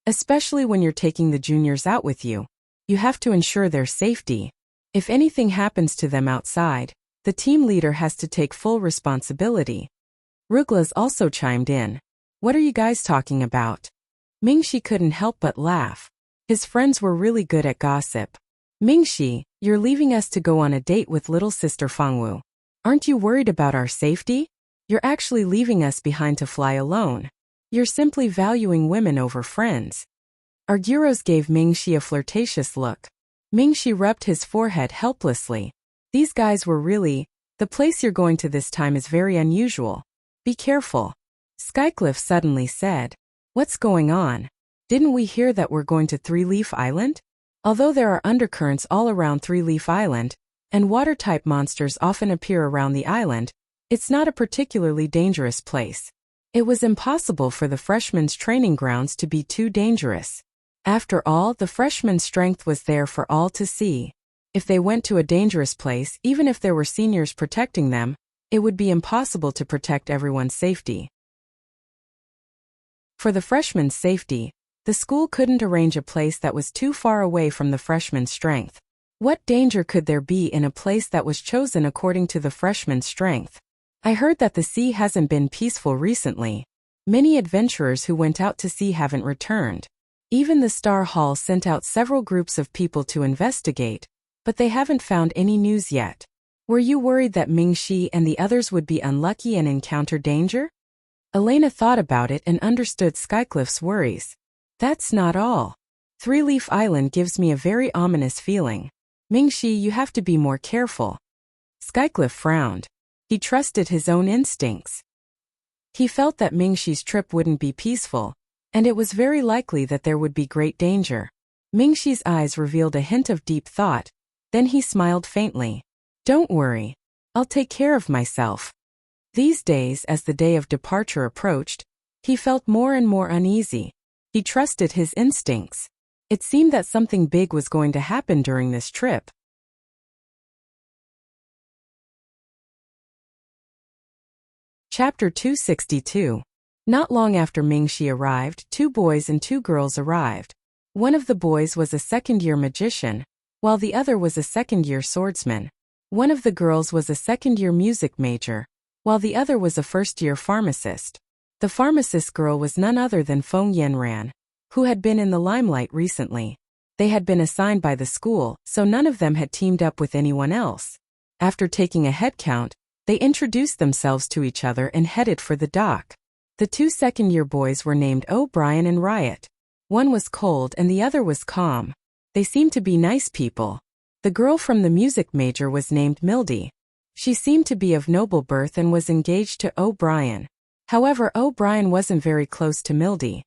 especially when you're taking the juniors out with you. You have to ensure their safety. If anything happens to them outside, the team leader has to take full responsibility. Ruglas also chimed in. What are you guys talking about? Mingxi couldn't help but laugh. His friends were really good at gossip. Mingxi, you're leaving us to go on a date with little sister Fengwu. Aren't you worried about our safety? You're actually leaving us behind to fly alone. You're simply valuing women over friends. Arguros gave Mingxi a flirtatious look. Mingxi rubbed his forehead helplessly. These guys were really, the place you're going to this time is very unusual. Be careful. Skycliff suddenly said. What's going on? Didn't we hear that we're going to Three-Leaf Island? Although there are undercurrents all around Three-Leaf Island, and water-type monsters often appear around the island, it's not a particularly dangerous place. It was impossible for the freshmen's training grounds to be too dangerous. After all, the freshmen's strength was there for all to see. If they went to a dangerous place, even if there were seniors protecting them, it would be impossible to protect everyone's safety. For the freshmen's safety, the school couldn't arrange a place that was too far away from the freshmen's strength. What danger could there be in a place that was chosen according to the freshmen's strength? I heard that the sea hasn't been peaceful recently. Many adventurers who went out to sea haven't returned. Even the Star Hall sent out several groups of people to investigate, but they haven't found any news yet. Were you worried that Mingxi and the others would be unlucky and encounter danger? Elena thought about it and understood Skycliff's worries. That's not all. Three-Leaf Island gives me a very ominous feeling. Mingxi, you have to be more careful. Skycliff frowned. He trusted his own instincts. He felt that Mingxi's trip wouldn't be peaceful, and it was very likely that there would be great danger. Mingxi's eyes revealed a hint of deep thought, then he smiled faintly. Don't worry. I'll take care of myself. These days, as the day of departure approached, he felt more and more uneasy. He trusted his instincts. It seemed that something big was going to happen during this trip. Chapter 262. Not long after Mingxi arrived, 2 boys and 2 girls arrived. One of the boys was a second-year magician, while the other was a second-year swordsman. One of the girls was a second-year music major, while the other was a first-year pharmacist. The pharmacist girl was none other than Feng Yanran, who had been in the limelight recently. They had been assigned by the school, so none of them had teamed up with anyone else. After taking a head count, they introduced themselves to each other and headed for the dock. The 2 second-year boys were named O'Brien and Riot. One was cold and the other was calm. They seemed to be nice people. The girl from the music major was named Mildy. She seemed to be of noble birth and was engaged to O'Brien. However, O'Brien wasn't very close to Mildy.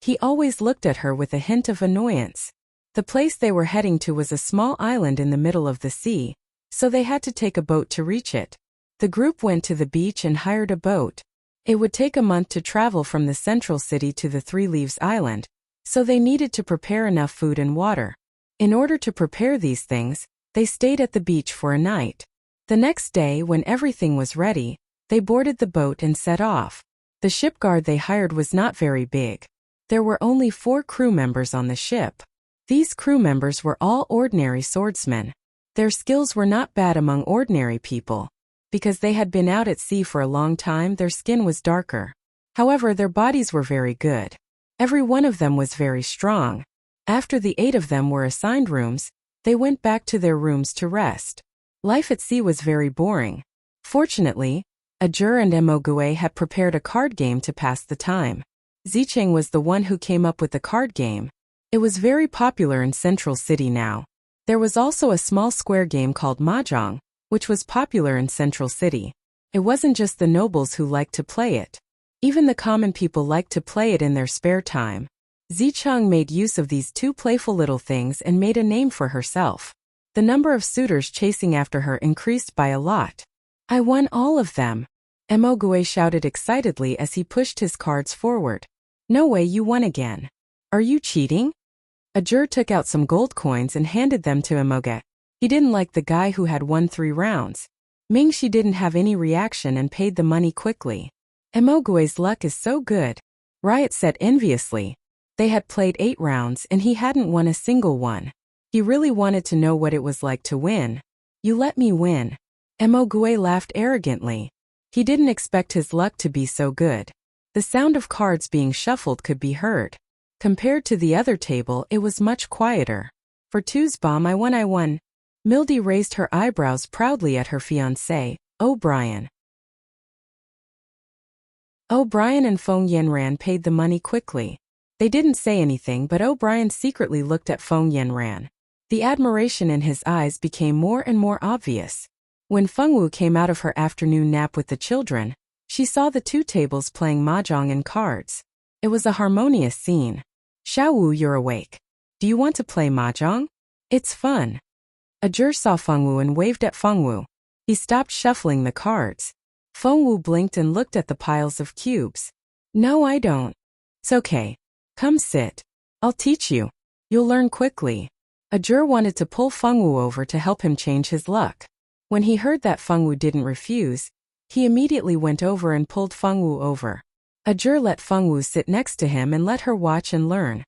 He always looked at her with a hint of annoyance. The place they were heading to was a small island in the middle of the sea, so they had to take a boat to reach it. The group went to the beach and hired a boat. It would take a month to travel from the central city to the Three Leaves Island, so they needed to prepare enough food and water. In order to prepare these things, they stayed at the beach for a night. The next day, when everything was ready, they boarded the boat and set off. The shipguard they hired was not very big. There were only 4 crew members on the ship. These crew members were all ordinary swordsmen. Their skills were not bad among ordinary people. Because they had been out at sea for a long time, their skin was darker. However, their bodies were very good. Every one of them was very strong. After the 8 of them were assigned rooms, they went back to their rooms to rest. Life at sea was very boring. Fortunately, Ajur and Emogue had prepared a card game to pass the time. Zicheng was the one who came up with the card game, It was very popular in Central City now. There was also a small square game called mahjong, which was popular in Central City. It wasn't just the nobles who liked to play it. Even the common people liked to play it in their spare time. Zicheng made use of these two playful little things and made a name for herself. The number of suitors chasing after her increased by a lot. I won all of them. Emogue shouted excitedly as he pushed his cards forward. No way, you won again. Are you cheating? Ajur took out some gold coins and handed them to Emogue. He didn't like the guy who had won 3 rounds. Mingxi didn't have any reaction and paid the money quickly. Emogue's luck is so good, Riot said enviously. They had played 8 rounds and he hadn't won a single one. He really wanted to know what it was like to win. You let me win. Emogue laughed arrogantly. He didn't expect his luck to be so good. The sound of cards being shuffled could be heard. Compared to the other table, it was much quieter. For Tuesbaum, I won. Mildy raised her eyebrows proudly at her fiancé, O'Brien. O'Brien and Feng Yanran paid the money quickly. They didn't say anything, but O'Brien secretly looked at Feng Yanran. The admiration in his eyes became more and more obvious. When Fengwu came out of her afternoon nap with the children, she saw the 2 tables playing mahjong and cards. It was a harmonious scene. Xiaowu, you're awake. Do you want to play mahjong? It's fun. Ajur saw Fengwu and waved at Fengwu. He stopped shuffling the cards. Fengwu blinked and looked at the piles of cubes. No, I don't. It's okay. Come sit. I'll teach you. You'll learn quickly. Ajur wanted to pull Fengwu over to help him change his luck. When he heard that Fengwu didn't refuse, he immediately went over and pulled Fengwu over. Ajur let Fengwu sit next to him and let her watch and learn.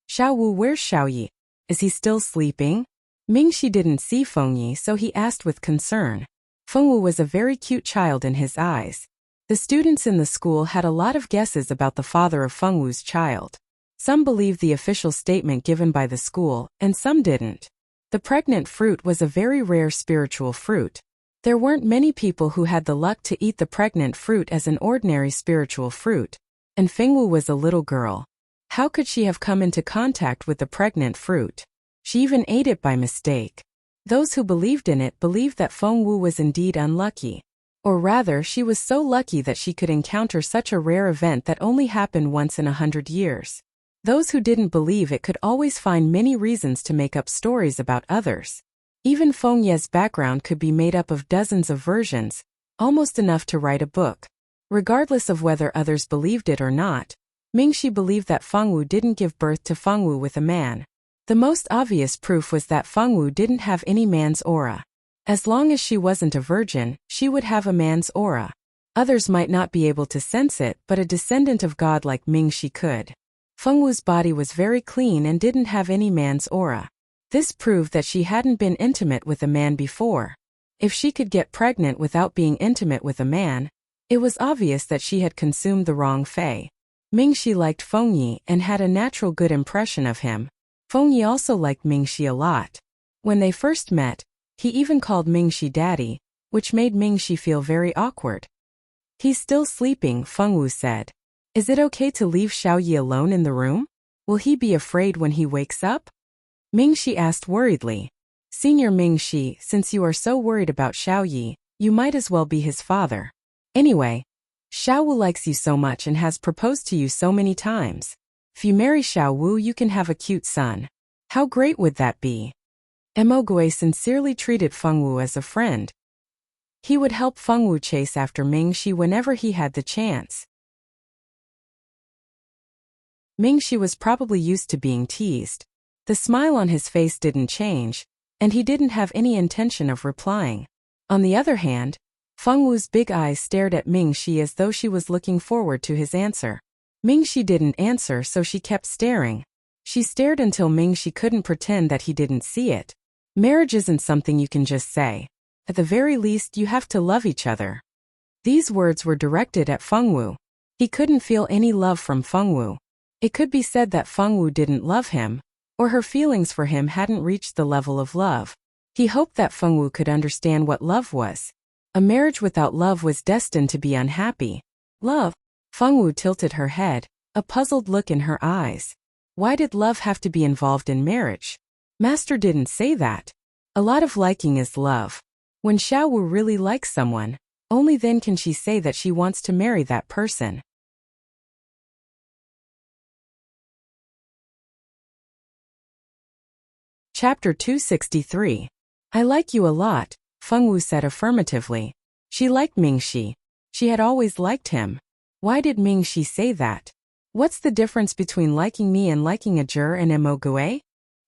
Xiaowu, where's Xiaoyi? Is he still sleeping? Mingxi didn't see Fengyi, so he asked with concern. Fengwu was a very cute child in his eyes. The students in the school had a lot of guesses about the father of Fengwu's child. Some believed the official statement given by the school, and some didn't. The pregnant fruit was a very rare spiritual fruit. There weren't many people who had the luck to eat the pregnant fruit as an ordinary spiritual fruit, and Fengwu was a little girl. How could she have come into contact with the pregnant fruit? She even ate it by mistake. Those who believed in it believed that Fengwu was indeed unlucky. Or rather, she was so lucky that she could encounter such a rare event that only happened once in 100 years. Those who didn't believe it could always find many reasons to make up stories about others. Even Feng Ye's background could be made up of dozens of versions, almost enough to write a book. Regardless of whether others believed it or not, Mingxi believed that Fengwu didn't give birth to Fengwu with a man. The most obvious proof was that Fengwu didn't have any man's aura. As long as she wasn't a virgin, she would have a man's aura. Others might not be able to sense it, but a descendant of God like Mingxi could. Fengwu's body was very clean and didn't have any man's aura. This proved that she hadn't been intimate with a man before. If she could get pregnant without being intimate with a man, it was obvious that she had consumed the wrong fae. Mingxi liked Fengyi and had a natural good impression of him. Fengyi also liked Mingxi a lot. When they first met, he even called Mingxi daddy, which made Mingxi feel very awkward. He's still sleeping, Fengwu said. Is it okay to leave Xiaoyi alone in the room? Will he be afraid when he wakes up? Mingxi asked worriedly. Senior Mingxi, since you are so worried about Xiaoyi, you might as well be his father. Anyway, Xiaowu likes you so much and has proposed to you so many times. If you marry Xiaowu, you can have a cute son. How great would that be? Emogue sincerely treated Fengwu as a friend. He would help Fengwu chase after Mingxi whenever he had the chance. Mingxi was probably used to being teased. The smile on his face didn't change, and he didn't have any intention of replying. On the other hand, Fengwu's big eyes stared at Mingxi as though she was looking forward to his answer. Mingxi didn't answer, so she kept staring. She stared until Mingxi couldn't pretend that he didn't see it. Marriage isn't something you can just say. At the very least, you have to love each other. These words were directed at Fengwu. He couldn't feel any love from Fengwu. It could be said that Fengwu didn't love him, or her feelings for him hadn't reached the level of love. He hoped that Fengwu could understand what love was. A marriage without love was destined to be unhappy. Love? Fengwu tilted her head, a puzzled look in her eyes. Why did love have to be involved in marriage? Master didn't say that. A lot of liking is love. When Xiao Wu really likes someone, only then can she say that she wants to marry that person. Chapter 263. I like you a lot, Feng Wu said affirmatively. She liked Mingxi. She had always liked him. Why did Mingxi say that? What's the difference between liking me and liking a jur and Mo Gui?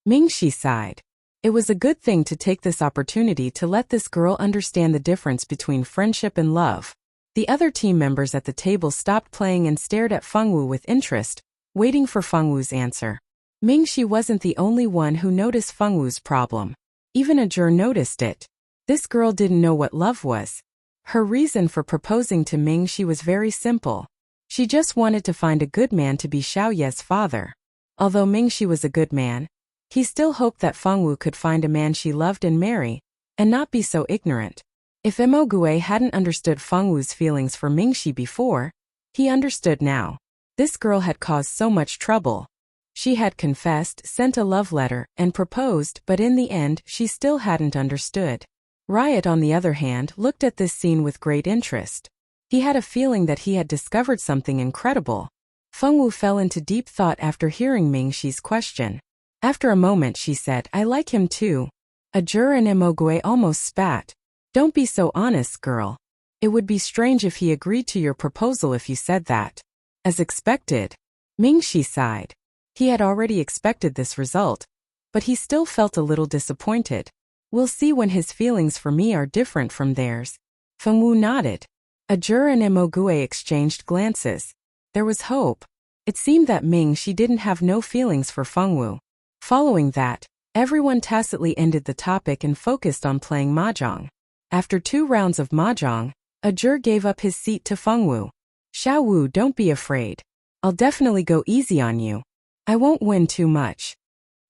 Mingxi sighed. It was a good thing to take this opportunity to let this girl understand the difference between friendship and love. The other team members at the table stopped playing and stared at Feng Wu with interest, waiting for Feng Wu's answer. Mingxi wasn't the only one who noticed Feng Wu's problem. Even a jur noticed it. This girl didn't know what love was. Her reason for proposing to Mingxi was very simple. She just wanted to find a good man to be Xiao Ye's father. Although Mingxi was a good man, he still hoped that Feng Wu could find a man she loved and marry, and not be so ignorant. If Mo Gui hadn't understood Feng Wu's feelings for Mingxi before, he understood now. This girl had caused so much trouble. She had confessed, sent a love letter, and proposed, but in the end, she still hadn't understood. Riot, on the other hand, looked at this scene with great interest. He had a feeling that he had discovered something incredible. Feng Wu fell into deep thought after hearing Mingxi's question. After a moment she said, I like him too. A jur and Mo Gui almost spat. Don't be so honest, girl. It would be strange if he agreed to your proposal if you said that. As expected. Mingxi sighed. He had already expected this result, but he still felt a little disappointed. We'll see when his feelings for me are different from theirs. Feng Wu nodded. A jur and Mo Gui exchanged glances. There was hope. It seemed that Mingxi didn't have no feelings for Feng Wu. Following that, everyone tacitly ended the topic and focused on playing mahjong. After 2 rounds of mahjong, a jur gave up his seat to Feng Wu. Xiao Wu, don't be afraid. I'll definitely go easy on you. I won't win too much.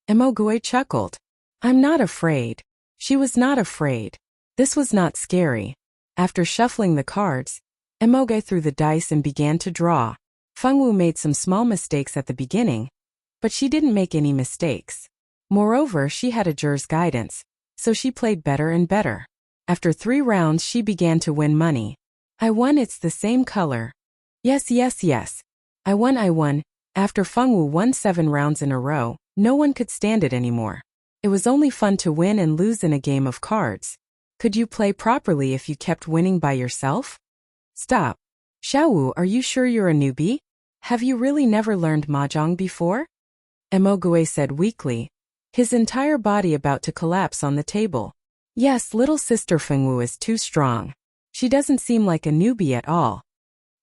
Mo Gui chuckled. I'm not afraid. She was not afraid. This was not scary. After shuffling the cards, Mo Gui threw the dice and began to draw. Feng Wu made some small mistakes at the beginning, but she didn't make any mistakes. Moreover, she had a jur's guidance, so she played better and better. After 3 rounds she began to win money. I won, it's the same color. Yes. I won. After Feng Wu won 7 rounds in a row, no one could stand it anymore. It was only fun to win and lose in a game of cards. Could you play properly if you kept winning by yourself? Stop. Xiao Wu, are you sure you're a newbie? Have you really never learned mahjong before? Mo Gui said weakly, his entire body about to collapse on the table. Yes, little sister Feng Wu is too strong. She doesn't seem like a newbie at all.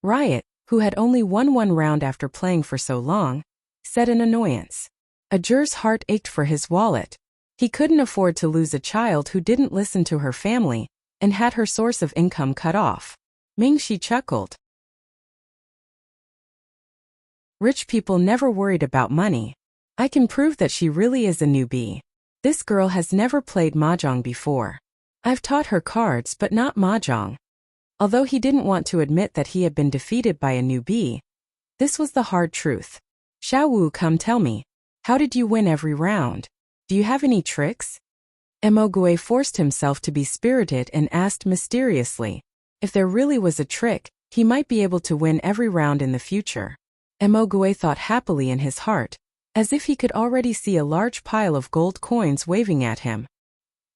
Riot, who had only won 1 round after playing for so long, said in annoyance. A jur's heart ached for his wallet. He couldn't afford to lose a child who didn't listen to her family and had her source of income cut off. Mingxi chuckled. Rich people never worried about money. I can prove that she really is a newbie. This girl has never played mahjong before. I've taught her cards but not mahjong. Although he didn't want to admit that he had been defeated by a newbie, this was the hard truth. Xiao Wu, come tell me. How did you win every round? Do you have any tricks? Mo Gui forced himself to be spirited and asked mysteriously. If there really was a trick, he might be able to win every round in the future. Mo Gui thought happily in his heart, as if he could already see a large pile of gold coins waving at him.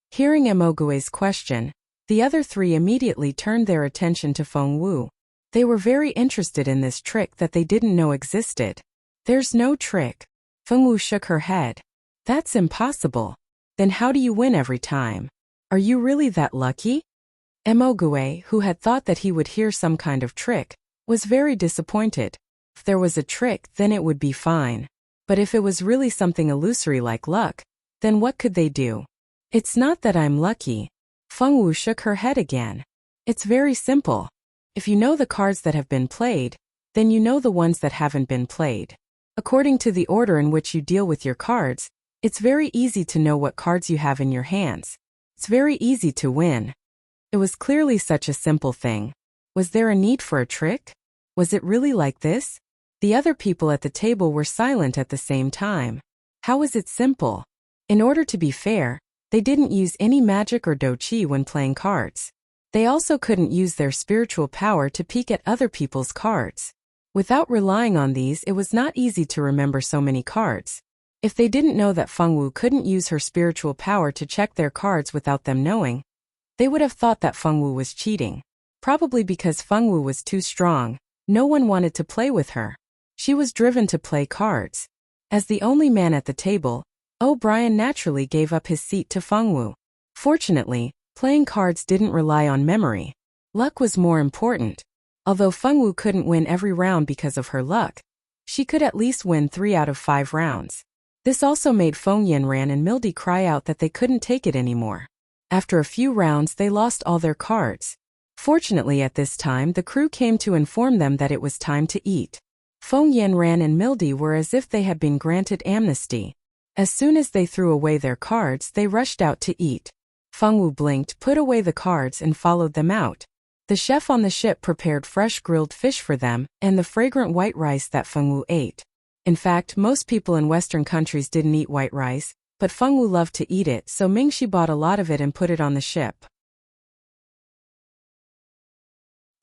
Hearing Mo Gui's question, the other 3 immediately turned their attention to Feng Wu. They were very interested in this trick that they didn't know existed. There's no trick. Feng Wu shook her head. That's impossible. Then how do you win every time? Are you really that lucky? Mo Gui, who had thought that he would hear some kind of trick, was very disappointed. If there was a trick, then it would be fine. But if it was really something illusory like luck, then what could they do? It's not that I'm lucky. Feng Wu shook her head again. It's very simple. If you know the cards that have been played, then you know the ones that haven't been played. According to the order in which you deal with your cards, it's very easy to know what cards you have in your hands. It's very easy to win. It was clearly such a simple thing. Was there a need for a trick? Was it really like this? The other people at the table were silent at the same time. How was it simple? In order to be fair, they didn't use any magic or doqi when playing cards. They also couldn't use their spiritual power to peek at other people's cards. Without relying on these, it was not easy to remember so many cards. If they didn't know that Fengwu couldn't use her spiritual power to check their cards without them knowing, they would have thought that Fengwu was cheating. Probably because Fengwu was too strong, no one wanted to play with her. She was driven to play cards. As the only man at the table, O'Brien naturally gave up his seat to Fengwu. Fortunately, playing cards didn't rely on memory. Luck was more important. Although Fengwu couldn't win every round because of her luck, she could at least win 3 out of 5 rounds. This also made Feng Yanran and Mildy cry out that they couldn't take it anymore. After a few rounds, they lost all their cards. Fortunately, at this time, the crew came to inform them that it was time to eat. Feng Yanran and Mildy were as if they had been granted amnesty. As soon as they threw away their cards, they rushed out to eat. Fengwu blinked, put away the cards, and followed them out. The chef on the ship prepared fresh grilled fish for them and the fragrant white rice that Fengwu ate. In fact, most people in Western countries didn't eat white rice, but Fengwu loved to eat it, so Mingxi bought a lot of it and put it on the ship.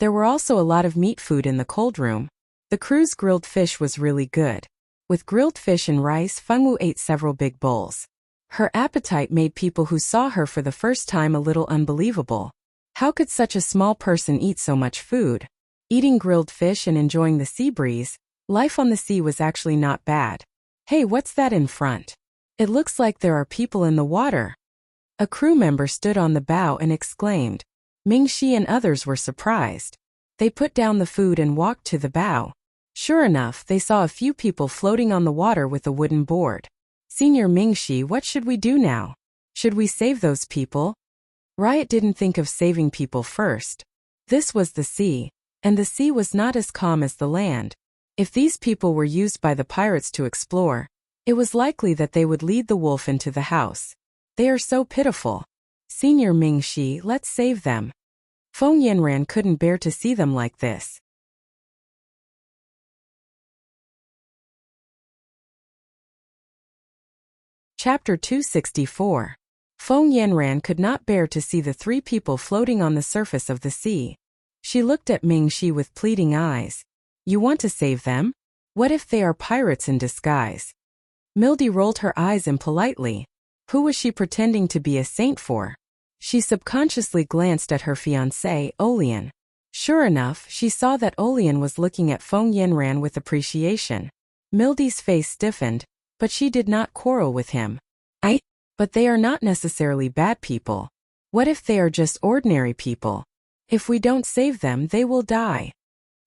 There were also a lot of meat food in the cold room. The crew's grilled fish was really good. With grilled fish and rice, Fengwu ate several big bowls. Her appetite made people who saw her for the first time a little unbelievable. How could such a small person eat so much food? Eating grilled fish and enjoying the sea breeze, life on the sea was actually not bad. Hey, what's that in front? It looks like there are people in the water. A crew member stood on the bow and exclaimed. Mingxi and others were surprised. They put down the food and walked to the bow. Sure enough, they saw a few people floating on the water with a wooden board. Senior Mingxi, what should we do now? Should we save those people? Riot didn't think of saving people first. This was the sea, and the sea was not as calm as the land. If these people were used by the pirates to explore, it was likely that they would lead the wolf into the house. They are so pitiful. Senior Mingxi, let's save them. Feng Yanran couldn't bear to see them like this. Chapter 264. Feng Yanran could not bear to see the 3 people floating on the surface of the sea. She looked at Mingxi with pleading eyes. You want to save them? What if they are pirates in disguise? Mildy rolled her eyes impolitely. Who was she pretending to be a saint for? She subconsciously glanced at her fiancé, Olian. Sure enough, she saw that Olian was looking at Feng Yanran with appreciation. Mildy's face stiffened, but she did not quarrel with him. But they are not necessarily bad people. What if they are just ordinary people? If we don't save them, they will die.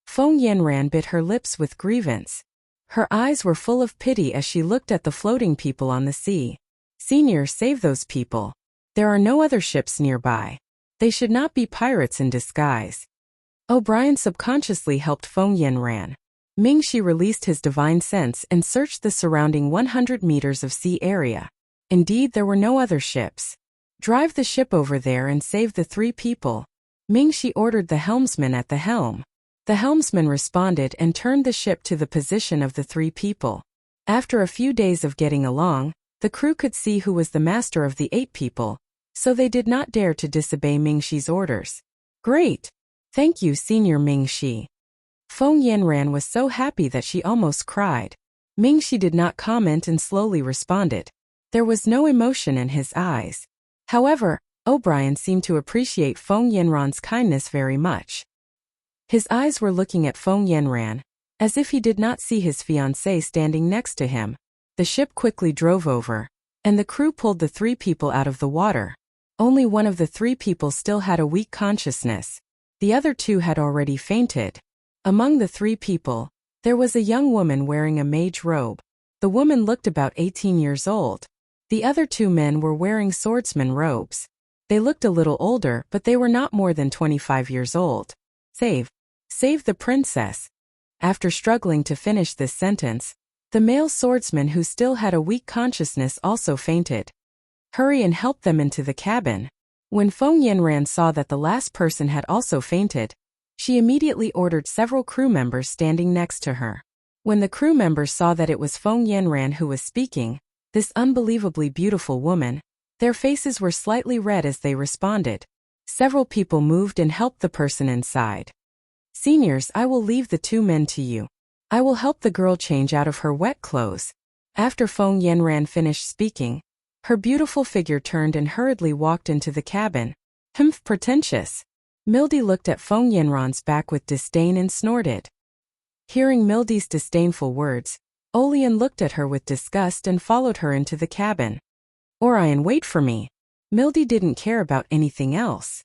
Feng Yanran bit her lips with grievance. Her eyes were full of pity as she looked at the floating people on the sea. Senior, save those people. There are no other ships nearby. They should not be pirates in disguise. O'Brien subconsciously helped Feng Yanran. Mingxi released his divine sense and searched the surrounding 100 meters of sea area. Indeed, there were no other ships. Drive the ship over there and save the 3 people. Mingxi ordered the helmsman at the helm. The helmsman responded and turned the ship to the position of the 3 people. After a few days of getting along, the crew could see who was the master of the 8 people, so they did not dare to disobey Mingxi's orders. Great! Thank you, Senior Mingxi. Feng Yanran was so happy that she almost cried. Mingxi did not comment and slowly responded. There was no emotion in his eyes. However, O'Brien seemed to appreciate Feng Yanran's kindness very much. His eyes were looking at Feng Yanran, as if he did not see his fiancée standing next to him. The ship quickly drove over, and the crew pulled the 3 people out of the water. Only one of the 3 people still had a weak consciousness. The other 2 had already fainted. Among the 3 people, there was a young woman wearing a mage robe. The woman looked about 18 years old. The other 2 men were wearing swordsman robes. They looked a little older, but they were not more than 25 years old. Save the princess. After struggling to finish this sentence, the male swordsman who still had a weak consciousness also fainted. Hurry and help them into the cabin. When Feng Yanran saw that the last person had also fainted, she immediately ordered several crew members standing next to her. When the crew members saw that it was Feng Yanran who was speaking, this unbelievably beautiful woman, their faces were slightly red as they responded. Several people moved and helped the person inside. Seniors, I will leave the two men to you. I will help the girl change out of her wet clothes. After Feng Yanran finished speaking, her beautiful figure turned and hurriedly walked into the cabin. Humph, pretentious. Mildy looked at Feng Yanran's back with disdain and snorted. Hearing Mildy's disdainful words, Olian looked at her with disgust and followed her into the cabin. Orion, wait for me. Mildy didn't care about anything else.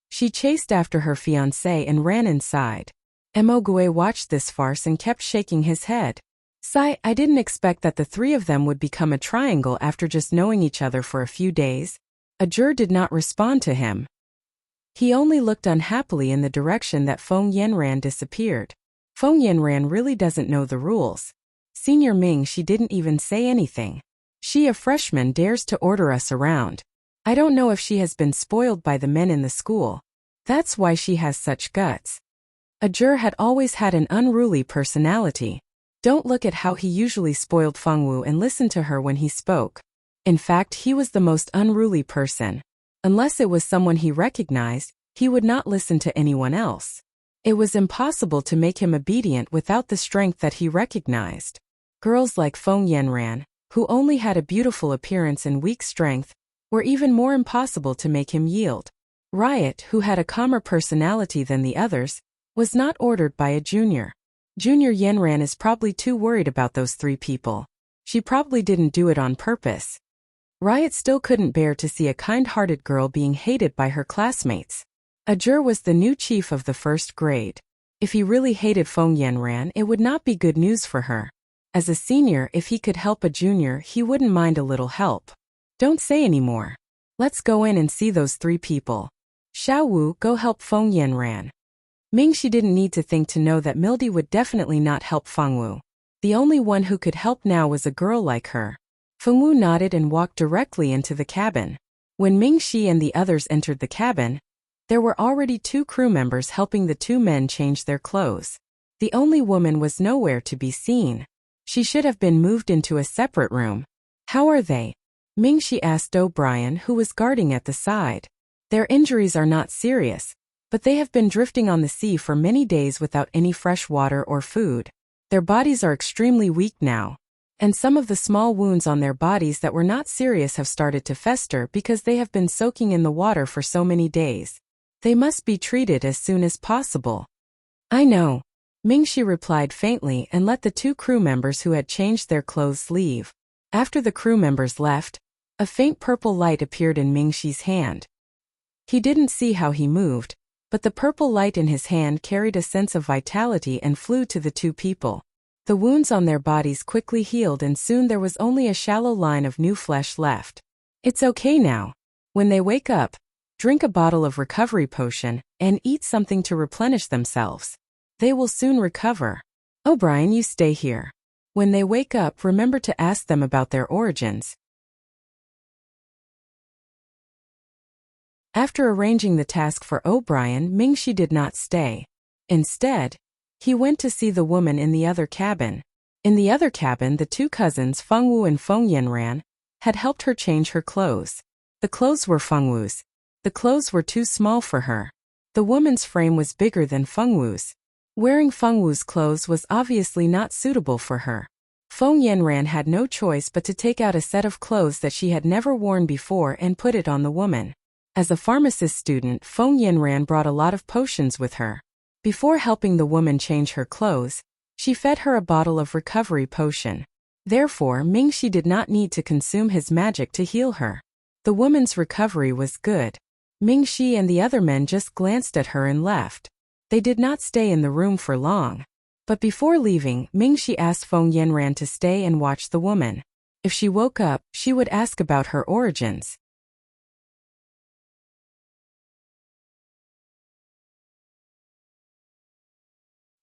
She chased after her fiancé and ran inside. Emogue watched this farce and kept shaking his head. Sigh, I didn't expect that the three of them would become a triangle after just knowing each other for a few days. Ajur did not respond to him. He only looked unhappily in the direction that Feng Yanran disappeared. Feng Yanran really doesn't know the rules. Senior Ming, she didn't even say anything. She, a freshman, dares to order us around. I don't know if she has been spoiled by the men in the school. That's why she has such guts. Ajur had always had an unruly personality. Don't look at how he usually spoiled Fengwu and listen to her when he spoke. In fact, he was the most unruly person. Unless it was someone he recognized, he would not listen to anyone else. It was impossible to make him obedient without the strength that he recognized. Girls like Feng Yanran, who only had a beautiful appearance and weak strength, were even more impossible to make him yield. Riot, who had a calmer personality than the others, was not ordered by a junior. Junior Yanran is probably too worried about those three people. She probably didn't do it on purpose. Riot still couldn't bear to see a kind-hearted girl being hated by her classmates. Ajur was the new chief of the first grade. If he really hated Feng Yanran, it would not be good news for her. As a senior, if he could help a junior, he wouldn't mind a little help. Don't say any more. Let's go in and see those three people. Xiao Wu, go help Feng Yanran. Mingxi didn't need to think to know that Mildy would definitely not help Fengwu. The only one who could help now was a girl like her. Fengwu nodded and walked directly into the cabin. When Mingxi and the others entered the cabin, there were already two crew members helping the two men change their clothes. The only woman was nowhere to be seen. She should have been moved into a separate room. How are they? Mingxi asked O'Brien, who was guarding at the side. Their injuries are not serious, but they have been drifting on the sea for many days without any fresh water or food. Their bodies are extremely weak now, and some of the small wounds on their bodies that were not serious have started to fester because they have been soaking in the water for so many days. They must be treated as soon as possible. I know, Mingxi replied faintly and let the two crew members who had changed their clothes leave. After the crew members left, a faint purple light appeared in Mingxi's hand. He didn't see how he moved, but the purple light in his hand carried a sense of vitality and flew to the two people. The wounds on their bodies quickly healed and soon there was only a shallow line of new flesh left. It's okay now. When they wake up, drink a bottle of recovery potion and eat something to replenish themselves. They will soon recover. O'Brien, you stay here. When they wake up, remember to ask them about their origins. After arranging the task for O'Brien, Mingxi did not stay. Instead, he went to see the woman in the other cabin. In the other cabin, the two cousins, Fengwu and Feng Yanran, had helped her change her clothes. The clothes were Fengwu's. The clothes were too small for her. The woman's frame was bigger than Fengwu's. Wearing Fengwu's clothes was obviously not suitable for her. Feng Yanran had no choice but to take out a set of clothes that she had never worn before and put it on the woman. As a pharmacist student, Feng Yanran brought a lot of potions with her. Before helping the woman change her clothes, she fed her a bottle of recovery potion. Therefore, Mingxi did not need to consume his magic to heal her. The woman's recovery was good. Mingxi and the other men just glanced at her and left. They did not stay in the room for long. But before leaving, Mingxi asked Feng Yanran to stay and watch the woman. If she woke up, she would ask about her origins.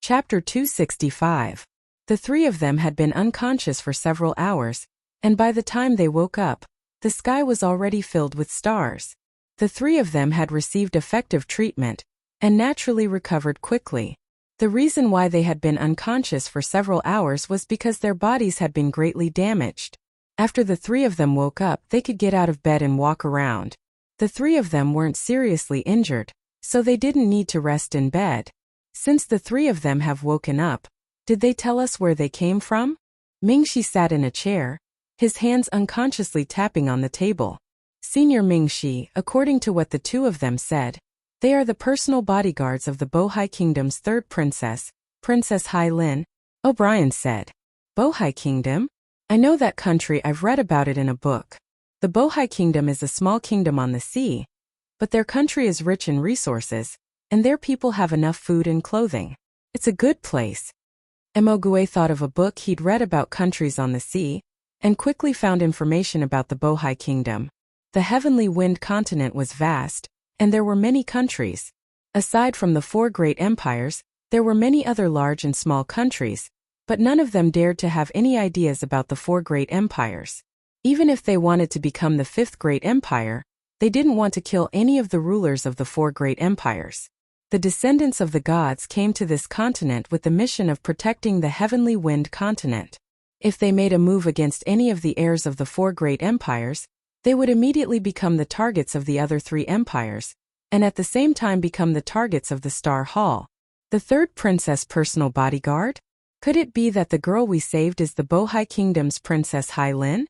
Chapter 265. The three of them had been unconscious for several hours, and by the time they woke up, the sky was already filled with stars. The three of them had received effective treatment, and naturally recovered quickly. The reason why they had been unconscious for several hours was because their bodies had been greatly damaged. After the three of them woke up, they could get out of bed and walk around. The three of them weren't seriously injured, so they didn't need to rest in bed. Since the three of them have woken up, did they tell us where they came from? Mingxi sat in a chair, his hands unconsciously tapping on the table. Senior Mingxi, according to what the two of them said, they are the personal bodyguards of the Bohai Kingdom's third princess, Princess Hai Lin, O'Brien said. Bohai Kingdom? I know that country, I've read about it in a book. The Bohai Kingdom is a small kingdom on the sea, but their country is rich in resources, and their people have enough food and clothing. It's a good place. Emogue thought of a book he'd read about countries on the sea, and quickly found information about the Bohai Kingdom. The Heavenly Wind continent was vast, and there were many countries. Aside from the four great empires, there were many other large and small countries, but none of them dared to have any ideas about the four great empires. Even if they wanted to become the fifth great empire, they didn't want to kill any of the rulers of the four great empires. The descendants of the gods came to this continent with the mission of protecting the Heavenly Wind continent. If they made a move against any of the heirs of the four great empires, they would immediately become the targets of the other three empires, and at the same time become the targets of the Star Hall. The third princess personal bodyguard? Could it be that the girl we saved is the Bohai Kingdom's Princess Hai Lin?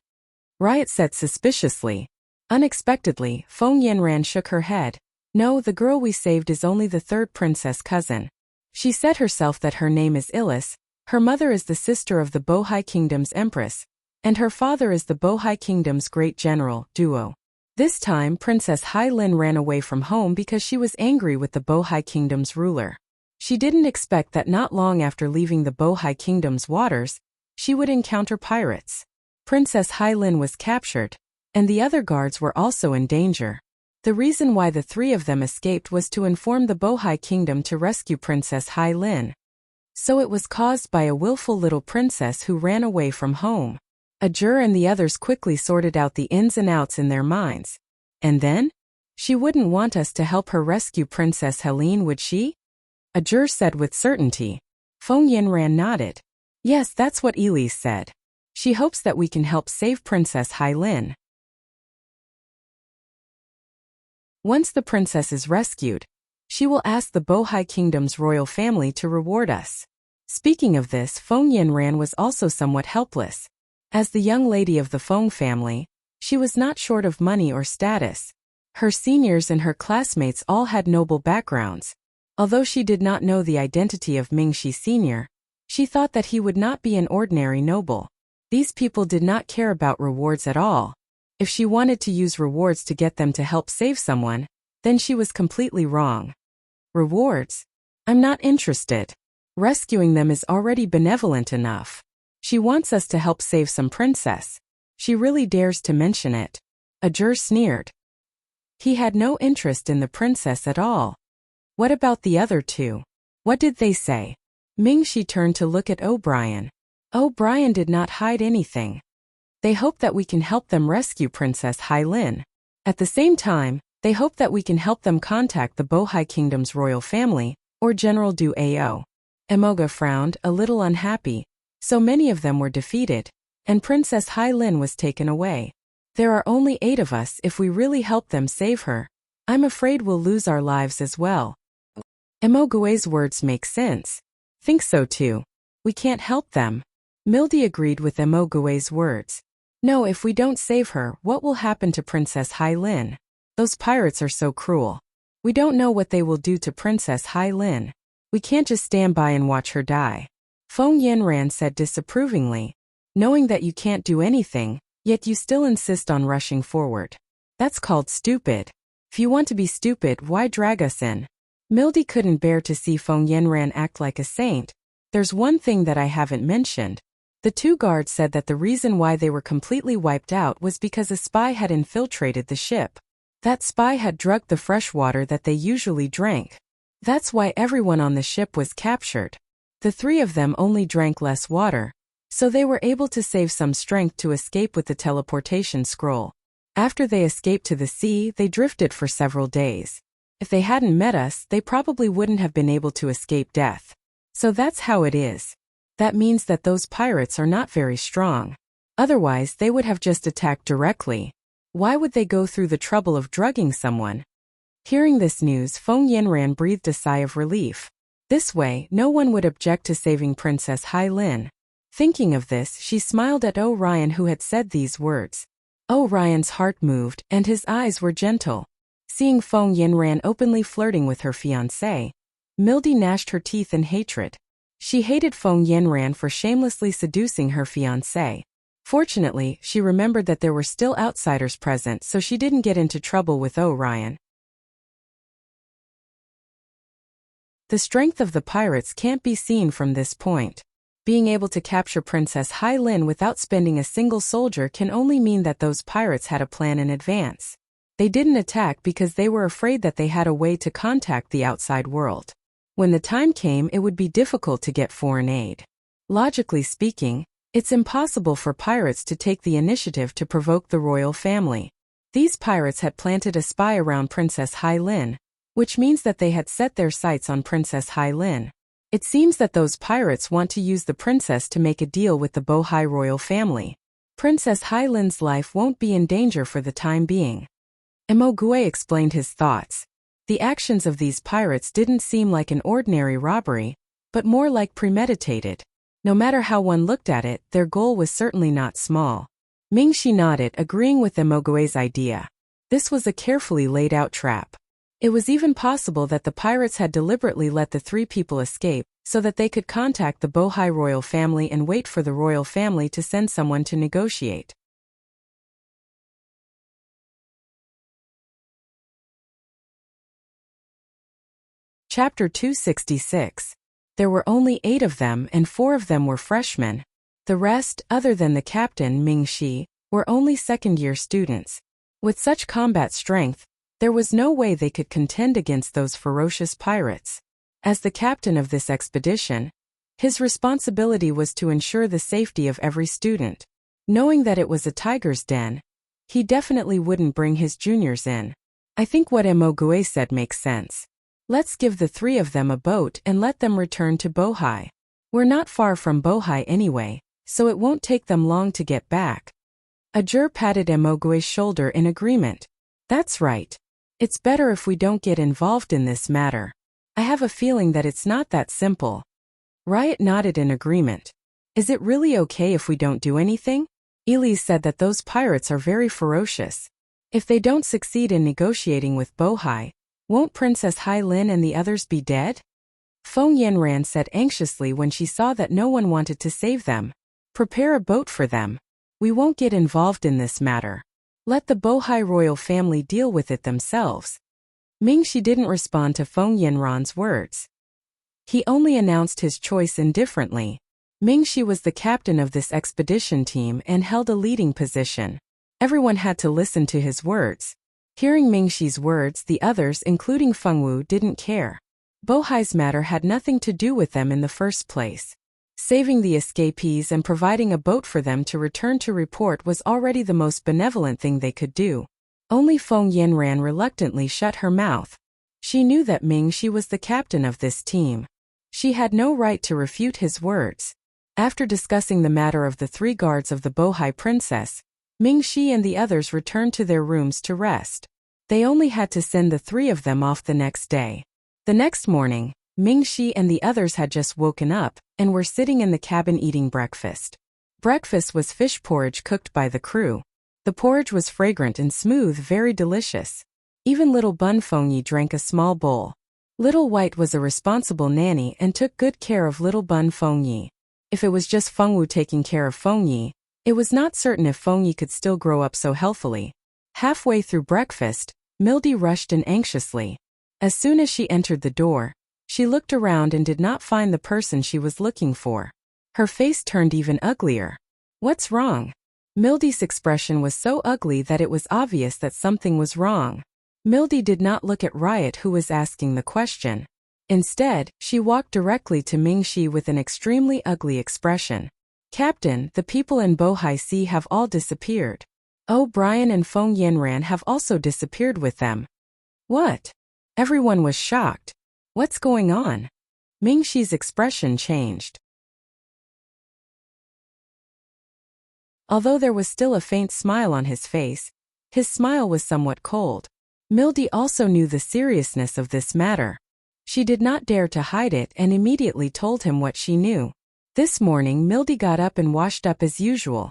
Riot said suspiciously. Unexpectedly, Feng Yanran shook her head. No, the girl we saved is only the third princess cousin. She said herself that her name is Illis, her mother is the sister of the Bohai Kingdom's empress, and her father is the Bohai Kingdom's great general, Duo. This time Princess Hai Lin ran away from home because she was angry with the Bohai Kingdom's ruler. She didn't expect that not long after leaving the Bohai Kingdom's waters, she would encounter pirates. Princess Hai Lin was captured, and the other guards were also in danger. The reason why the three of them escaped was to inform the Bohai Kingdom to rescue Princess Hai Lin. So it was caused by a willful little princess who ran away from home. Ajur and the others quickly sorted out the ins and outs in their minds. And then? She wouldn't want us to help her rescue Princess Helene, would she? Ajur said with certainty. Feng Yanran nodded. Yes, that's what Elise said. She hopes that we can help save Princess Hai Lin. Once the princess is rescued, she will ask the Bohai Kingdom's royal family to reward us. Speaking of this, Feng Yanran was also somewhat helpless. As the young lady of the Feng family, she was not short of money or status. Her seniors and her classmates all had noble backgrounds. Although she did not know the identity of Mingxi Sr., she thought that he would not be an ordinary noble. These people did not care about rewards at all. If she wanted to use rewards to get them to help save someone, then she was completely wrong. Rewards? I'm not interested. Rescuing them is already benevolent enough. She wants us to help save some princess. She really dares to mention it. Ajur sneered. He had no interest in the princess at all. What about the other two? What did they say? Mingxi turned to look at O'Brien. O'Brien did not hide anything. They hope that we can help them rescue Princess Hai Lin. At the same time, they hope that we can help them contact the Bohai Kingdom's royal family, or General Du Ao. Emoga frowned, a little unhappy. So many of them were defeated, and Princess Hai Lin was taken away. There are only 8 of us. If we really help them save her, I'm afraid we'll lose our lives as well. Emogue's words make sense. Think so too. We can't help them. Mildy agreed with Emogue's words. No, if we don't save her, what will happen to Princess Hai Lin? Those pirates are so cruel. We don't know what they will do to Princess Hai Lin. We can't just stand by and watch her die. Feng Yanran said disapprovingly. Knowing that you can't do anything, yet you still insist on rushing forward. That's called stupid. If you want to be stupid, why drag us in? Mildy couldn't bear to see Feng Yanran act like a saint. There's one thing that I haven't mentioned. The 2 guards said that the reason why they were completely wiped out was because a spy had infiltrated the ship. That spy had drugged the fresh water that they usually drank. That's why everyone on the ship was captured. The 3 of them only drank less water, so they were able to save some strength to escape with the teleportation scroll. After they escaped to the sea, they drifted for several days. If they hadn't met us, they probably wouldn't have been able to escape death. So that's how it is. That means that those pirates are not very strong. Otherwise, they would have just attacked directly. Why would they go through the trouble of drugging someone? Hearing this news, Feng Yanran breathed a sigh of relief. This way, no one would object to saving Princess Hai Lin. Thinking of this, she smiled at Orion, who had said these words. Orion's heart moved, and his eyes were gentle. Seeing Feng Yanran openly flirting with her fiancé, Mildy gnashed her teeth in hatred. She hated Feng Yanran for shamelessly seducing her fiancé. Fortunately, she remembered that there were still outsiders present, so she didn't get into trouble with Orion. The strength of the pirates can't be seen from this point. Being able to capture Princess Hai Lin without spending a single soldier can only mean that those pirates had a plan in advance. They didn't attack because they were afraid that they had a way to contact the outside world. When the time came, it would be difficult to get foreign aid. Logically speaking, it's impossible for pirates to take the initiative to provoke the royal family. These pirates had planted a spy around Princess Hai Lin, which means that they had set their sights on Princess Hai Lin. It seems that those pirates want to use the princess to make a deal with the Bohai royal family. Princess Hai Lin's life won't be in danger for the time being. Emogui explained his thoughts. The actions of these pirates didn't seem like an ordinary robbery, but more like premeditated. No matter how one looked at it, their goal was certainly not small. Mingxi nodded, agreeing with Emogui's idea. This was a carefully laid out trap. It was even possible that the pirates had deliberately let the three people escape, so that they could contact the Bohai royal family and wait for the royal family to send someone to negotiate. Chapter 266. There were only 8 of them, and 4 of them were freshmen. The rest, other than the captain Mingxi, were only second-year students. With such combat strength, there was no way they could contend against those ferocious pirates. As the captain of this expedition, his responsibility was to ensure the safety of every student. Knowing that it was a tiger's den, he definitely wouldn't bring his juniors in. I think what Emogui said makes sense. Let's give the 3 of them a boat and let them return to Bohai. We're not far from Bohai anyway, so it won't take them long to get back. Ajur patted Emogui's shoulder in agreement. That's right. It's better if we don't get involved in this matter. I have a feeling that it's not that simple. Riot nodded in agreement. Is it really okay if we don't do anything? Elise said that those pirates are very ferocious. If they don't succeed in negotiating with Bohai, won't Princess Hai Lin and the others be dead? Feng Yanran said anxiously when she saw that no one wanted to save them. Prepare a boat for them. We won't get involved in this matter. Let the Bohai royal family deal with it themselves. Mingxi didn't respond to Feng Yanran's words. He only announced his choice indifferently. Mingxi was the captain of this expedition team and held a leading position. Everyone had to listen to his words. Hearing Mingxi's words, the others, including Fengwu, didn't care. Bohai's matter had nothing to do with them in the first place. Saving the escapees and providing a boat for them to return to report was already the most benevolent thing they could do. Only Feng Yanran reluctantly shut her mouth. She knew that Mingxi was the captain of this team. She had no right to refute his words. After discussing the matter of the 3 guards of the Bohai princess, Mingxi and the others returned to their rooms to rest. They only had to send the 3 of them off the next day. The next morning, Mingxi and the others had just woken up and were sitting in the cabin eating breakfast. Breakfast was fish porridge cooked by the crew. The porridge was fragrant and smooth, very delicious. Even little Bun Fengyi drank a small bowl. Little White was a responsible nanny and took good care of little Bun Fengyi. If it was just Fengwu taking care of Fengyi, it was not certain if Fengyi could still grow up so healthily. Halfway through breakfast, Mildy rushed in anxiously. As soon as she entered the door, she looked around and did not find the person she was looking for. Her face turned even uglier. What's wrong? Mildy's expression was so ugly that it was obvious that something was wrong. Mildy did not look at Riot, who was asking the question. Instead, she walked directly to Mingxi with an extremely ugly expression. Captain, the people in Bohai Sea have all disappeared. Brian and Feng Yanran have also disappeared with them. What? Everyone was shocked. What's going on? Mingxi's expression changed. Although there was still a faint smile on his face, his smile was somewhat cold. Mildy also knew the seriousness of this matter. She did not dare to hide it and immediately told him what she knew. This morning Mildy got up and washed up as usual.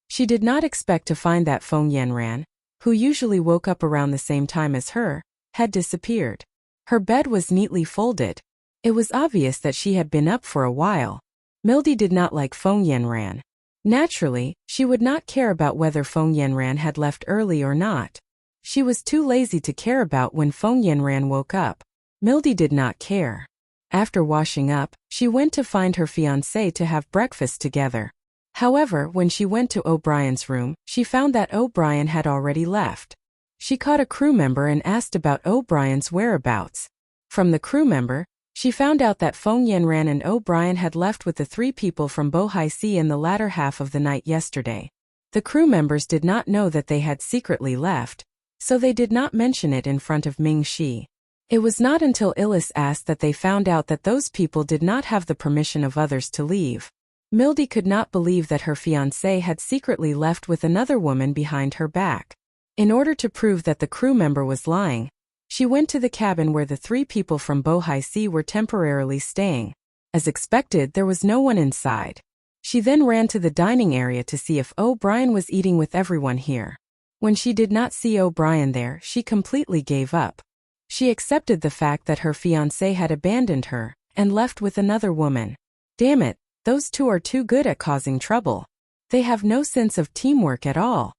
She did not expect to find that Feng Yanran, who usually woke up around the same time as her, had disappeared. Her bed was neatly folded. It was obvious that she had been up for a while. Mildy did not like Feng Yanran. Naturally, she would not care about whether Feng Yanran had left early or not. She was too lazy to care about when Feng Yanran woke up. Mildy did not care. After washing up, she went to find her fiancé to have breakfast together. However, when she went to O'Brien's room, she found that O'Brien had already left. She caught a crew member and asked about O'Brien's whereabouts. From the crew member, she found out that Feng Yanran and O'Brien had left with the 3 people from Bohai Sea in the latter half of the night yesterday. The crew members did not know that they had secretly left, so they did not mention it in front of Mingxi. It was not until Illis asked that they found out that those people did not have the permission of others to leave. Mildy could not believe that her fiancé had secretly left with another woman behind her back. In order to prove that the crew member was lying, she went to the cabin where the 3 people from Bohai Sea were temporarily staying. As expected, there was no one inside. She then ran to the dining area to see if O'Brien was eating with everyone here. When she did not see O'Brien there, she completely gave up. She accepted the fact that her fiancé had abandoned her and left with another woman. Damn it, those 2 are too good at causing trouble. They have no sense of teamwork at all.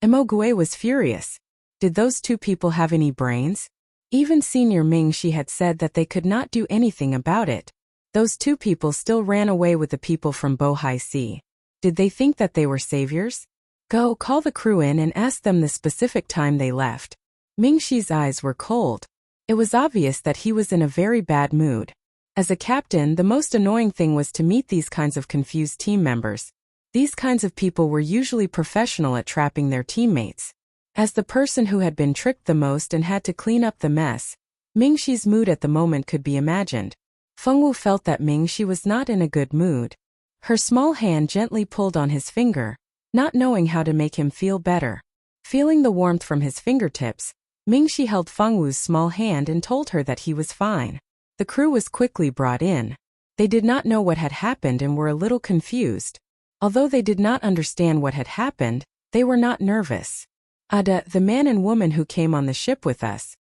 Emogue was furious. Did those 2 people have any brains? Even Senior Mingxi had said that they could not do anything about it. Those 2 people still ran away with the people from Bohai Sea. Did they think that they were saviors? Go call the crew in and ask them the specific time they left. Mingxi's eyes were cold. It was obvious that he was in a very bad mood. As a captain, the most annoying thing was to meet these kinds of confused team members. These kinds of people were usually professional at trapping their teammates. As the person who had been tricked the most and had to clean up the mess, Mingxi's mood at the moment could be imagined. Fengwu felt that Mingxi was not in a good mood. Her small hand gently pulled on his finger, not knowing how to make him feel better. Feeling the warmth from his fingertips, Mingxi held Fengwu's small hand and told her that he was fine. The crew was quickly brought in. They did not know what had happened and were a little confused. Although they did not understand what had happened, they were not nervous. Ada, the man and woman who came on the ship with us.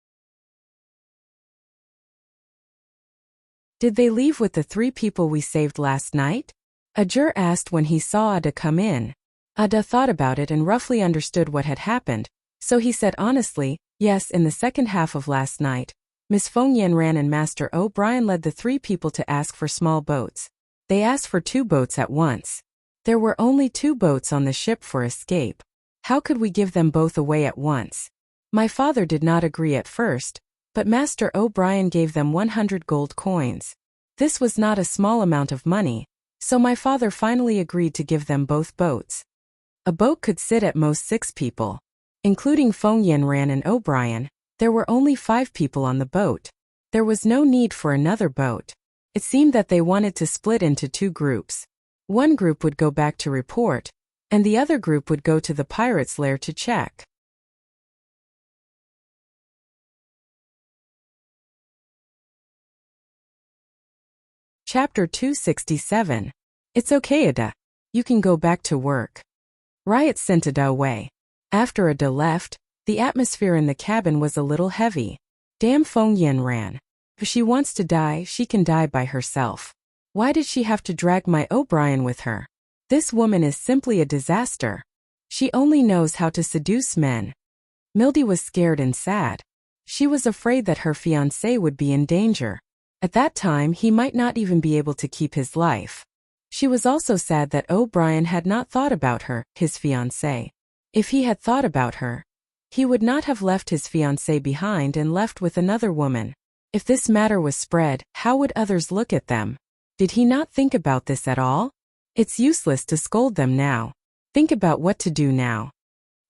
Did they leave with the 3 people we saved last night? Ajur asked when he saw Ada come in. Ada thought about it and roughly understood what had happened, so he said honestly, yes, in the second half of last night, Miss Feng Yanran and Master O'Brien led the 3 people to ask for small boats. They asked for 2 boats at once. There were only 2 boats on the ship for escape. How could we give them both away at once? My father did not agree at first, but Master O'Brien gave them 100 gold coins. This was not a small amount of money, so my father finally agreed to give them both boats. A boat could sit at most 6 people. Including Feng Yanran and O'Brien, there were only 5 people on the boat. There was no need for another boat. It seemed that they wanted to split into 2 groups. One group would go back to report, and the other group would go to the pirates' lair to check. Chapter 267. It's okay, Ada. You can go back to work. Riot sent Ada away. After Ada left, the atmosphere in the cabin was a little heavy. Damn Feng Yanran. If she wants to die, she can die by herself. Why did she have to drag my O'Brien with her? This woman is simply a disaster. She only knows how to seduce men. Mildy was scared and sad. She was afraid that her fiancé would be in danger. At that time, he might not even be able to keep his life. She was also sad that O'Brien had not thought about her, his fiancé. If he had thought about her, he would not have left his fiancé behind and left with another woman. If this matter was spread, how would others look at them? Did he not think about this at all? It's useless to scold them now. Think about what to do now.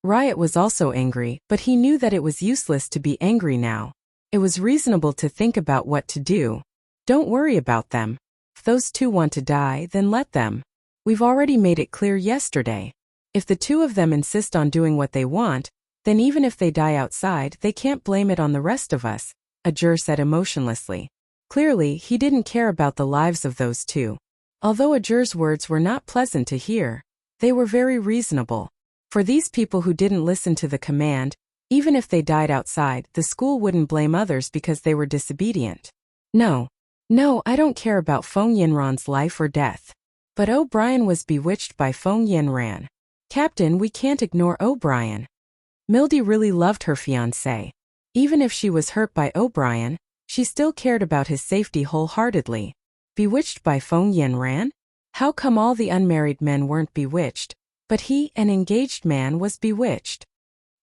Riot was also angry, but he knew that it was useless to be angry now. It was reasonable to think about what to do. Don't worry about them. If those two want to die, then let them. We've already made it clear yesterday. If the two of them insist on doing what they want, then even if they die outside, they can't blame it on the rest of us, Ajur said emotionlessly. Clearly, he didn't care about the lives of those two. Although Ajur's words were not pleasant to hear, they were very reasonable. For these people who didn't listen to the command, even if they died outside, the school wouldn't blame others because they were disobedient. No, I don't care about Feng Yinran's life or death. But O'Brien was bewitched by Feng Yinran. Captain, we can't ignore O'Brien. Mildy really loved her fiancé. Even if she was hurt by O'Brien, she still cared about his safety wholeheartedly. Bewitched by Feng Yinran? How come all the unmarried men weren't bewitched, but he, an engaged man, was bewitched?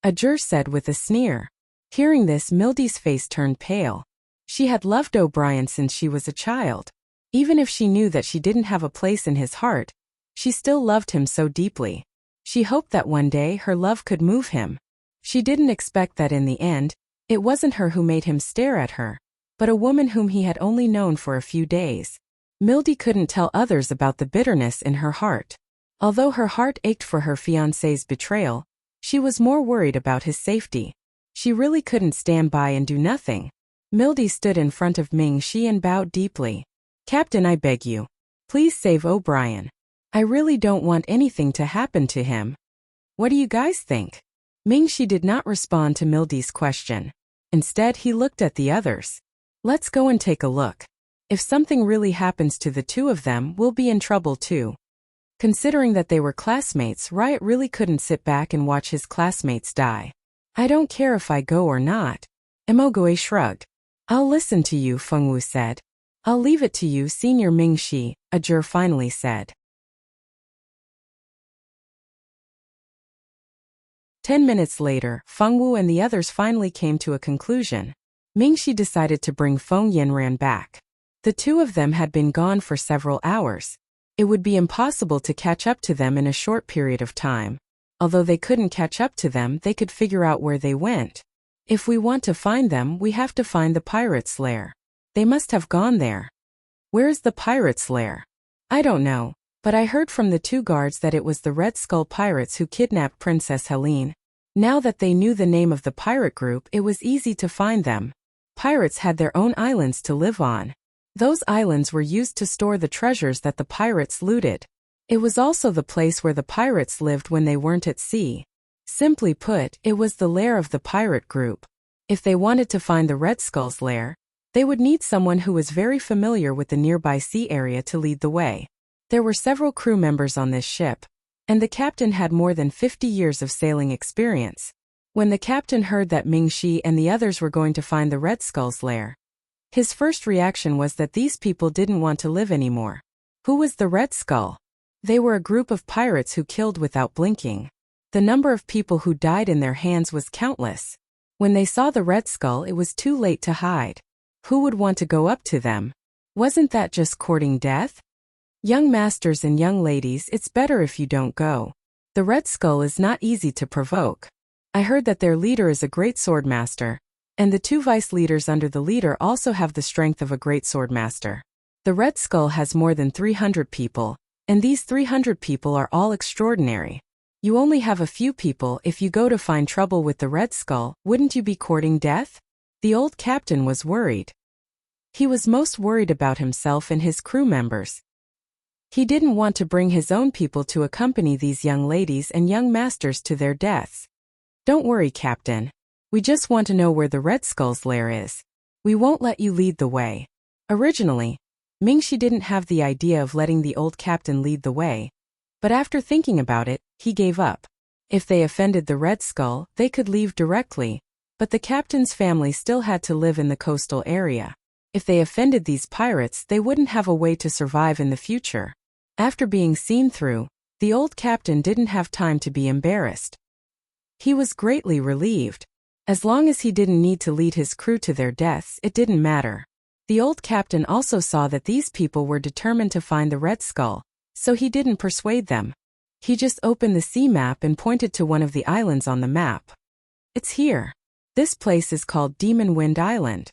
Ajur said with a sneer. Hearing this, Mildy's face turned pale. She had loved O'Brien since she was a child. Even if she knew that she didn't have a place in his heart, she still loved him so deeply. She hoped that one day her love could move him. She didn't expect that in the end, it wasn't her who made him stare at her, but a woman whom he had only known for a few days. Mildy couldn't tell others about the bitterness in her heart. Although her heart ached for her fiancé's betrayal, she was more worried about his safety. She really couldn't stand by and do nothing. Mildy stood in front of Ming-Shi and bowed deeply. Captain, I beg you. Please save O'Brien. I really don't want anything to happen to him. What do you guys think? Ming-Shi did not respond to Mildy's question. Instead, he looked at the others. Let's go and take a look. If something really happens to the two of them, we'll be in trouble too. Considering that they were classmates, Riot really couldn't sit back and watch his classmates die. I don't care if I go or not. Emogoe shrugged. I'll listen to you, Fengwu said. I'll leave it to you, Senior Ming-Shi, Ajur finally said. 10 minutes later, Fengwu and the others finally came to a conclusion. Ming-Shi decided to bring Feng Yinran back. The two of them had been gone for several hours. It would be impossible to catch up to them in a short period of time. Although they couldn't catch up to them, they could figure out where they went. If we want to find them, we have to find the pirate's lair. They must have gone there. Where's the pirate's lair? I don't know, but I heard from the two guards that it was the Red Skull pirates who kidnapped Princess Helene. Now that they knew the name of the pirate group, it was easy to find them. Pirates had their own islands to live on. Those islands were used to store the treasures that the pirates looted. It was also the place where the pirates lived when they weren't at sea. Simply put, it was the lair of the pirate group. If they wanted to find the Red Skull's lair, they would need someone who was very familiar with the nearby sea area to lead the way. There were several crew members on this ship, and the captain had more than 50 years of sailing experience. When the captain heard that Ming-Shi and the others were going to find the Red Skull's lair, his first reaction was that these people didn't want to live anymore. Who was the Red Skull? They were a group of pirates who killed without blinking. The number of people who died in their hands was countless. When they saw the Red Skull, it was too late to hide. Who would want to go up to them? Wasn't that just courting death? Young masters and young ladies, it's better if you don't go. The Red Skull is not easy to provoke. I heard that their leader is a great swordmaster, and the two vice leaders under the leader also have the strength of a great swordmaster. The Red Skull has more than 300 people, and these 300 people are all extraordinary. You only have a few people. If you go to find trouble with the Red Skull, wouldn't you be courting death? The old captain was worried. He was most worried about himself and his crew members. He didn't want to bring his own people to accompany these young ladies and young masters to their deaths. Don't worry, Captain. We just want to know where the Red Skull's lair is. We won't let you lead the way. Originally, Ming-Shi didn't have the idea of letting the old captain lead the way, but after thinking about it, he gave up. If they offended the Red Skull, they could leave directly, but the captain's family still had to live in the coastal area. If they offended these pirates, they wouldn't have a way to survive in the future. After being seen through, the old captain didn't have time to be embarrassed. He was greatly relieved. As long as he didn't need to lead his crew to their deaths, it didn't matter. The old captain also saw that these people were determined to find the Red Skull, so he didn't persuade them. He just opened the sea map and pointed to one of the islands on the map. It's here. This place is called Demon Wind Island.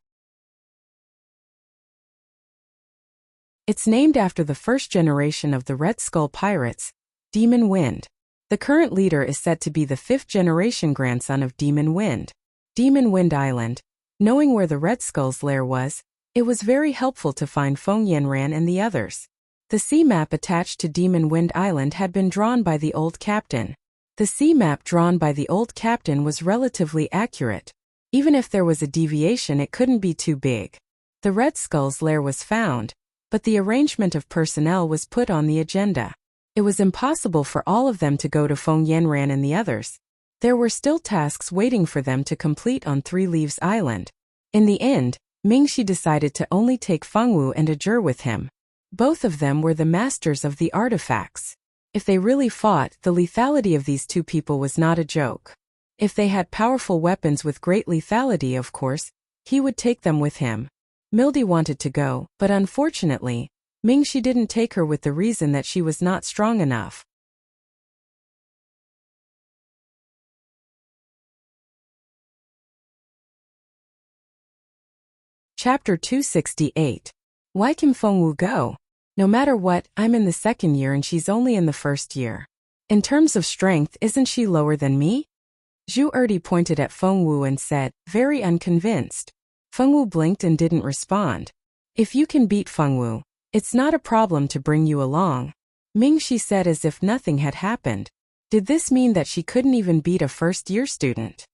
It's named after the first generation of the Red Skull pirates, Demon Wind. The current leader is said to be the fifth-generation grandson of Demon Wind. Demon Wind Island. Knowing where the Red Skull's lair was, it was very helpful to find Feng Yanran and the others. The sea map attached to Demon Wind Island had been drawn by the old captain. The sea map drawn by the old captain was relatively accurate. Even if there was a deviation, it couldn't be too big. The Red Skull's lair was found, but the arrangement of personnel was put on the agenda. It was impossible for all of them to go to Feng Yanran and the others. There were still tasks waiting for them to complete on Three Leaves Island. In the end, Mingxi decided to only take Fengwu and Ajur with him. Both of them were the masters of the artifacts. If they really fought, the lethality of these two people was not a joke. If they had powerful weapons with great lethality, of course, he would take them with him. Mildy wanted to go, but unfortunately, Mingxi didn't take her with the reason that she was not strong enough. Chapter 268. Why can Fengwu go? No matter what, I'm in the second year and she's only in the first year. In terms of strength, isn't she lower than me? Zhu Erdi pointed at Fengwu and said, very unconvinced. Fengwu blinked and didn't respond. If you can beat Fengwu, it's not a problem to bring you along. Mingxi said as if nothing had happened. Did this mean that she couldn't even beat a first-year student?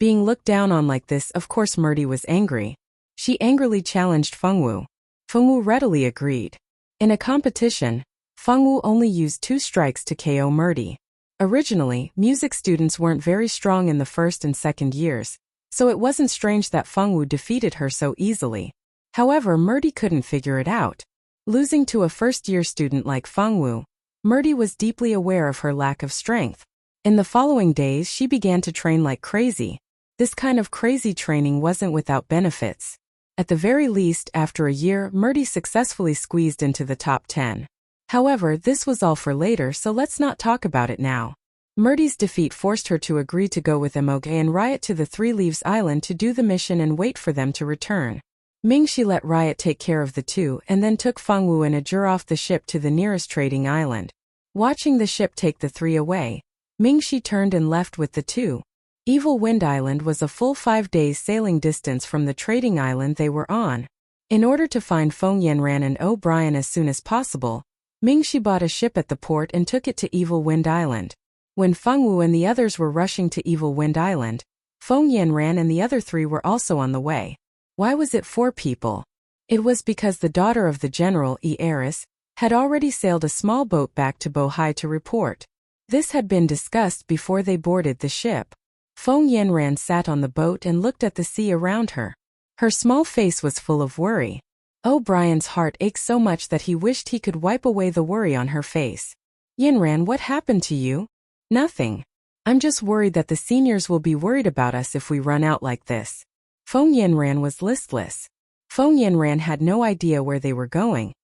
Being looked down on like this, of course Murdy was angry. She angrily challenged Fengwu. Fengwu readily agreed. In a competition, Fengwu only used 2 strikes to KO Murdy. Originally, music students weren't very strong in the first and second years, so it wasn't strange that Fengwu defeated her so easily. However, Murdy couldn't figure it out. Losing to a first-year student like Fengwu, Murdy was deeply aware of her lack of strength. In the following days, she began to train like crazy. This kind of crazy training wasn't without benefits. At the very least, after a year, Murdy successfully squeezed into the top 10. However, this was all for later, so let's not talk about it now. Murdy's defeat forced her to agree to go with Emoge and Riot to the Three Leaves Island to do the mission and wait for them to return. Mingxi let Riot take care of the two and then took Fengwu and Ajur off the ship to the nearest trading island. Watching the ship take the 3 away, Mingxi turned and left with the 2. Evil Wind Island was a full 5 days sailing distance from the trading island they were on. In order to find Feng Yanran and O'Brien as soon as possible, Mingxi bought a ship at the port and took it to Evil Wind Island. When Fengwu and the others were rushing to Evil Wind Island, Feng Yanran and the other 3 were also on the way. Why was it 4 people? It was because the daughter of the general, Eris, had already sailed a small boat back to Bohai to report. This had been discussed before they boarded the ship. Feng Yanran sat on the boat and looked at the sea around her. Her small face was full of worry. O'Brien's heart ached so much that he wished he could wipe away the worry on her face. Yanran, what happened to you? Nothing. I'm just worried that the seniors will be worried about us if we run out like this. Feng Yanran was listless. Feng Yanran had no idea where they were going,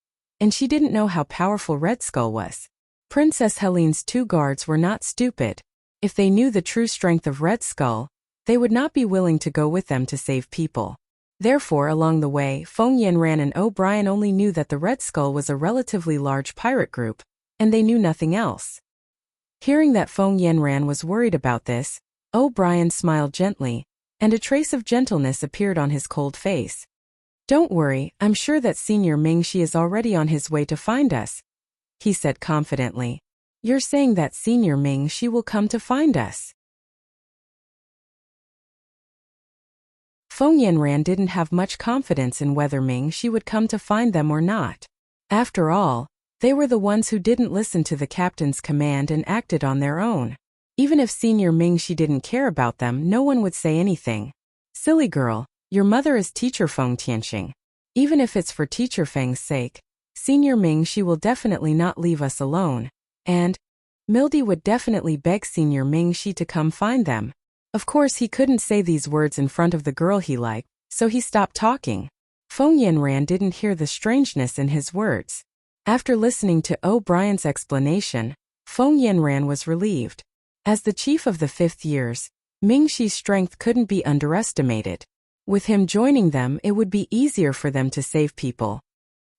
and she didn't know how powerful Red Skull was. Princess Helene's 2 guards were not stupid. If they knew the true strength of Red Skull, they would not be willing to go with them to save people. Therefore, along the way, Feng Yanran and O'Brien only knew that the Red Skull was a relatively large pirate group, and they knew nothing else. Hearing that Feng Yanran was worried about this, O'Brien smiled gently, and a trace of gentleness appeared on his cold face. Don't worry, I'm sure that Senior Mingxi is already on his way to find us, he said confidently. You're saying that Senior Mingxi will come to find us? Feng Yanran didn't have much confidence in whether Mingxi would come to find them or not. After all, they were the ones who didn't listen to the captain's command and acted on their own. Even if Senior Mingxi didn't care about them, no one would say anything. Silly girl, your mother is Teacher Feng Tianxing. Even if it's for Teacher Feng's sake, Senior Mingxi will definitely not leave us alone. And Mildy would definitely beg Senior Mingxi to come find them. Of course, he couldn't say these words in front of the girl he liked, so he stopped talking. Feng Yanran didn't hear the strangeness in his words. After listening to O'Brien's explanation, Feng Yanran was relieved. As the chief of the 5th years, Mingxi's strength couldn't be underestimated. With him joining them, it would be easier for them to save people.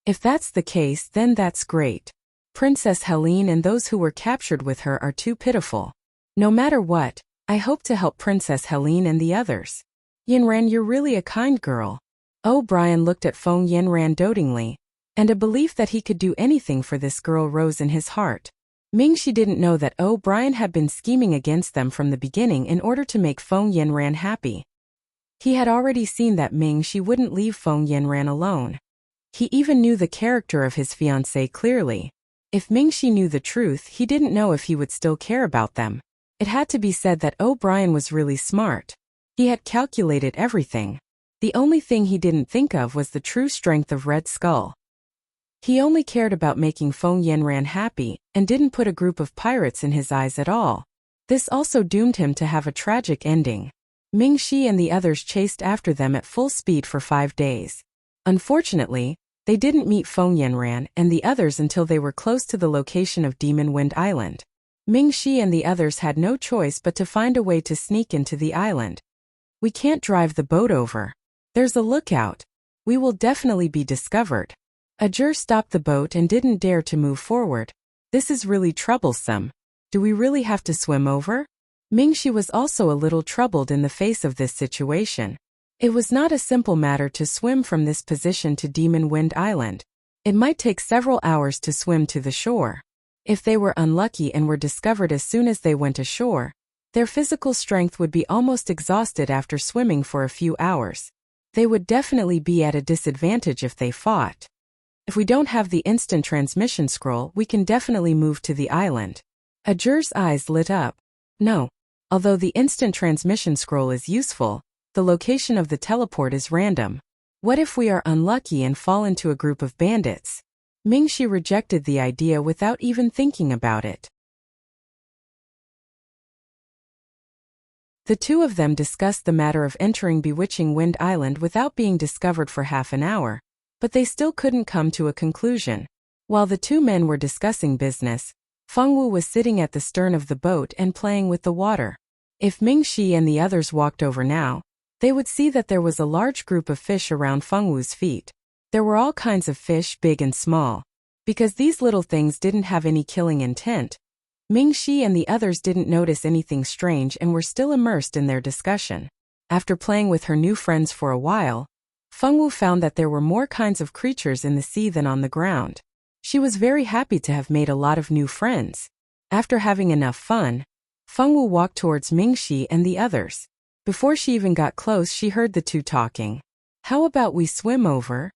If that's the case, then that's great. Princess Helene and those who were captured with her are too pitiful. No matter what, I hope to help Princess Helene and the others. Yinran, you're really a kind girl. O'Brien looked at Feng Yinran dotingly, and a belief that he could do anything for this girl rose in his heart. Mingxi didn't know that O'Brien had been scheming against them from the beginning in order to make Feng Yinran happy. He had already seen that Mingxi wouldn't leave Feng Yinran alone. He even knew the character of his fiancée clearly. If Mingxi knew the truth, he didn't know if he would still care about them. It had to be said that O'Brien was really smart. He had calculated everything. The only thing he didn't think of was the true strength of Red Skull. He only cared about making Feng Yinran happy, and didn't put a group of pirates in his eyes at all. This also doomed him to have a tragic ending. Mingxi and the others chased after them at full speed for 5 days. Unfortunately, they didn't meet Feng Yinran and the others until they were close to the location of Demon Wind Island. Mingxi and the others had no choice but to find a way to sneak into the island. We can't drive the boat over. There's a lookout. We will definitely be discovered. Ajur stopped the boat and didn't dare to move forward. This is really troublesome. Do we really have to swim over? Mingxi was also a little troubled in the face of this situation. It was not a simple matter to swim from this position to Demon Wind Island. It might take several hours to swim to the shore. If they were unlucky and were discovered as soon as they went ashore, their physical strength would be almost exhausted after swimming for a few hours. They would definitely be at a disadvantage if they fought. If we don't have the instant transmission scroll, we can definitely move to the island. Ajur's eyes lit up. No. Although the instant transmission scroll is useful, the location of the teleport is random. What if we are unlucky and fall into a group of bandits? Mingxi rejected the idea without even thinking about it. The two of them discussed the matter of entering Bewitching Wind Island without being discovered for half an hour, but they still couldn't come to a conclusion. While the two men were discussing business, Fengwu was sitting at the stern of the boat and playing with the water. If Mingxi and the others walked over now, they would see that there was a large group of fish around Fengwu's feet. There were all kinds of fish, big and small. Because these little things didn't have any killing intent, Mingxi and the others didn't notice anything strange and were still immersed in their discussion. After playing with her new friends for a while, Fengwu found that there were more kinds of creatures in the sea than on the ground. She was very happy to have made a lot of new friends. After having enough fun, Fengwu walked towards Mingxi and the others. Before she even got close, she heard the two talking. How about we swim over?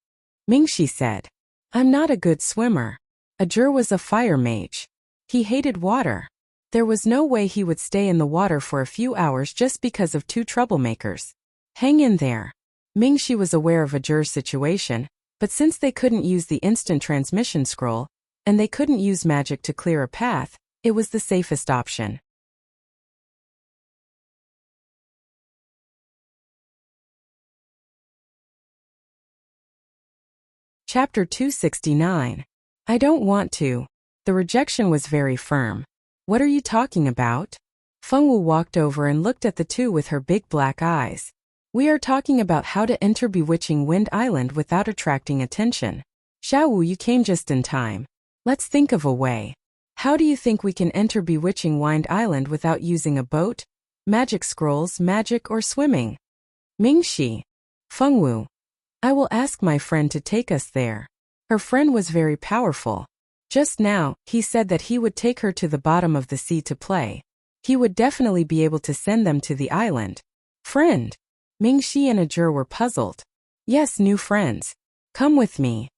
Mingxi said. I'm not a good swimmer. Ajur was a fire mage. He hated water. There was no way he would stay in the water for a few hours just because of two troublemakers. Hang in there. Mingxi was aware of Ajur's situation, but since they couldn't use the instant transmission scroll, and they couldn't use magic to clear a path, it was the safest option. Chapter 269. I don't want to. The rejection was very firm. What are you talking about? Fengwu walked over and looked at the two with her big black eyes. We are talking about how to enter Bewitching Wind Island without attracting attention. Xiaowu, you came just in time. Let's think of a way. How do you think we can enter Bewitching Wind Island without using a boat, magic scrolls, magic, or swimming? Mingxi. Fengwu. I will ask my friend to take us there. Her friend was very powerful. Just now, he said that he would take her to the bottom of the sea to play. He would definitely be able to send them to the island. Friend. Mingxi and Ajur were puzzled. Yes, new friends. Come with me.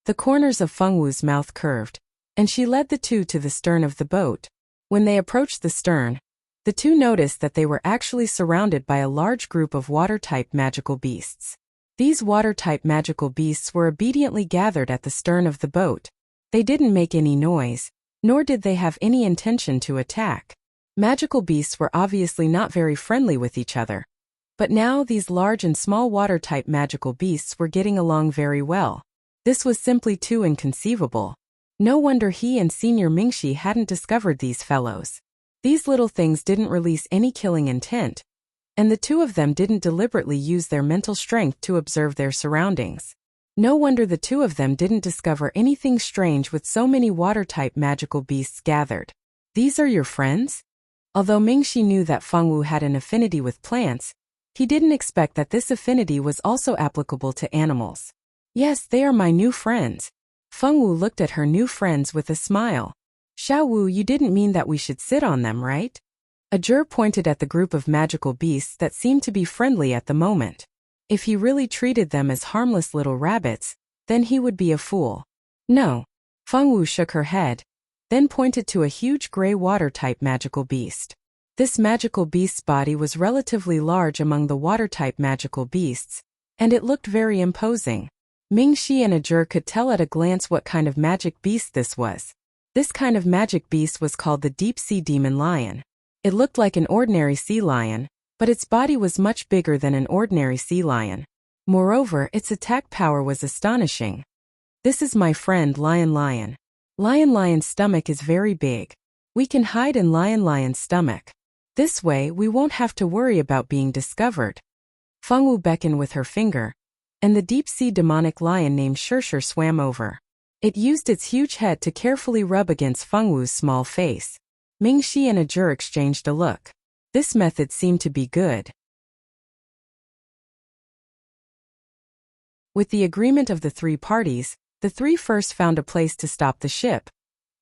The corners of Fengwu's mouth curved, and she led the two to the stern of the boat. When they approached the stern, the two noticed that they were actually surrounded by a large group of water-type magical beasts. These water-type magical beasts were obediently gathered at the stern of the boat. They didn't make any noise, nor did they have any intention to attack. Magical beasts were obviously not very friendly with each other. But now these large and small water-type magical beasts were getting along very well. This was simply too inconceivable. No wonder he and Senior Mingxi hadn't discovered these fellows. These little things didn't release any killing intent, and the two of them didn't deliberately use their mental strength to observe their surroundings. No wonder the two of them didn't discover anything strange with so many water-type magical beasts gathered. These are your friends? Although Mingxi knew that Fengwu had an affinity with plants, he didn't expect that this affinity was also applicable to animals. Yes, they are my new friends. Fengwu looked at her new friends with a smile. Xiaowu, you didn't mean that we should sit on them, right? Ajur pointed at the group of magical beasts that seemed to be friendly at the moment. If he really treated them as harmless little rabbits, then he would be a fool. No. Fengwu shook her head, then pointed to a huge gray water-type magical beast. This magical beast's body was relatively large among the water-type magical beasts, and it looked very imposing. Mingxi and Ajur could tell at a glance what kind of magic beast this was. This kind of magic beast was called the deep-sea demon lion. It looked like an ordinary sea lion, but its body was much bigger than an ordinary sea lion. Moreover, its attack power was astonishing. This is my friend Lion Lion. Lion Lion's stomach is very big. We can hide in Lion Lion's stomach. This way, we won't have to worry about being discovered. Fengwu beckoned with her finger, and the deep-sea demonic lion named Shirshir swam over. It used its huge head to carefully rub against Fengwu's small face. Mingxi and Ajur exchanged a look. This method seemed to be good. With the agreement of the three parties, the three first found a place to stop the ship,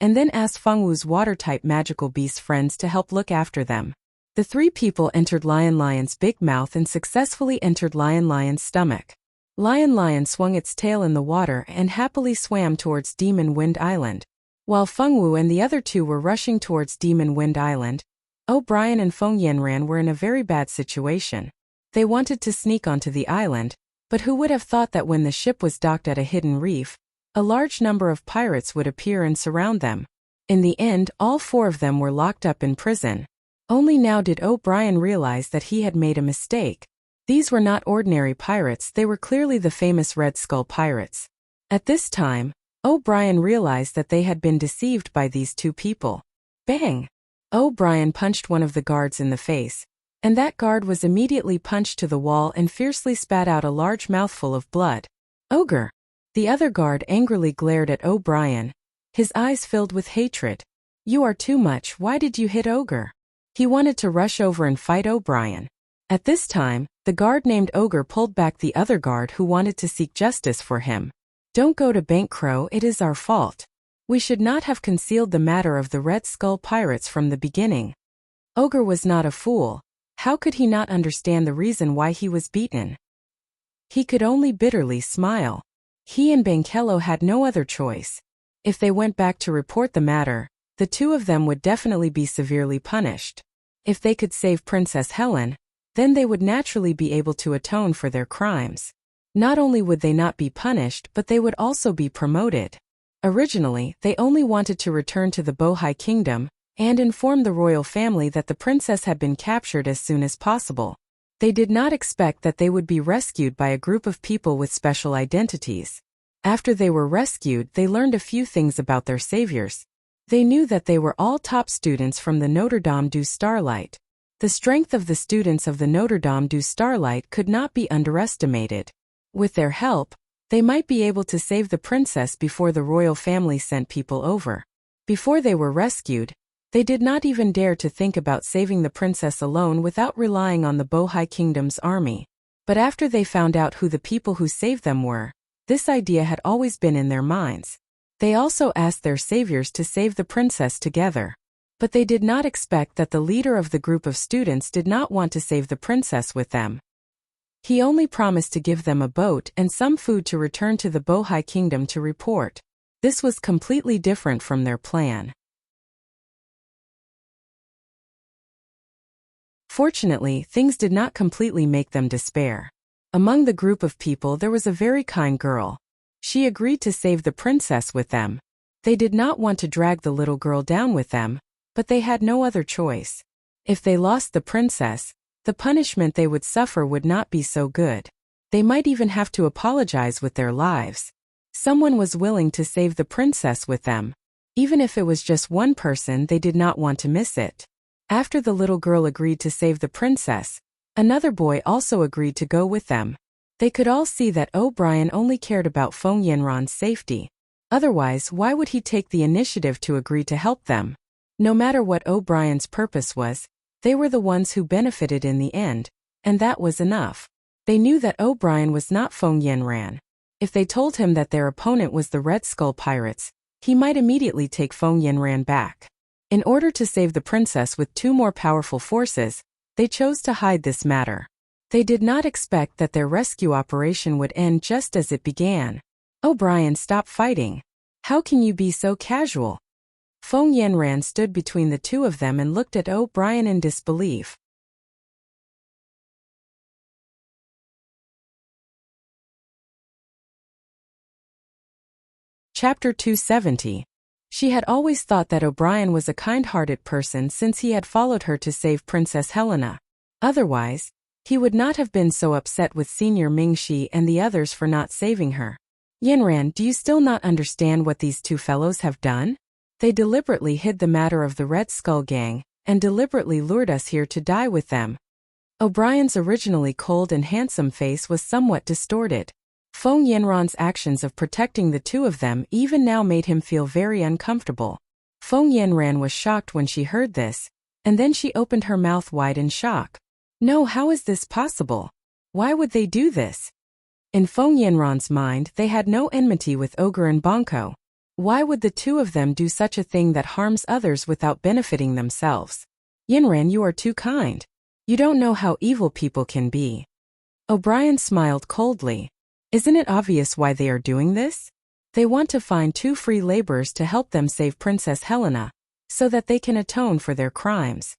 and then asked Fengwu's water-type magical beast friends to help look after them. The three people entered Lion Lion's big mouth and successfully entered Lion Lion's stomach. Lion Lion swung its tail in the water and happily swam towards Demon Wind Island. While Fengwu and the other two were rushing towards Demon Wind Island, O'Brien and Feng Yanran were in a very bad situation. They wanted to sneak onto the island, but who would have thought that when the ship was docked at a hidden reef, a large number of pirates would appear and surround them. In the end, all four of them were locked up in prison. Only now did O'Brien realize that he had made a mistake. These were not ordinary pirates, they were clearly the famous Red Skull pirates. At this time, O'Brien realized that they had been deceived by these two people. Bang! O'Brien punched one of the guards in the face, and that guard was immediately punched to the wall and fiercely spat out a large mouthful of blood. Ogre! The other guard angrily glared at O'Brien, his eyes filled with hatred. You are too much, why did you hit Ogre? He wanted to rush over and fight O'Brien. At this time, the guard named Ogre pulled back the other guard who wanted to seek justice for him. Don't go to Bank Crow, it is our fault. We should not have concealed the matter of the Red Skull pirates from the beginning. Ogre was not a fool. How could he not understand the reason why he was beaten? He could only bitterly smile. He and Bankello had no other choice. If they went back to report the matter, the two of them would definitely be severely punished. If they could save Princess Helen, then they would naturally be able to atone for their crimes. Not only would they not be punished, but they would also be promoted. Originally, they only wanted to return to the Bohai Kingdom and inform the royal family that the princess had been captured as soon as possible. They did not expect that they would be rescued by a group of people with special identities. After they were rescued, they learned a few things about their saviors. They knew that they were all top students from the Notre Dame du Starlight. The strength of the students of the Notre Dame du Starlight could not be underestimated. With their help, they might be able to save the princess before the royal family sent people over. Before they were rescued, they did not even dare to think about saving the princess alone without relying on the Bohai Kingdom's army. But after they found out who the people who saved them were, this idea had always been in their minds. They also asked their saviors to save the princess together. But they did not expect that the leader of the group of students did not want to save the princess with them. He only promised to give them a boat and some food to return to the Bohai Kingdom to report. This was completely different from their plan. Fortunately, things did not completely make them despair. Among the group of people there was a very kind girl. She agreed to save the princess with them. They did not want to drag the little girl down with them, but they had no other choice. If they lost the princess, the punishment they would suffer would not be so good. They might even have to apologize with their lives. Someone was willing to save the princess with them. Even if it was just one person, they did not want to miss it. After the little girl agreed to save the princess, another boy also agreed to go with them. They could all see that O'Brien only cared about Feng Yanran's safety. Otherwise, why would he take the initiative to agree to help them? No matter what O'Brien's purpose was, they were the ones who benefited in the end, and that was enough. They knew that O'Brien was not Feng Yanran. If they told him that their opponent was the Red Skull Pirates, he might immediately take Feng Yanran back. In order to save the princess with two more powerful forces, they chose to hide this matter. They did not expect that their rescue operation would end just as it began. O'Brien, stop fighting. How can you be so casual? Feng Yanran stood between the two of them and looked at O'Brien in disbelief. Chapter 270. She had always thought that O'Brien was a kind-hearted person since he had followed her to save Princess Helena. Otherwise, he would not have been so upset with Senior Mingxi and the others for not saving her. Yanran, do you still not understand what these two fellows have done? They deliberately hid the matter of the Red Skull Gang, and deliberately lured us here to die with them. O'Brien's originally cold and handsome face was somewhat distorted. Feng Yanran's actions of protecting the two of them even now made him feel very uncomfortable. Feng Yanran was shocked when she heard this, and then she opened her mouth wide in shock. No, how is this possible? Why would they do this? In Feng Yanran's mind, they had no enmity with Ogre and Bonko. Why would the two of them do such a thing that harms others without benefiting themselves? Yanran, you are too kind. You don't know how evil people can be. O'Brien smiled coldly. Isn't it obvious why they are doing this? They want to find two free laborers to help them save Princess Helena, so that they can atone for their crimes.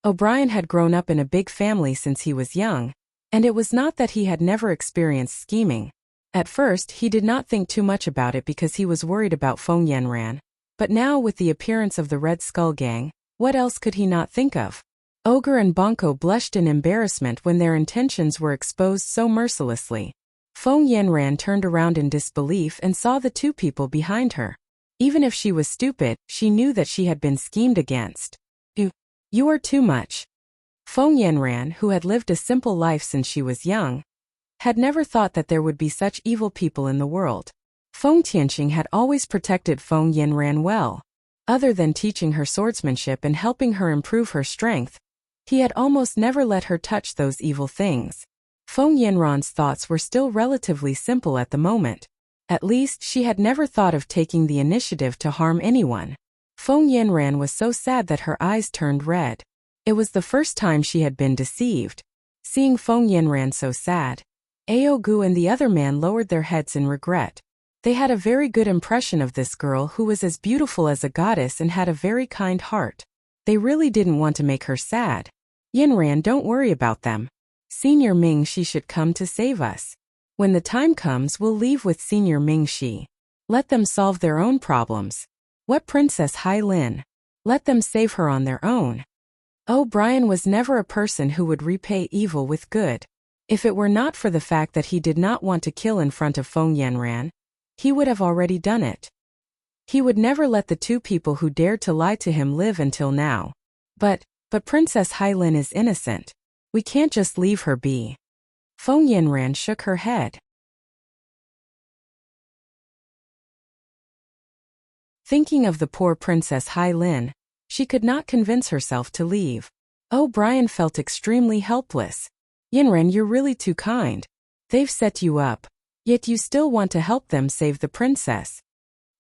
O'Brien had grown up in a big family since he was young, and it was not that he had never experienced scheming. At first, he did not think too much about it because he was worried about Feng Yanran, but now with the appearance of the Red Skull Gang, what else could he not think of? Ogre and Bonko blushed in embarrassment when their intentions were exposed so mercilessly. Feng Yanran turned around in disbelief and saw the two people behind her. Even if she was stupid, she knew that she had been schemed against. You are too much. Feng Yanran, who had lived a simple life since she was young, had never thought that there would be such evil people in the world. Feng Tianqing had always protected Feng Yanran well. Other than teaching her swordsmanship and helping her improve her strength, he had almost never let her touch those evil things. Feng Yanran's thoughts were still relatively simple at the moment. At least, she had never thought of taking the initiative to harm anyone. Feng Yanran was so sad that her eyes turned red. It was the first time she had been deceived. Seeing Feng Yanran so sad, Aogu and the other man lowered their heads in regret. They had a very good impression of this girl who was as beautiful as a goddess and had a very kind heart. They really didn't want to make her sad. Yanran, don't worry about them. Senior Mingxi should come to save us. When the time comes, we'll leave with Senior Mingxi. Let them solve their own problems. What Princess Hailin? Let them save her on their own. O'Brien was never a person who would repay evil with good. If it were not for the fact that he did not want to kill in front of Feng Yanran, he would have already done it. He would never let the two people who dared to lie to him live until now. But Princess Hailin is innocent. We can't just leave her be. Feng Yanran shook her head. Thinking of the poor Princess Hailin, she could not convince herself to leave. O'Brien felt extremely helpless. Yanran, you're really too kind. They've set you up, yet you still want to help them save the princess.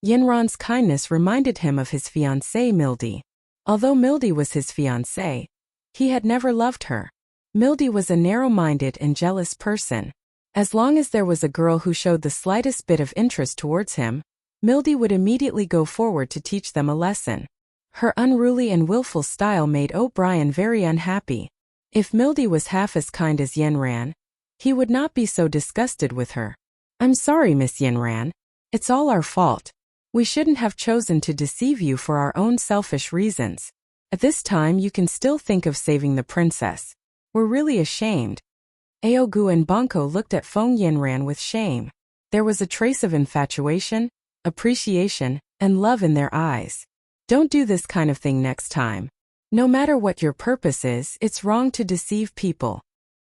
Yanran's kindness reminded him of his fiancée Mildy. Although Mildy was his fiancée, he had never loved her. Mildy was a narrow-minded and jealous person. As long as there was a girl who showed the slightest bit of interest towards him, Mildy would immediately go forward to teach them a lesson. Her unruly and willful style made O'Brien very unhappy. If Mildy was half as kind as Yanran, he would not be so disgusted with her. I'm sorry, Miss Yanran. It's all our fault. We shouldn't have chosen to deceive you for our own selfish reasons. At this time you can still think of saving the princess. We're really ashamed. Aogu and Bonko looked at Feng Yanran with shame. There was a trace of infatuation, appreciation, and love in their eyes. Don't do this kind of thing next time. No matter what your purpose is, it's wrong to deceive people.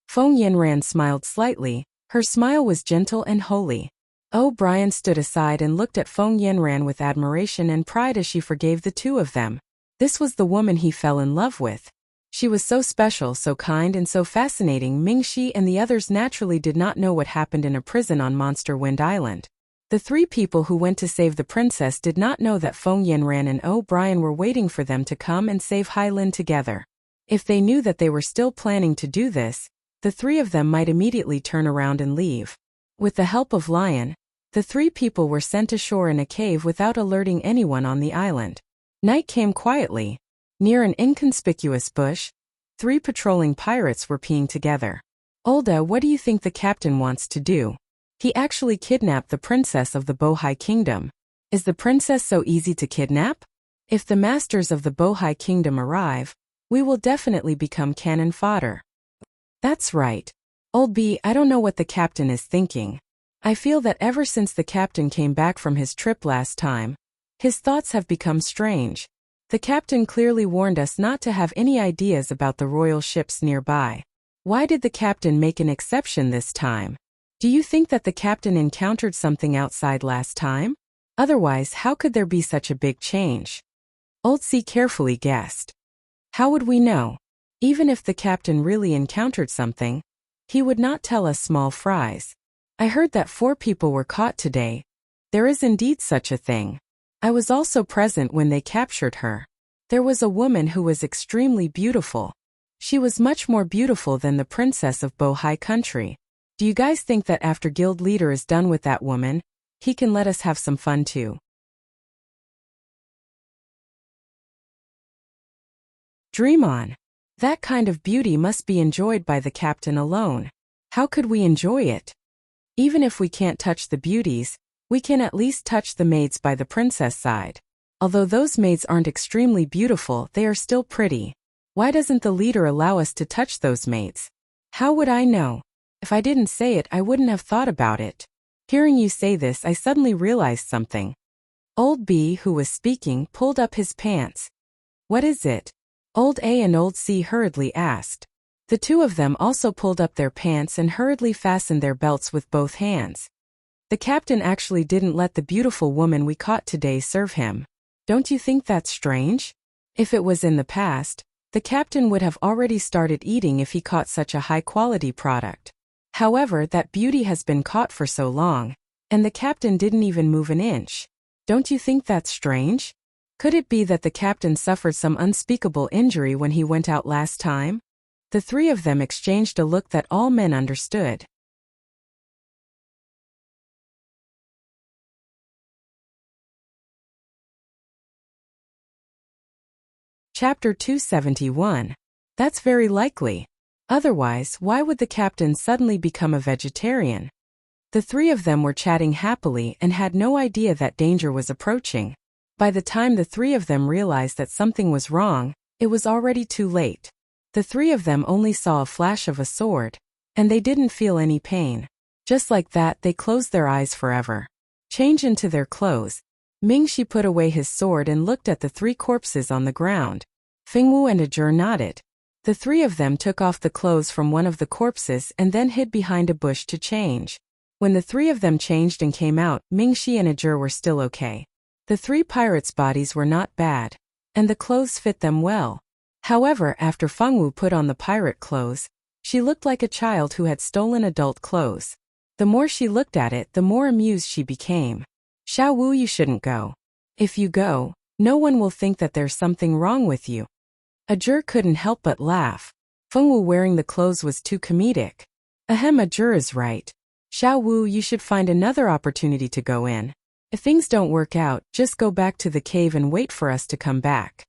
Feng Yanran smiled slightly, Her smile was gentle and holy. O'Brien stood aside and looked at Feng Yanran with admiration and pride as she forgave the two of them. This was the woman he fell in love with. She was so special, so kind, and so fascinating. Mingxi and the others naturally did not know what happened in a prison on Monster Wind Island. The three people who went to save the princess did not know that Feng Yanran and O'Brien were waiting for them to come and save Hailin together. If they knew that they were still planning to do this, the three of them might immediately turn around and leave. With the help of Lion, the three people were sent ashore in a cave without alerting anyone on the island. Night came quietly. Near an inconspicuous bush, three patrolling pirates were peeing together. Olda, what do you think the captain wants to do? He actually kidnapped the princess of the Bohai Kingdom. Is the princess so easy to kidnap? If the masters of the Bohai Kingdom arrive, we will definitely become cannon fodder. That's right. Old B, I don't know what the captain is thinking. I feel that ever since the captain came back from his trip last time, his thoughts have become strange. The captain clearly warned us not to have any ideas about the royal ships nearby. Why did the captain make an exception this time? Do you think that the captain encountered something outside last time? Otherwise, how could there be such a big change? Old C carefully guessed. How would we know? Even if the captain really encountered something, he would not tell us small fries. I heard that 4 people were caught today. There is indeed such a thing. I was also present when they captured her. There was a woman who was extremely beautiful. She was much more beautiful than the princess of Bohai country. Do you guys think that after guild leader is done with that woman, he can let us have some fun too? Dream on. That kind of beauty must be enjoyed by the captain alone. How could we enjoy it? Even if we can't touch the beauties, we can at least touch the maids by the princess side. Although those maids aren't extremely beautiful, they are still pretty. Why doesn't the leader allow us to touch those maids? How would I know? If I didn't say it, I wouldn't have thought about it. Hearing you say this, I suddenly realized something. Old B, who was speaking, pulled up his pants. What is it? Old A and Old C hurriedly asked. The two of them also pulled up their pants and hurriedly fastened their belts with both hands. The captain actually didn't let the beautiful woman we caught today serve him. Don't you think that's strange? If it was in the past, the captain would have already started eating if he caught such a high-quality product. However, that beauty has been caught for so long, and the captain didn't even move an inch. Don't you think that's strange? Could it be that the captain suffered some unspeakable injury when he went out last time? The three of them exchanged a look that all men understood. Chapter 271. That's very likely. Otherwise, why would the captain suddenly become a vegetarian? The three of them were chatting happily and had no idea that danger was approaching. By the time the three of them realized that something was wrong, it was already too late. The three of them only saw a flash of a sword, and they didn't feel any pain. Just like that, they closed their eyes forever. Change into their clothes. Mingxi put away his sword and looked at the 3 corpses on the ground. Fengwu and Ajur nodded. The 3 of them took off the clothes from one of the corpses and then hid behind a bush to change. When the 3 of them changed and came out, Mingxi and Ajur were still okay. The 3 pirates' bodies were not bad, and the clothes fit them well. However, after Fengwu put on the pirate clothes, she looked like a child who had stolen adult clothes. The more she looked at it, the more amused she became. Xiao Wu, you shouldn't go. If you go, no one will think that there's something wrong with you. Ajur couldn't help but laugh. Fengwu wearing the clothes was too comedic. Ahem, Ajur is right. Xiao Wu, you should find another opportunity to go in. If things don't work out, just go back to the cave and wait for us to come back.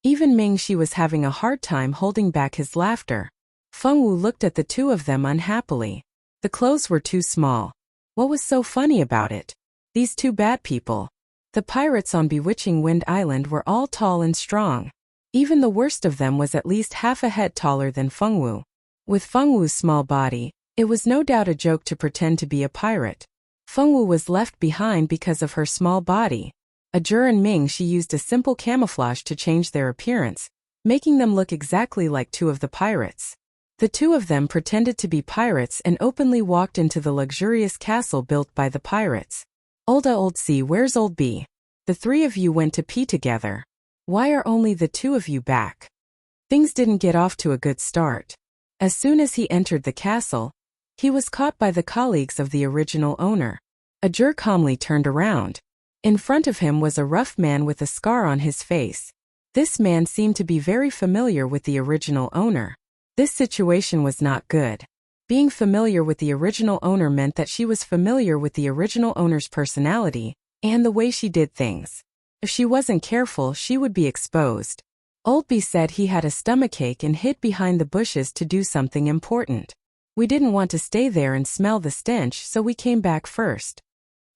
Even Mingxi was having a hard time holding back his laughter. Fengwu looked at the two of them unhappily. The clothes were too small. What was so funny about it? These 2 bad people. The pirates on Bewitching Wind Island were all tall and strong. Even the worst of them was at least half a head taller than Fengwu. With Fengwu's small body, it was no doubt a joke to pretend to be a pirate. Fengwu was left behind because of her small body. Ajur and Mingxi used a simple camouflage to change their appearance, making them look exactly like 2 of the pirates. The two of them pretended to be pirates and openly walked into the luxurious castle built by the pirates. Old C, where's old B? The three of you went to P together. Why are only the two of you back? Things didn't get off to a good start. As soon as he entered the castle, he was caught by the colleagues of the original owner. Ajur calmly turned around. In front of him was a rough man with a scar on his face. This man seemed to be very familiar with the original owner. This situation was not good. Being familiar with the original owner meant that she was familiar with the original owner's personality and the way she did things. If she wasn't careful, she would be exposed. Old B said he had a stomachache and hid behind the bushes to do something important. We didn't want to stay there and smell the stench, so we came back first.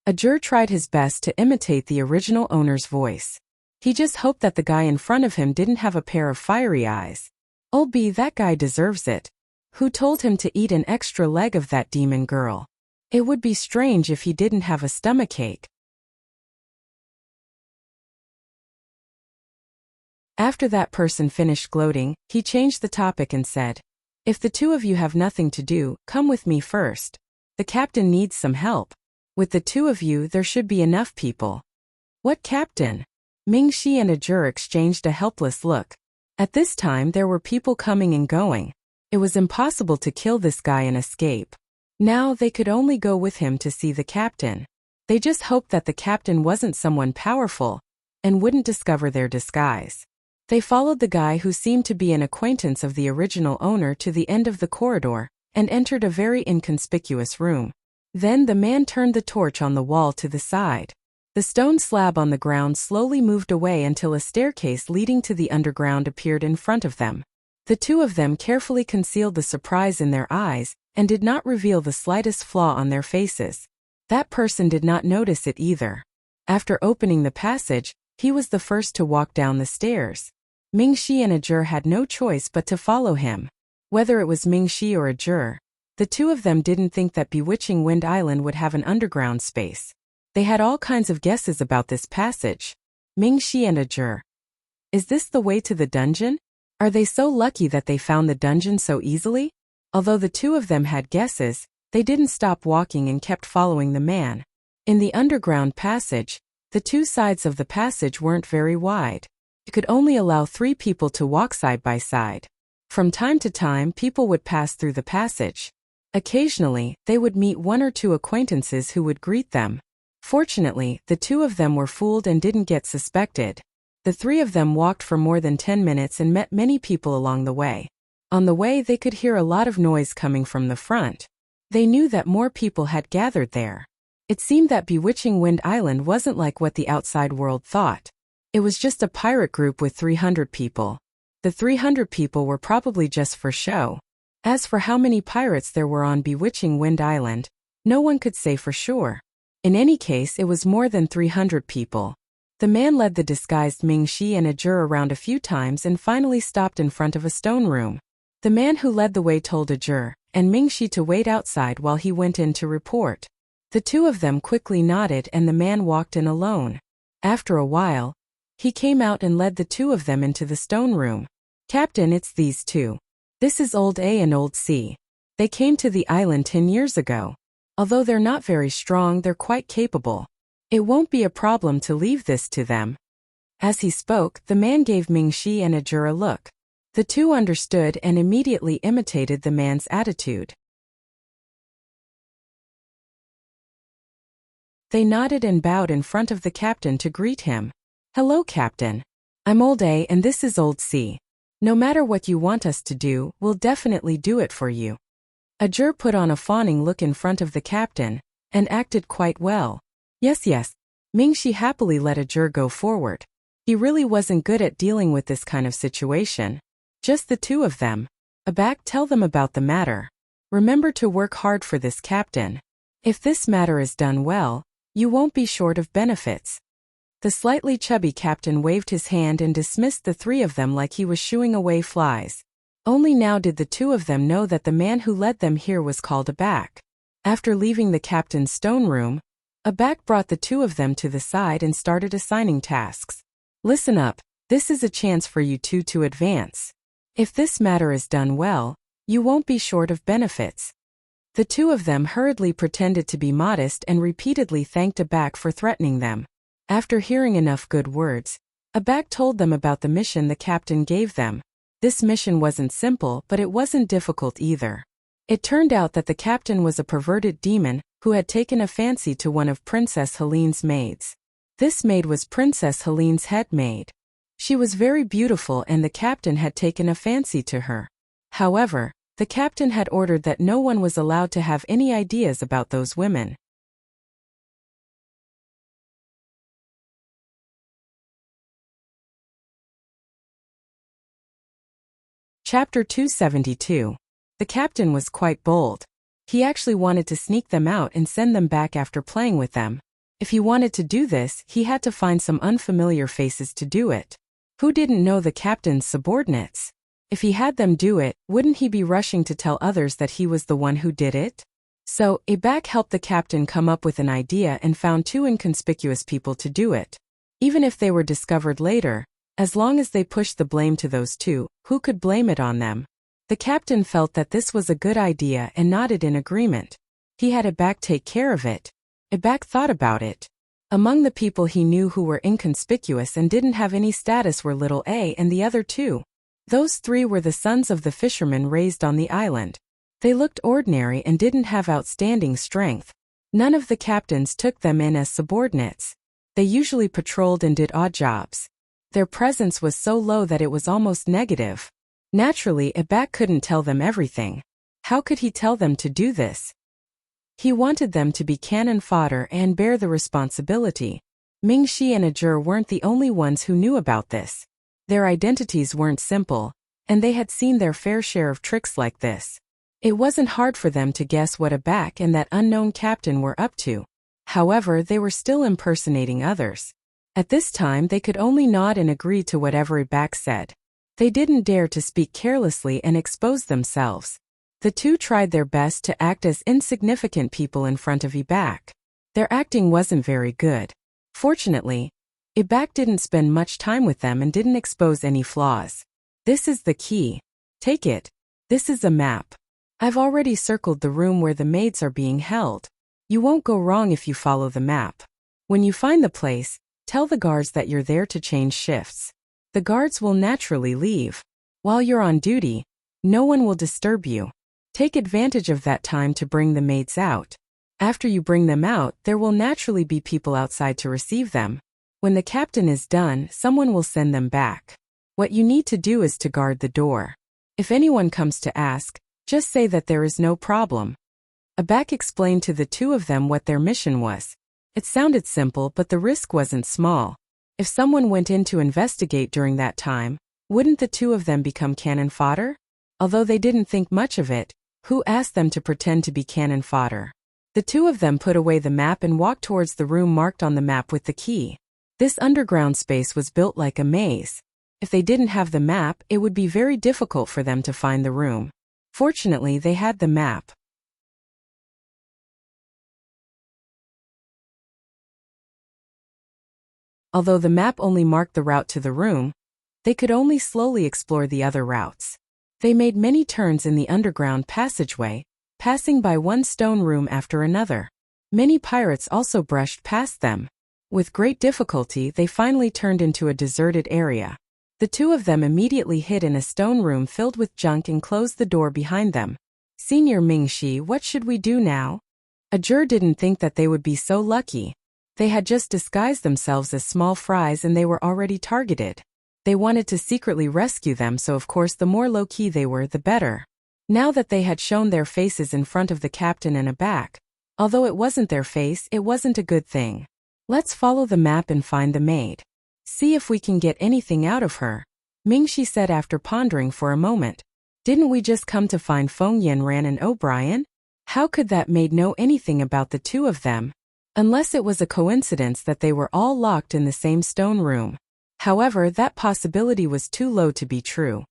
Ajur tried his best to imitate the original owner's voice. He just hoped that the guy in front of him didn't have a pair of fiery eyes. Old B, that guy deserves it. Who told him to eat an extra leg of that demon girl? It would be strange if he didn't have a stomachache. After that person finished gloating, he changed the topic and said, "If the two of you have nothing to do, come with me first. The captain needs some help. With the two of you, there should be enough people." "What captain?" Mingxi and Ajur exchanged a helpless look. At this time there were people coming and going. It was impossible to kill this guy and escape. Now they could only go with him to see the captain. They just hoped that the captain wasn't someone powerful and wouldn't discover their disguise. They followed the guy who seemed to be an acquaintance of the original owner to the end of the corridor and entered a very inconspicuous room. Then the man turned the torch on the wall to the side. The stone slab on the ground slowly moved away until a staircase leading to the underground appeared in front of them. The two of them carefully concealed the surprise in their eyes and did not reveal the slightest flaw on their faces. That person did not notice it either. After opening the passage, he was the first to walk down the stairs. Mingxi and Ajur had no choice but to follow him. Whether it was Mingxi or Ajur, the two of them didn't think that Bewitching Wind Island would have an underground space. They had all kinds of guesses about this passage. Mingxi and Ajur. Is this the way to the dungeon? Are they so lucky that they found the dungeon so easily? Although the two of them had guesses, they didn't stop walking and kept following the man. In the underground passage, the two sides of the passage weren't very wide. It could only allow 3 people to walk side by side. From time to time, people would pass through the passage. Occasionally, they would meet 1 or 2 acquaintances who would greet them. Fortunately, the two of them were fooled and didn't get suspected. The 3 of them walked for more than 10 minutes and met many people along the way. On the way, they could hear a lot of noise coming from the front. They knew that more people had gathered there. It seemed that Bewitching Wind Island wasn't like what the outside world thought. It was just a pirate group with 300 people. The 300 people were probably just for show. As for how many pirates there were on Bewitching Wind Island, no one could say for sure. In any case, it was more than 300 people. The man led the disguised Mingxi and Ajur around a few times and finally stopped in front of a stone room. The man who led the way told Ajur and Mingxi to wait outside while he went in to report. The two of them quickly nodded and the man walked in alone. After a while, he came out and led the two of them into the stone room. "Captain, it's these two. This is Old A and Old C. They came to the island 10 years ago. Although they're not very strong, they're quite capable. It won't be a problem to leave this to them." As he spoke, the man gave Mingxi and Ajur a look. The two understood and immediately imitated the man's attitude. They nodded and bowed in front of the captain to greet him. "Hello, Captain. I'm Old A and this is Old C. No matter what you want us to do, we'll definitely do it for you." Ajur put on a fawning look in front of the captain and acted quite well. Yes. Mingxi happily let Ajur go forward. He really wasn't good at dealing with this kind of situation. Just the two of them. Abak, tell them about the matter. Remember to work hard for this captain. If this matter is done well, you won't be short of benefits. The slightly chubby captain waved his hand and dismissed the 3 of them like he was shooing away flies. Only now did the 2 of them know that the man who led them here was called Abak. After leaving the captain's stone room, Abak brought the 2 of them to the side and started assigning tasks. "Listen up, this is a chance for you two to advance. If this matter is done well, You won't be short of benefits. The two of them hurriedly pretended to be modest and repeatedly thanked Abak for threatening them. After hearing enough good words, Abak told them about the mission the captain gave them. This mission wasn't simple, but it wasn't difficult either. It turned out that the captain was a perverted demon who had taken a fancy to one of Princess Helene's maids. This maid was Princess Helene's head maid. She was very beautiful and the captain had taken a fancy to her. However, the captain had ordered that no one was allowed to have any ideas about those women. Chapter 272. The captain was quite bold. He actually wanted to sneak them out and send them back after playing with them. If he wanted to do this, he had to find some unfamiliar faces to do it. Who didn't know the captain's subordinates? If he had them do it, wouldn't he be rushing to tell others that he was the one who did it? So, Abak helped the captain come up with an idea and found two inconspicuous people to do it. Even if they were discovered later, as long as they pushed the blame to those two, who could blame it on them? The captain felt that this was a good idea and nodded in agreement. He had Abak take care of it. Abak thought about it. Among the people he knew who were inconspicuous and didn't have any status were Little A and the other two. Those three were the sons of the fishermen raised on the island. They looked ordinary and didn't have outstanding strength. None of the captains took them in as subordinates. They usually patrolled and did odd jobs. Their presence was so low that it was almost negative. Naturally, Abak couldn't tell them everything. How could he tell them to do this? He wanted them to be cannon fodder and bear the responsibility. Mingxi and Ajur weren't the only ones who knew about this. Their identities weren't simple, and they had seen their fair share of tricks like this. It wasn't hard for them to guess what Abak and that unknown captain were up to. However, they were still impersonating others. At this time they could only nod and agree to whatever Abak said. They didn't dare to speak carelessly and expose themselves. The two tried their best to act as insignificant people in front of Abak. Their acting wasn't very good. Fortunately, Abak didn't spend much time with them and didn't expose any flaws. This is the key. Take it. This is a map. I've already circled the room where the maids are being held. You won't go wrong if you follow the map. When you find the place, tell the guards that you're there to change shifts. The guards will naturally leave. While you're on duty, no one will disturb you. Take advantage of that time to bring the maids out. After you bring them out, there will naturally be people outside to receive them. When the captain is done, someone will send them back. What you need to do is to guard the door. If anyone comes to ask, just say that there is no problem. Abak explained to the two of them what their mission was. It sounded simple, but the risk wasn't small. If someone went in to investigate during that time, wouldn't the two of them become cannon fodder? Although they didn't think much of it, who asked them to pretend to be cannon fodder? The two of them put away the map and walked towards the room marked on the map with the key. This underground space was built like a maze. If they didn't have the map, it would be very difficult for them to find the room. Fortunately, they had the map. Although the map only marked the route to the room, they could only slowly explore the other routes. They made many turns in the underground passageway, passing by one stone room after another. Many pirates also brushed past them. With great difficulty, they finally turned into a deserted area. The two of them immediately hid in a stone room filled with junk and closed the door behind them. Senior Mingxi, what should we do now? Ajur didn't think that they would be so lucky. They had just disguised themselves as small fries and they were already targeted. They wanted to secretly rescue them, so of course the more low-key they were, the better. Now that they had shown their faces in front of the captain and Abak, although it wasn't their face, it wasn't a good thing. Let's follow the map and find the maid. See if we can get anything out of her, Mingxi said after pondering for a moment. Didn't we just come to find Feng Yanran and O'Brien? How could that maid know anything about the two of them? Unless it was a coincidence that they were all locked in the same stone room. However, that possibility was too low to be true.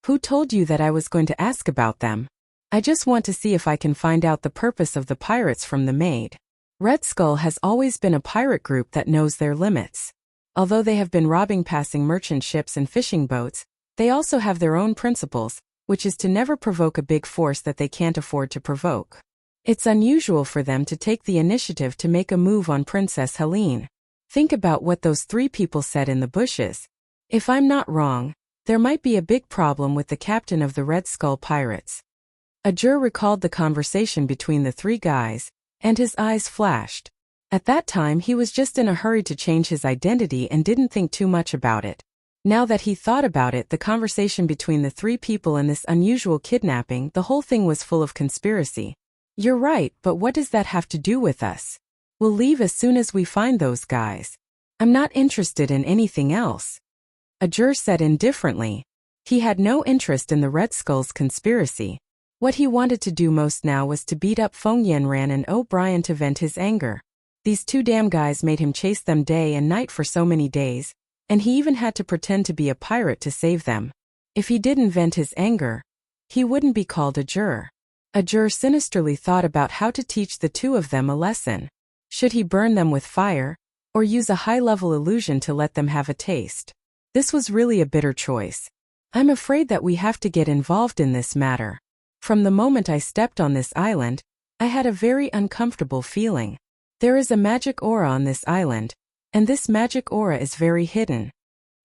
Who told you that I was going to ask about them? I just want to see if I can find out the purpose of the pirates from the maid. Red Skull has always been a pirate group that knows their limits. Although they have been robbing passing merchant ships and fishing boats, they also have their own principles, which is to never provoke a big force that they can't afford to provoke. It's unusual for them to take the initiative to make a move on Princess Helene. Think about what those 3 people said in the bushes. If I'm not wrong, there might be a big problem with the captain of the Red Skull Pirates. Ajur recalled the conversation between the 3 guys, and his eyes flashed. At that time he was just in a hurry to change his identity and didn't think too much about it. Now that he thought about it, the conversation between the 3 people and this unusual kidnapping, the whole thing was full of conspiracy. You're right, but what does that have to do with us? We'll leave as soon as we find those guys. I'm not interested in anything else. Ajur said indifferently. He had no interest in the Red Skull's conspiracy. What he wanted to do most now was to beat up Feng Yanran and O'Brien to vent his anger. These 2 damn guys made him chase them day and night for so many days, and he even had to pretend to be a pirate to save them. If he didn't vent his anger, he wouldn't be called Ajur. Ajur sinisterly thought about how to teach the 2 of them a lesson. Should he burn them with fire, or use a high-level illusion to let them have a taste? This was really a bitter choice. I'm afraid that we have to get involved in this matter. From the moment I stepped on this island, I had a very uncomfortable feeling. There is a magic aura on this island, and this magic aura is very hidden.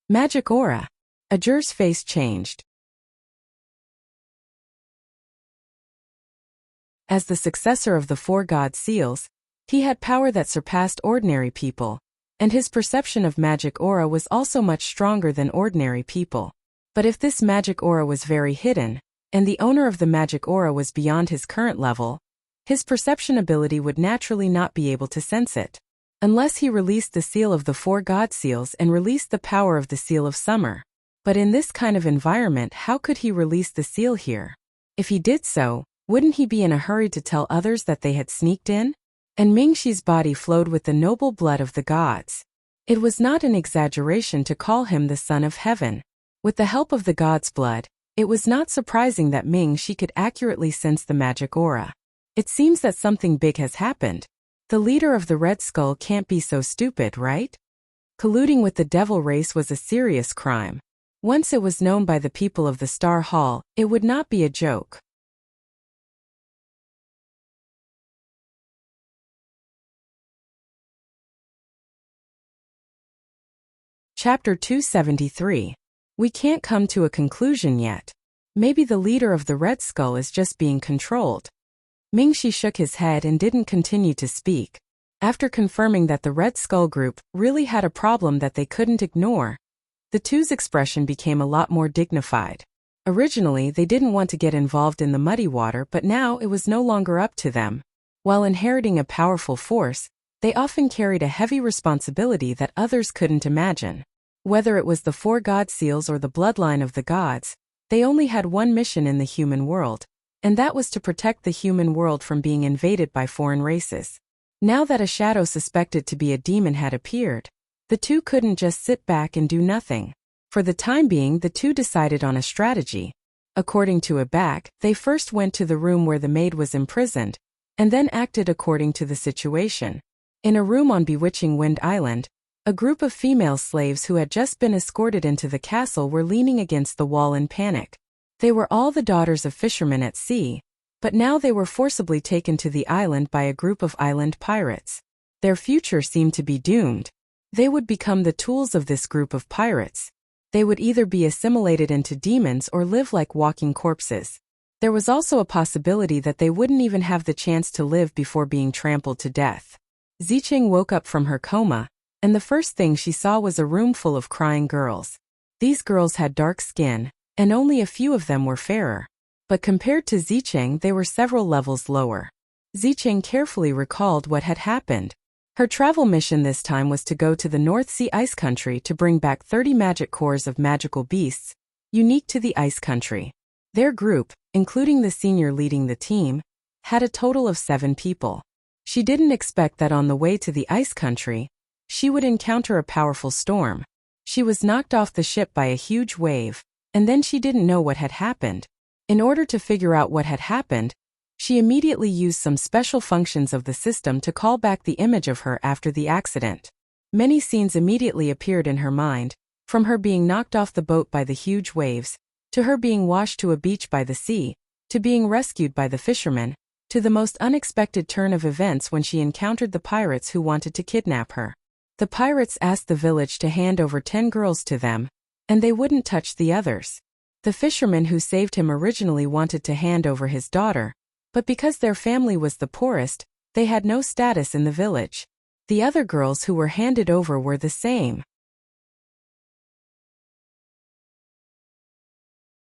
Magic aura? Ajur's face changed. As the successor of the 4 god seals, he had power that surpassed ordinary people, and his perception of magic aura was also much stronger than ordinary people. But if this magic aura was very hidden, and the owner of the magic aura was beyond his current level, his perception ability would naturally not be able to sense it. Unless he released the seal of the 4 god seals and released the power of the seal of summer. But in this kind of environment, how could he release the seal here? If he did so, wouldn't he be in a hurry to tell others that they had sneaked in? And Mingxi's body flowed with the noble blood of the gods. It was not an exaggeration to call him the son of heaven. With the help of the god's blood, it was not surprising that Mingxi could accurately sense the magic aura. It seems that something big has happened. The leader of the Red Skull can't be so stupid, right? Colluding with the devil race was a serious crime. Once it was known by the people of the Star Hall, it would not be a joke. Chapter 273. We can't come to a conclusion yet. Maybe the leader of the Red Skull is just being controlled. Mingxi shook his head and didn't continue to speak. After confirming that the Red Skull group really had a problem that they couldn't ignore, the 2's expression became a lot more dignified. Originally, they didn't want to get involved in the muddy water, but now it was no longer up to them. While inheriting a powerful force, they often carried a heavy responsibility that others couldn't imagine. Whether it was the 4 god seals or the bloodline of the gods, they only had one mission in the human world, and that was to protect the human world from being invaded by foreign races. Now that a shadow suspected to be a demon had appeared, the 2 couldn't just sit back and do nothing. For the time being, the 2 decided on a strategy. According to Embark, they first went to the room where the maid was imprisoned, and then acted according to the situation. In a room on Bewitching Wind Island, a group of female slaves who had just been escorted into the castle were leaning against the wall in panic. They were all the daughters of fishermen at sea, but now they were forcibly taken to the island by a group of island pirates. Their future seemed to be doomed. They would become the tools of this group of pirates. They would either be assimilated into demons or live like walking corpses. There was also a possibility that they wouldn't even have the chance to live before being trampled to death. Zicheng woke up from her coma, and the first thing she saw was a room full of crying girls. These girls had dark skin, and only a few of them were fairer. But compared to Zicheng, they were several levels lower. Zicheng carefully recalled what had happened. Her travel mission this time was to go to the North Sea Ice Country to bring back 30 magic cores of magical beasts, unique to the Ice Country. Their group, including the senior leading the team, had a total of 7 people. She didn't expect that on the way to the Ice Country, she would encounter a powerful storm. She was knocked off the ship by a huge wave, and then she didn't know what had happened. In order to figure out what had happened, she immediately used some special functions of the system to call back the image of her after the accident. Many scenes immediately appeared in her mind, from her being knocked off the boat by the huge waves, To her being washed to a beach by the sea, to being rescued by the fishermen, to the most unexpected turn of events when she encountered the pirates who wanted to kidnap her. The pirates asked the village to hand over 10 girls to them, and they wouldn't touch the others. The fisherman who saved him originally wanted to hand over his daughter, but because their family was the poorest, they had no status in the village. The other girls who were handed over were the same.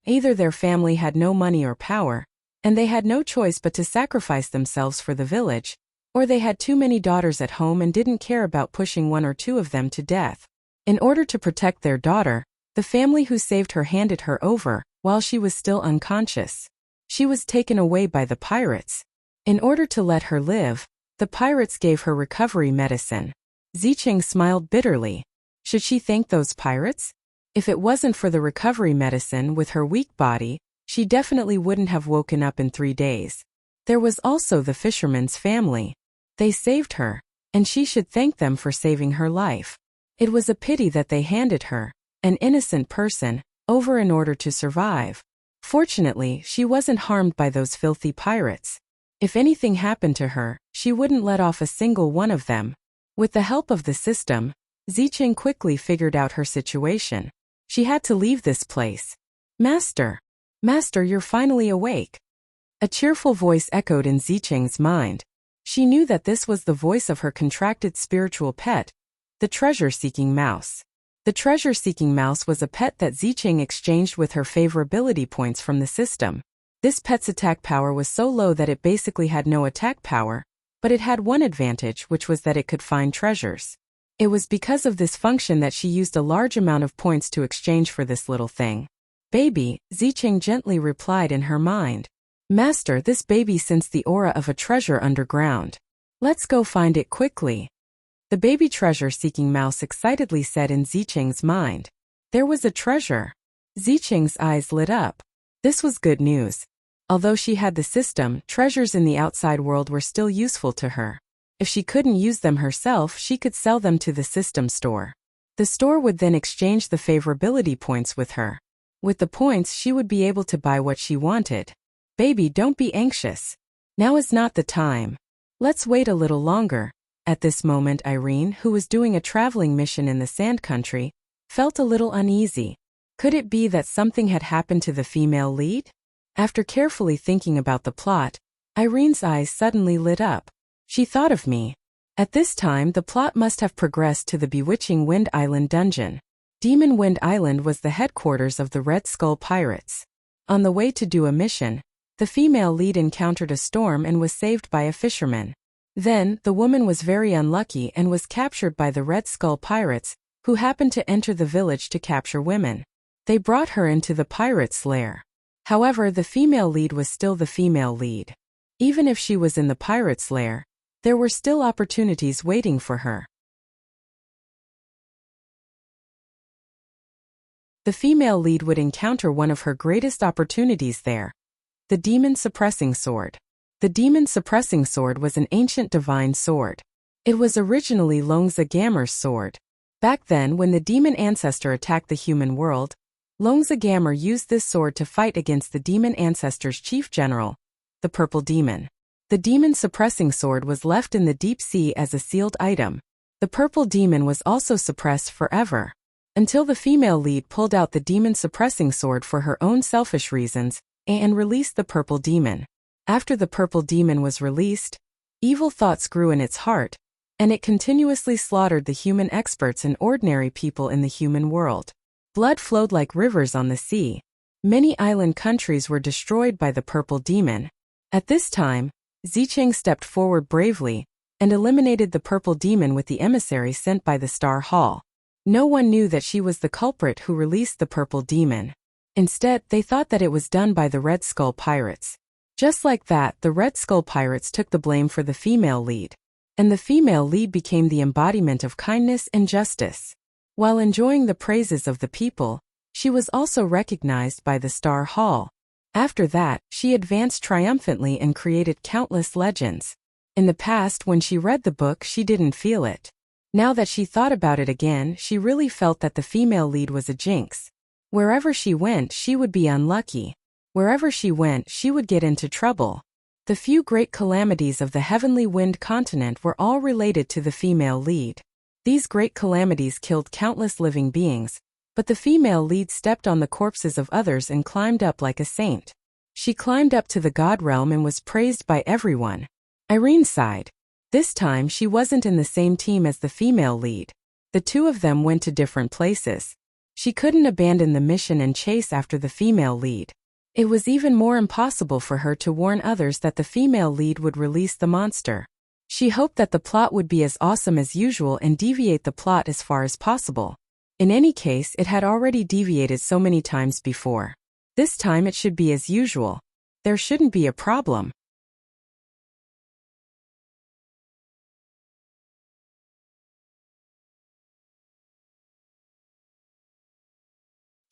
Either their family had no money or power, and they had no choice but to sacrifice themselves for the village, or they had too many daughters at home and didn't care about pushing 1 or 2 of them to death. In order to protect their daughter, the family who saved her handed her over, while she was still unconscious. She was taken away by the pirates. In order to let her live, the pirates gave her recovery medicine. Zicheng smiled bitterly. Should she thank those pirates? If it wasn't for the recovery medicine with her weak body, she definitely wouldn't have woken up in 3 days. There was also the fisherman's family. They saved her, and she should thank them for saving her life. It was a pity that they handed her, an innocent person, over in order to survive. Fortunately, she wasn't harmed by those filthy pirates. If anything happened to her, she wouldn't let off a single one of them. With the help of the system, Zicheng quickly figured out her situation. She had to leave this place. Master! Master, you're finally awake. A cheerful voice echoed in Zicheng's mind. She knew that this was the voice of her contracted spiritual pet, the treasure-seeking mouse. The treasure-seeking mouse was a pet that Zicheng exchanged with her favorability points from the system. This pet's attack power was so low that it basically had no attack power, but it had one advantage, which was that it could find treasures. It was because of this function that she used a large amount of points to exchange for this little thing. Baby, Zicheng gently replied in her mind. Master, this baby sensed the aura of a treasure underground. Let's go find it quickly. The baby treasure-seeking mouse excitedly said in Zicheng's mind. There was a treasure. Zicheng's eyes lit up. This was good news. Although she had the system, treasures in the outside world were still useful to her. If she couldn't use them herself, she could sell them to the system store. The store would then exchange the favorability points with her. With the points, she would be able to buy what she wanted. Baby, don't be anxious. Now is not the time. Let's wait a little longer. At this moment, Irene, who was doing a traveling mission in the Sand Country, felt a little uneasy. Could it be that something had happened to the female lead? After carefully thinking about the plot, Irene's eyes suddenly lit up. She thought of me. At this time, the plot must have progressed to the bewitching Wind Island dungeon. Demon Wind Island was the headquarters of the Red Skull Pirates. On the way to do a mission, the female lead encountered a storm and was saved by a fisherman. Then, the woman was very unlucky and was captured by the Red Skull Pirates, who happened to enter the village to capture women. They brought her into the pirate's lair. However, the female lead was still the female lead. Even if she was in the pirate's lair, there were still opportunities waiting for her. The female lead would encounter one of her greatest opportunities there. The Demon Suppressing Sword. The Demon Suppressing Sword was an ancient divine sword. It was originally Longza Gamer's sword. Back then, when the demon ancestor attacked the human world, Longza Gamer used this sword to fight against the demon ancestor's chief general, the Purple Demon. The Demon Suppressing Sword was left in the deep sea as a sealed item. The Purple Demon was also suppressed forever, until the female lead pulled out the Demon Suppressing Sword for her own selfish reasons and released the Purple Demon. After the Purple Demon was released, evil thoughts grew in its heart, and it continuously slaughtered the human experts and ordinary people in the human world. Blood flowed like rivers on the sea. Many island countries were destroyed by the Purple Demon. At this time, Zicheng stepped forward bravely and eliminated the Purple Demon with the emissary sent by the Star Hall. No one knew that she was the culprit who released the Purple Demon. Instead, they thought that it was done by the Red Skull Pirates. Just like that, the Red Skull Pirates took the blame for the female lead, and the female lead became the embodiment of kindness and justice. While enjoying the praises of the people, she was also recognized by the Star Hall. After that, she advanced triumphantly and created countless legends. In the past, when she read the book, she didn't feel it. Now that she thought about it again, she really felt that the female lead was a jinx. Wherever she went, she would be unlucky. Wherever she went, she would get into trouble. The few great calamities of the heavenly wind continent were all related to the female lead. These great calamities killed countless living beings, but the female lead stepped on the corpses of others and climbed up like a saint. She climbed up to the god realm and was praised by everyone. Irene sighed. This time she wasn't in the same team as the female lead. The two of them went to different places. She couldn't abandon the mission and chase after the female lead. It was even more impossible for her to warn others that the female lead would release the monster. She hoped that the plot would be as awesome as usual and deviate the plot as far as possible. In any case, it had already deviated so many times before. This time it should be as usual. There shouldn't be a problem.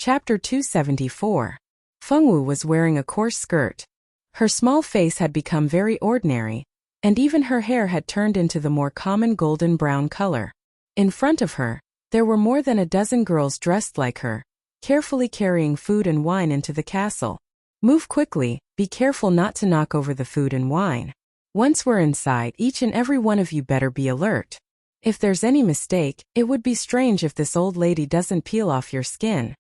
Chapter 274. Fengwu was wearing a coarse skirt. Her small face had become very ordinary, and even her hair had turned into the more common golden brown color. In front of her, there were more than a dozen girls dressed like her, carefully carrying food and wine into the castle. Move quickly, be careful not to knock over the food and wine. Once we're inside, each and every one of you better be alert. If there's any mistake, it would be strange if this old lady doesn't peel off your skin.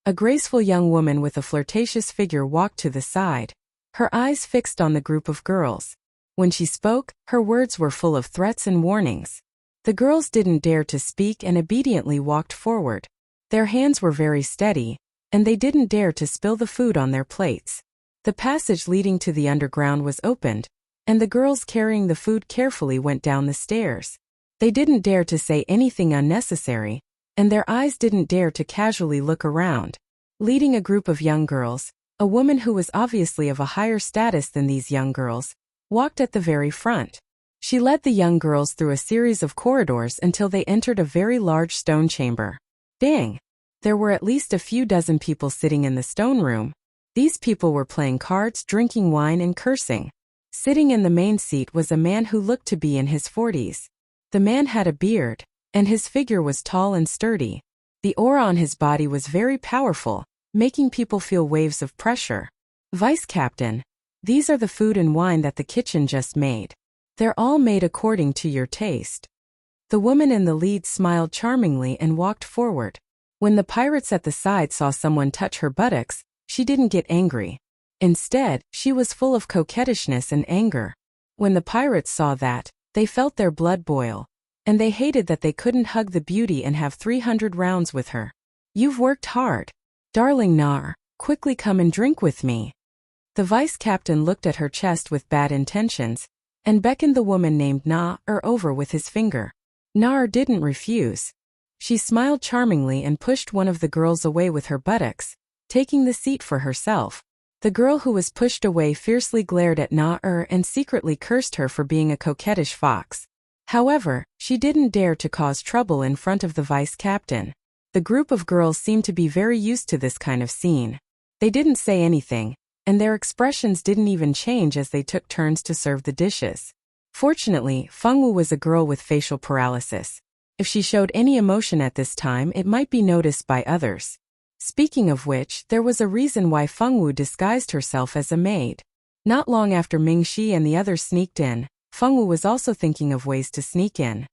A graceful young woman with a flirtatious figure walked to the side, her eyes fixed on the group of girls. When she spoke, her words were full of threats and warnings. The girls didn't dare to speak and obediently walked forward. Their hands were very steady, and they didn't dare to spill the food on their plates. The passage leading to the underground was opened, and the girls carrying the food carefully went down the stairs. They didn't dare to say anything unnecessary, and their eyes didn't dare to casually look around. Leading a group of young girls, a woman who was obviously of a higher status than these young girls, walked at the very front. She led the young girls through a series of corridors until they entered a very large stone chamber. Dang! There were at least a few dozen people sitting in the stone room. These people were playing cards, drinking wine, and cursing. Sitting in the main seat was a man who looked to be in his 40s. The man had a beard, and his figure was tall and sturdy. The aura on his body was very powerful, making people feel waves of pressure. Vice Captain, these are the food and wine that the kitchen just made. They're all made according to your taste. The woman in the lead smiled charmingly and walked forward. When the pirates at the side saw someone touch her buttocks, she didn't get angry. Instead, she was full of coquettishness and anger. When the pirates saw that, they felt their blood boil. And they hated that they couldn't hug the beauty and have 300 rounds with her. You've worked hard. Darling Nar, quickly come and drink with me. The vice captain looked at her chest with bad intentions, and beckoned the woman named Nar over with his finger. Nar didn't refuse. She smiled charmingly and pushed one of the girls away with her buttocks, taking the seat for herself. The girl who was pushed away fiercely glared at Nar and secretly cursed her for being a coquettish fox. However, she didn't dare to cause trouble in front of the vice captain. The group of girls seemed to be very used to this kind of scene. They didn't say anything, and their expressions didn't even change as they took turns to serve the dishes. Fortunately, Fengwu was a girl with facial paralysis. If she showed any emotion at this time, it might be noticed by others. Speaking of which, there was a reason why Fengwu disguised herself as a maid. Not long after Mingxi and the others sneaked in, Fengwu was also thinking of ways to sneak in.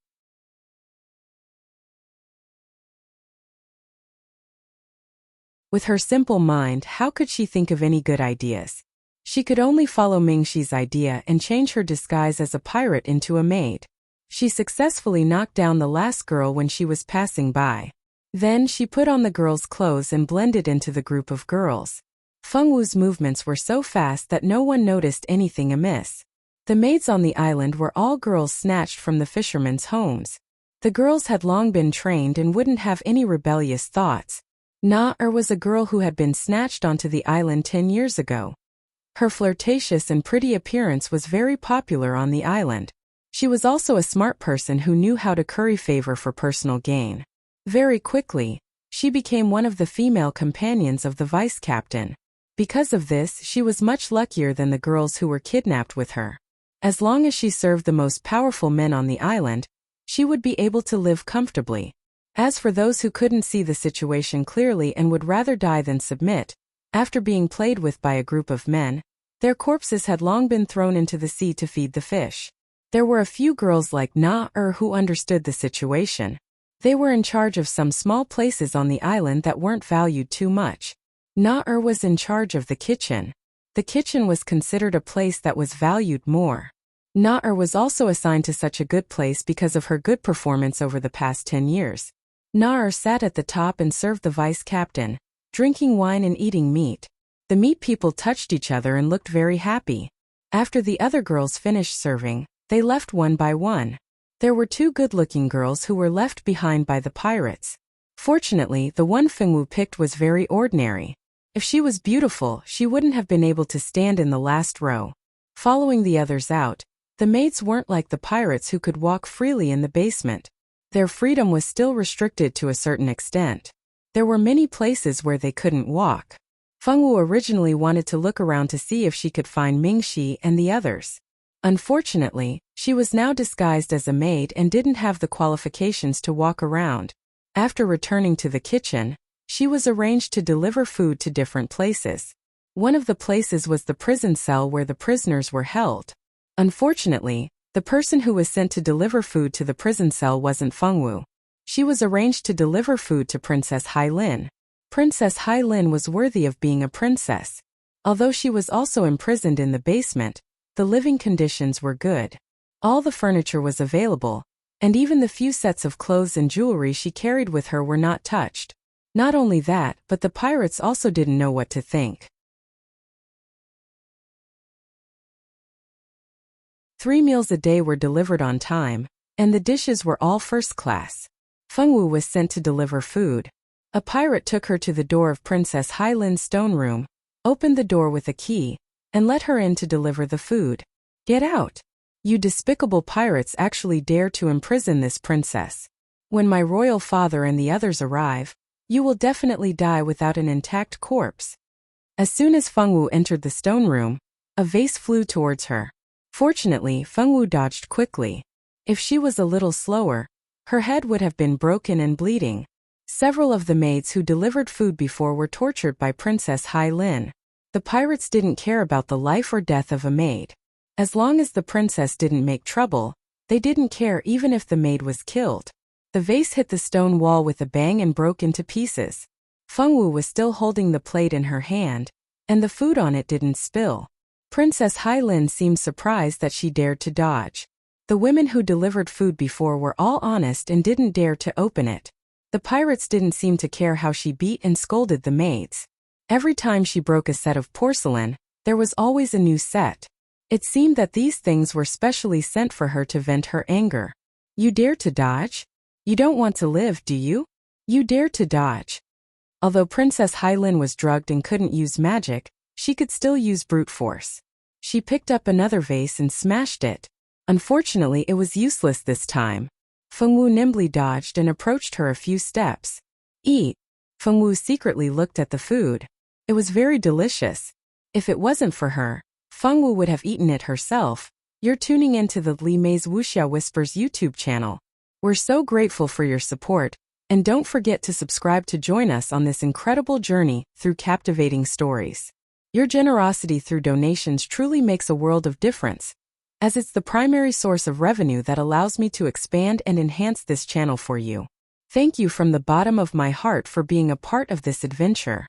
With her simple mind, how could she think of any good ideas? She could only follow Mingxi's idea and change her disguise as a pirate into a maid. She successfully knocked down the last girl when she was passing by. Then she put on the girl's clothes and blended into the group of girls. Fengwu's movements were so fast that no one noticed anything amiss. The maids on the island were all girls snatched from the fishermen's homes. The girls had long been trained and wouldn't have any rebellious thoughts. Na-er was a girl who had been snatched onto the island 10 years ago. Her flirtatious and pretty appearance was very popular on the island. She was also a smart person who knew how to curry favor for personal gain. Very quickly, she became one of the female companions of the vice captain. Because of this, she was much luckier than the girls who were kidnapped with her. As long as she served the most powerful men on the island, she would be able to live comfortably. As for those who couldn't see the situation clearly and would rather die than submit, after being played with by a group of men, their corpses had long been thrown into the sea to feed the fish. There were a few girls like Na-er who understood the situation. They were in charge of some small places on the island that weren't valued too much. Na-er was in charge of the kitchen. The kitchen was considered a place that was valued more. Na-er was also assigned to such a good place because of her good performance over the past 10 years. Na-er sat at the top and served the vice captain, drinking wine and eating meat. The meat people touched each other and looked very happy. After the other girls finished serving, they left one by one. There were 2 good-looking girls who were left behind by the pirates. Fortunately, the one Fengwu picked was very ordinary. If she was beautiful, she wouldn't have been able to stand in the last row. Following the others out, the maids weren't like the pirates who could walk freely in the basement. Their freedom was still restricted to a certain extent. There were many places where they couldn't walk. Fengwu originally wanted to look around to see if she could find Mingxi and the others. Unfortunately, she was now disguised as a maid and didn't have the qualifications to walk around. After returning to the kitchen, she was arranged to deliver food to different places. One of the places was the prison cell where the prisoners were held. Unfortunately, the person who was sent to deliver food to the prison cell wasn't Fengwu. She was arranged to deliver food to Princess Hailin. Princess Hailin was worthy of being a princess. Although she was also imprisoned in the basement, the living conditions were good. All the furniture was available, and even the few sets of clothes and jewelry she carried with her were not touched. Not only that, but the pirates also didn't know what to think. 3 meals a day were delivered on time, and the dishes were all first class. Fengwu was sent to deliver food. A pirate took her to the door of Princess Hailin's stone room, opened the door with a key, and let her in to deliver the food. "Get out! You despicable pirates actually dare to imprison this princess. When my royal father and the others arrive, you will definitely die without an intact corpse." As soon as Fengwu entered the stone room, a vase flew towards her. Fortunately, Fengwu dodged quickly. If she was a little slower, her head would have been broken and bleeding. Several of the maids who delivered food before were tortured by Princess Hailin. The pirates didn't care about the life or death of a maid. As long as the princess didn't make trouble, they didn't care even if the maid was killed. The vase hit the stone wall with a bang and broke into pieces. Fengwu was still holding the plate in her hand, and the food on it didn't spill. Princess Hailin seemed surprised that she dared to dodge. The women who delivered food before were all honest and didn't dare to open it. The pirates didn't seem to care how she beat and scolded the maids. Every time she broke a set of porcelain, there was always a new set. It seemed that these things were specially sent for her to vent her anger. "You dare to dodge? You don't want to live, do you? You dare to dodge." Although Princess Hailin was drugged and couldn't use magic, she could still use brute force. She picked up another vase and smashed it. Unfortunately, it was useless this time. Fengwu nimbly dodged and approached her a few steps. "Eat." Fengwu secretly looked at the food. It was very delicious. If it wasn't for her, Fengwu would have eaten it herself. You're tuning into the Li Mei's Wuxia Whispers YouTube channel. We're so grateful for your support, and don't forget to subscribe to join us on this incredible journey through captivating stories. Your generosity through donations truly makes a world of difference, as it's the primary source of revenue that allows me to expand and enhance this channel for you. Thank you from the bottom of my heart for being a part of this adventure.